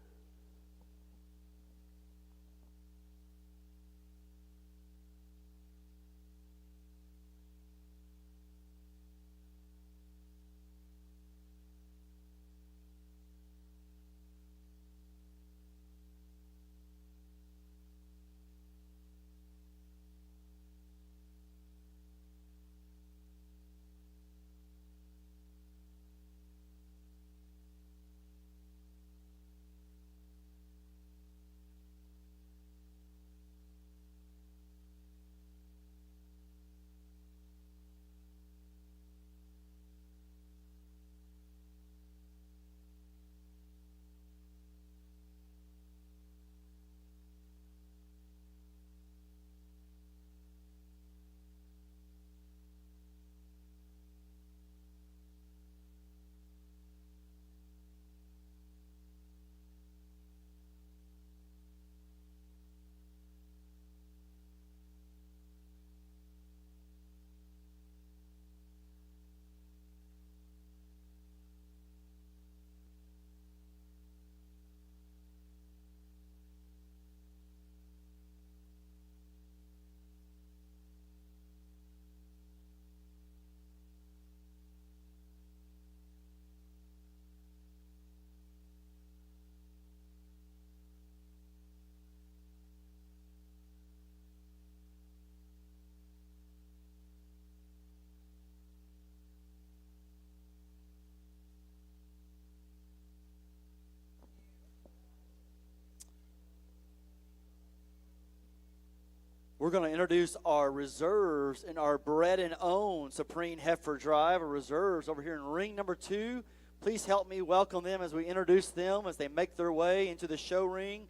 We're going to introduce our reserves in our bred and owned Supreme Heifer Drive, our reserves over here in ring number 2. Please help me welcome them as we introduce them as they make their way into the show ring.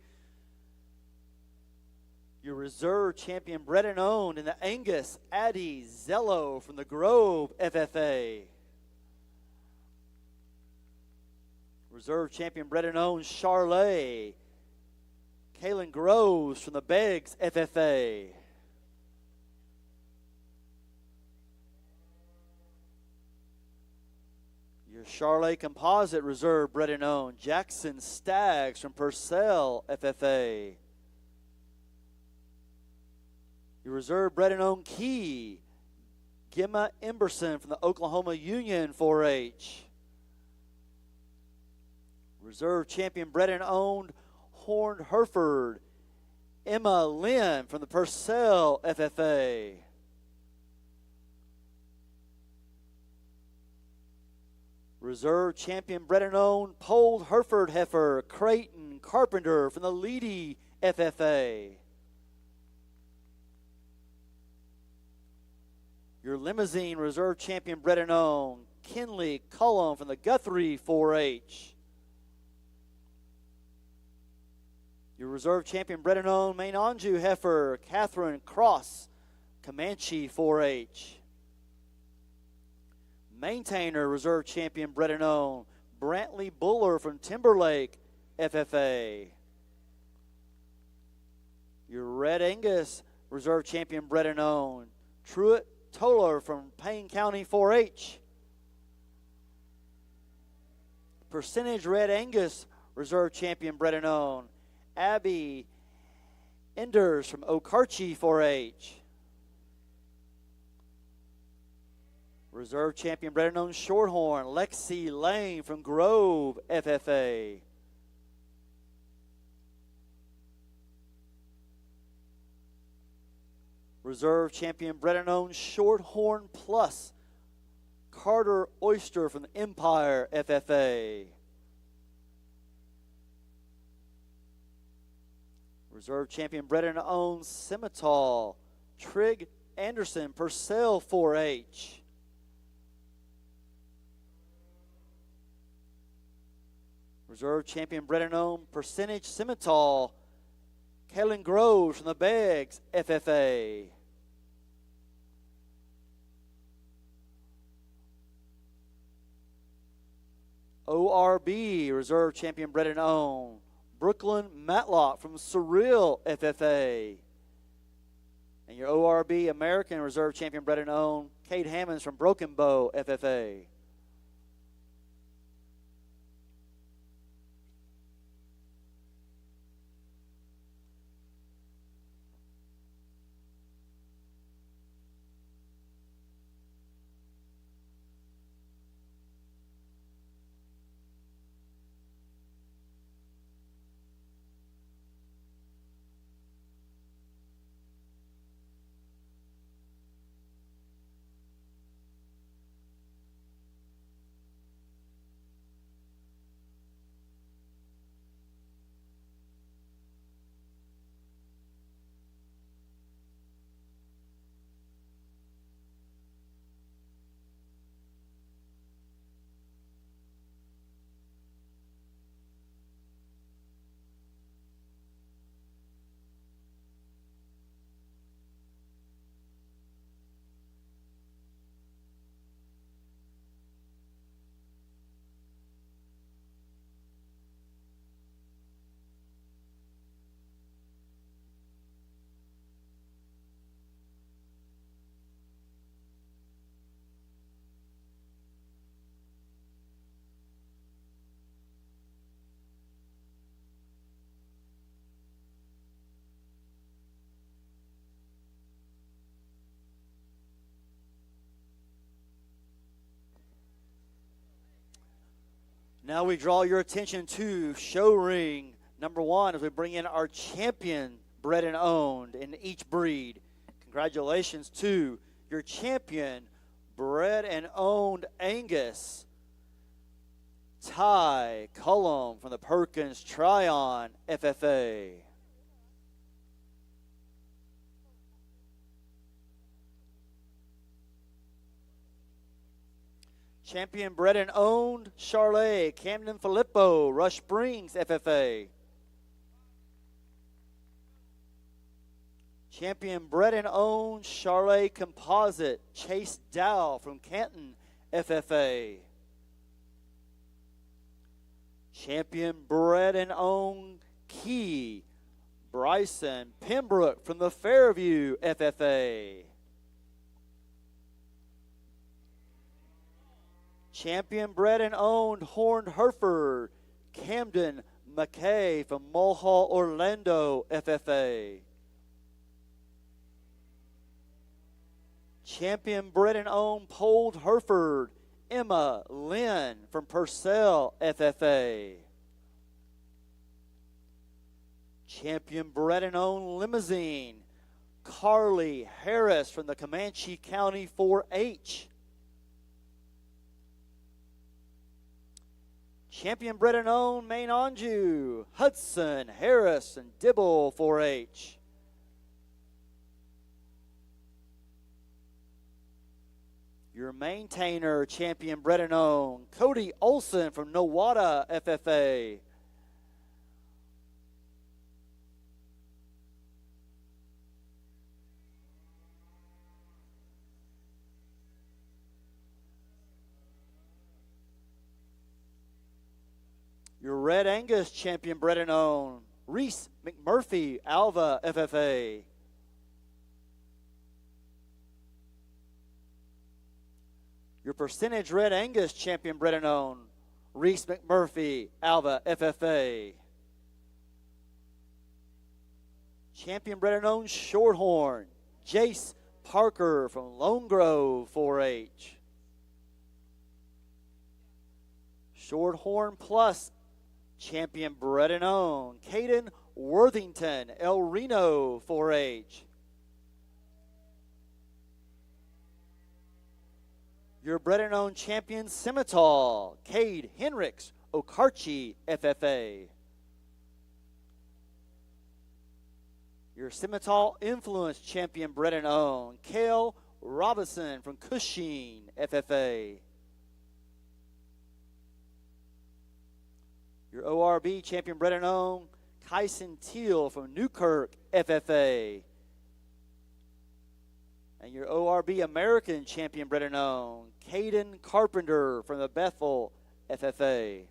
Your reserve champion bred and owned in the Angus Addy Zello from the Grove FFA. Reserve champion bred and owned Charlet Kaylin Groves from the Beggs FFA. Your Charlet Composite Reserve bred and owned Jackson Staggs from Purcell FFA. Your reserve bred and owned Key Gemma Emberson from the Oklahoma Union 4-H. Reserve champion bred and owned Horned Hereford Emma Lynn from the Purcell FFA. Reserve champion bred and owned Polled Hereford Heifer Creighton Carpenter from the Leedy FFA. Your limousine reserve champion bred and owned Kinley Cullum from the Guthrie 4-H. Your reserve champion bred and owned Main Anjou heifer Catherine Cross Comanche 4-H. Maintainer reserve champion bred and owned Brantley Buller from Timberlake FFA. Your Red Angus reserve champion bred and owned Truett Toller from Payne County 4-H. Percentage Red Angus reserve champion bred and owned Abby Enders from Okarche 4-H. Reserve champion bred and owned Shorthorn Lexi Lane from Grove FFA. Reserve champion bred and owned Shorthorn Plus Carter Oyster from the Empire FFA. Reserve champion bred and owned Scimitar Trig Anderson Purcell 4-H. Reserve champion bred and owned Percentage Scimitar Kaylin Groves from the Beggs FFA. ORB reserve champion bred and owned Brooklyn Matlock from Surreal FFA. And your ORB American reserve champion bred and owned Kate Hammonds from Broken Bow FFA. Now we draw your attention to show ring number 1 as we bring in our champion bred and owned in each breed. Congratulations to your champion bred and owned Angus Ty Cullum from the Perkins Tryon FFA. Champion bred and owned Charlet, Camden Filippo, Rush Springs FFA. Champion bred and owned Charlet Composite, Chase Dow from Canton FFA. Champion bred and owned Key, Bryson Pembroke from the Fairview FFA. Champion bred and owned Horned Hereford, Camden McKay from Mulhall, Orlando FFA. Champion bred and owned Polled Hereford, Emma Lynn from Purcell FFA. Champion bred and owned Limousine, Carly Harris from the Comanche County 4-H. Champion bred and owned Maine Anjou, Hudson Harris and Dibble 4-H. Your maintainer, champion bred and owned Cody Olson from Nowata FFA. Your Red Angus champion bred and owned Reese McMurphy, Alva FFA. Your percentage Red Angus champion bred and owned Reese McMurphy, Alva FFA. Champion bred and owned Shorthorn, Jace Parker from Lone Grove 4-H. Shorthorn Plus champion bred and owned Caden Worthington, El Reno 4-H. Your bred and owned champion Simmental, Cade Henricks, Okarche FFA. Your Simmental Influence champion bred and owned Kale Robinson from Cushing FFA. Your ORB champion bred and owned Kyson Teal from Newkirk FFA. And your ORB American champion bred and owned Caden Carpenter from the Bethel FFA.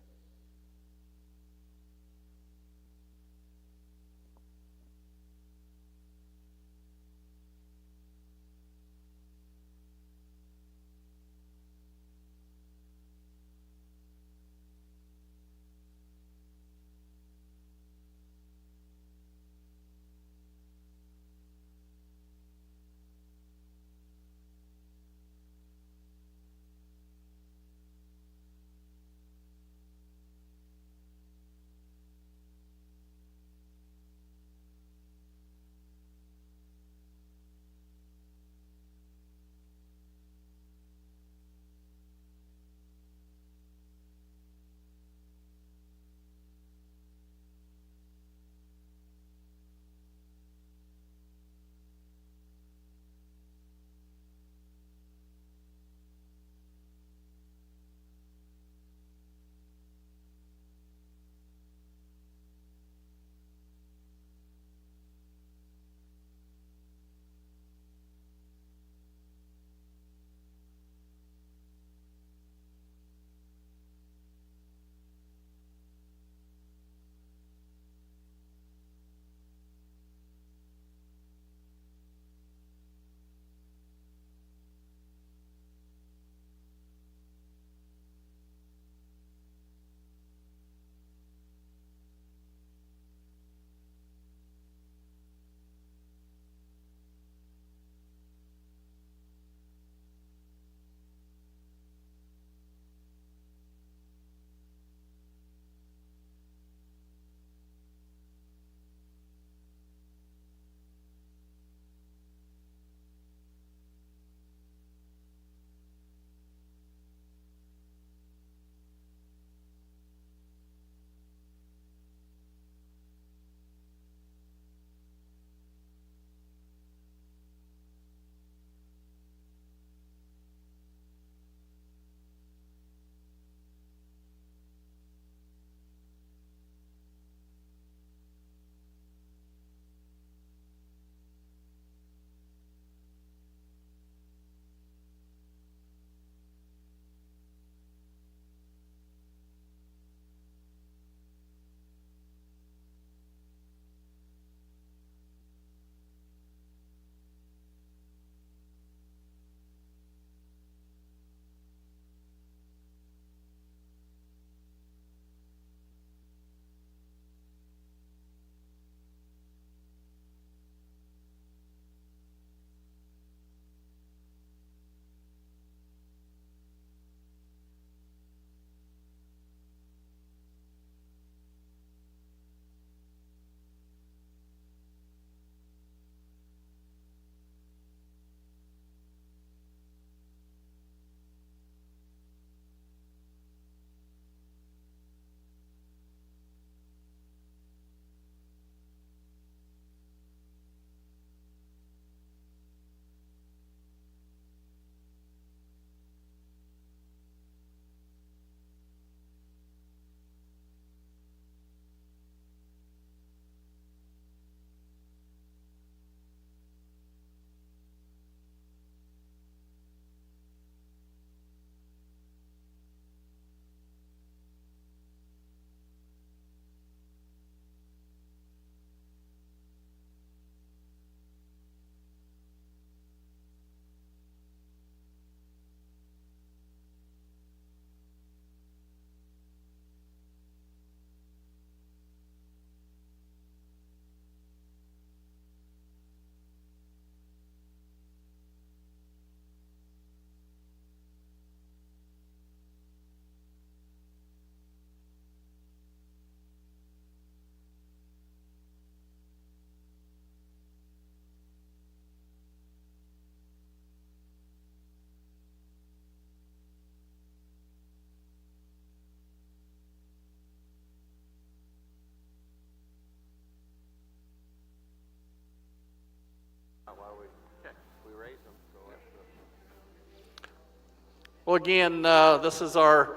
Well, again, this is our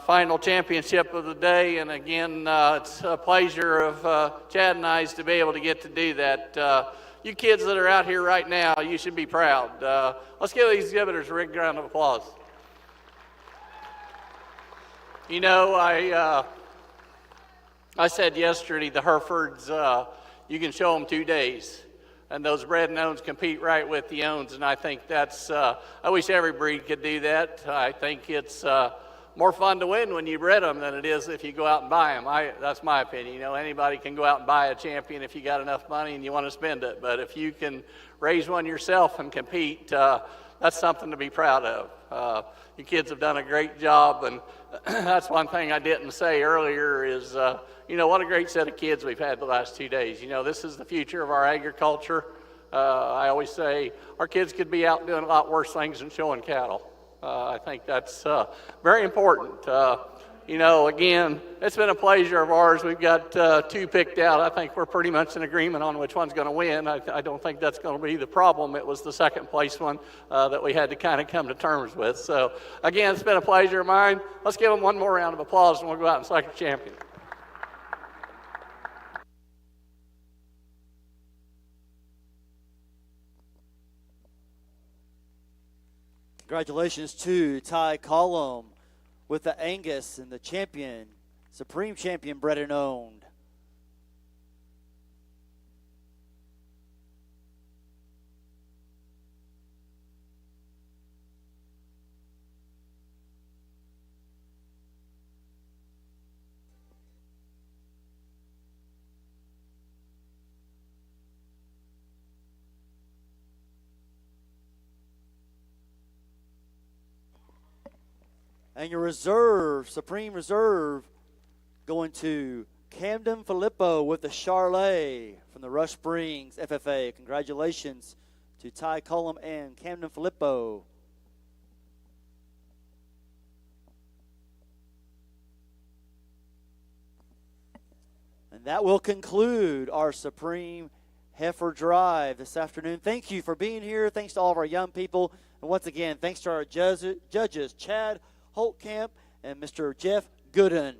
final championship of the day, and again, it's a pleasure of Chad and I's to be able to get to do that. You kids that are out here right now, you should be proud. Let's give these exhibitors a big round of applause. You know, I said yesterday the Herefords, you can show them 2 days. And those bred and owns compete right with the owns, and I think that's, I wish every breed could do that. I think it's more fun to win when you bred them than it is if you go out and buy them. That's my opinion. You know, anybody can go out and buy a champion if you got enough money and you want to spend it. But if you can raise one yourself and compete, that's something to be proud of. You kids have done a great job, and that's one thing I didn't say earlier is, you know, what a great set of kids we've had the last 2 days. You know, this is the future of our agriculture. I always say our kids could be out doing a lot worse things than showing cattle. I think that's very important. You know, again, it's been a pleasure of ours. We've got 2 picked out. I think we're pretty much in agreement on which one's going to win. I don't think that's going to be the problem. It was the second place one that we had to kind of come to terms with. So, again, it's been a pleasure of mine. Let's give them one more round of applause, and we'll go out and select a champion. Congratulations to Ty Collum with the Angus and the champion, Supreme Champion bred and owned. And your reserve, Supreme Reserve, going to Camden Filippo with the Charlet from the Rush Springs FFA. Congratulations to Ty Cullum and Camden Filippo. And that will conclude our Supreme Heifer Drive this afternoon. Thank you for being here. Thanks to all of our young people. And once again, thanks to our judges, Chad Holtkamp and Mr. Jeff Gooden.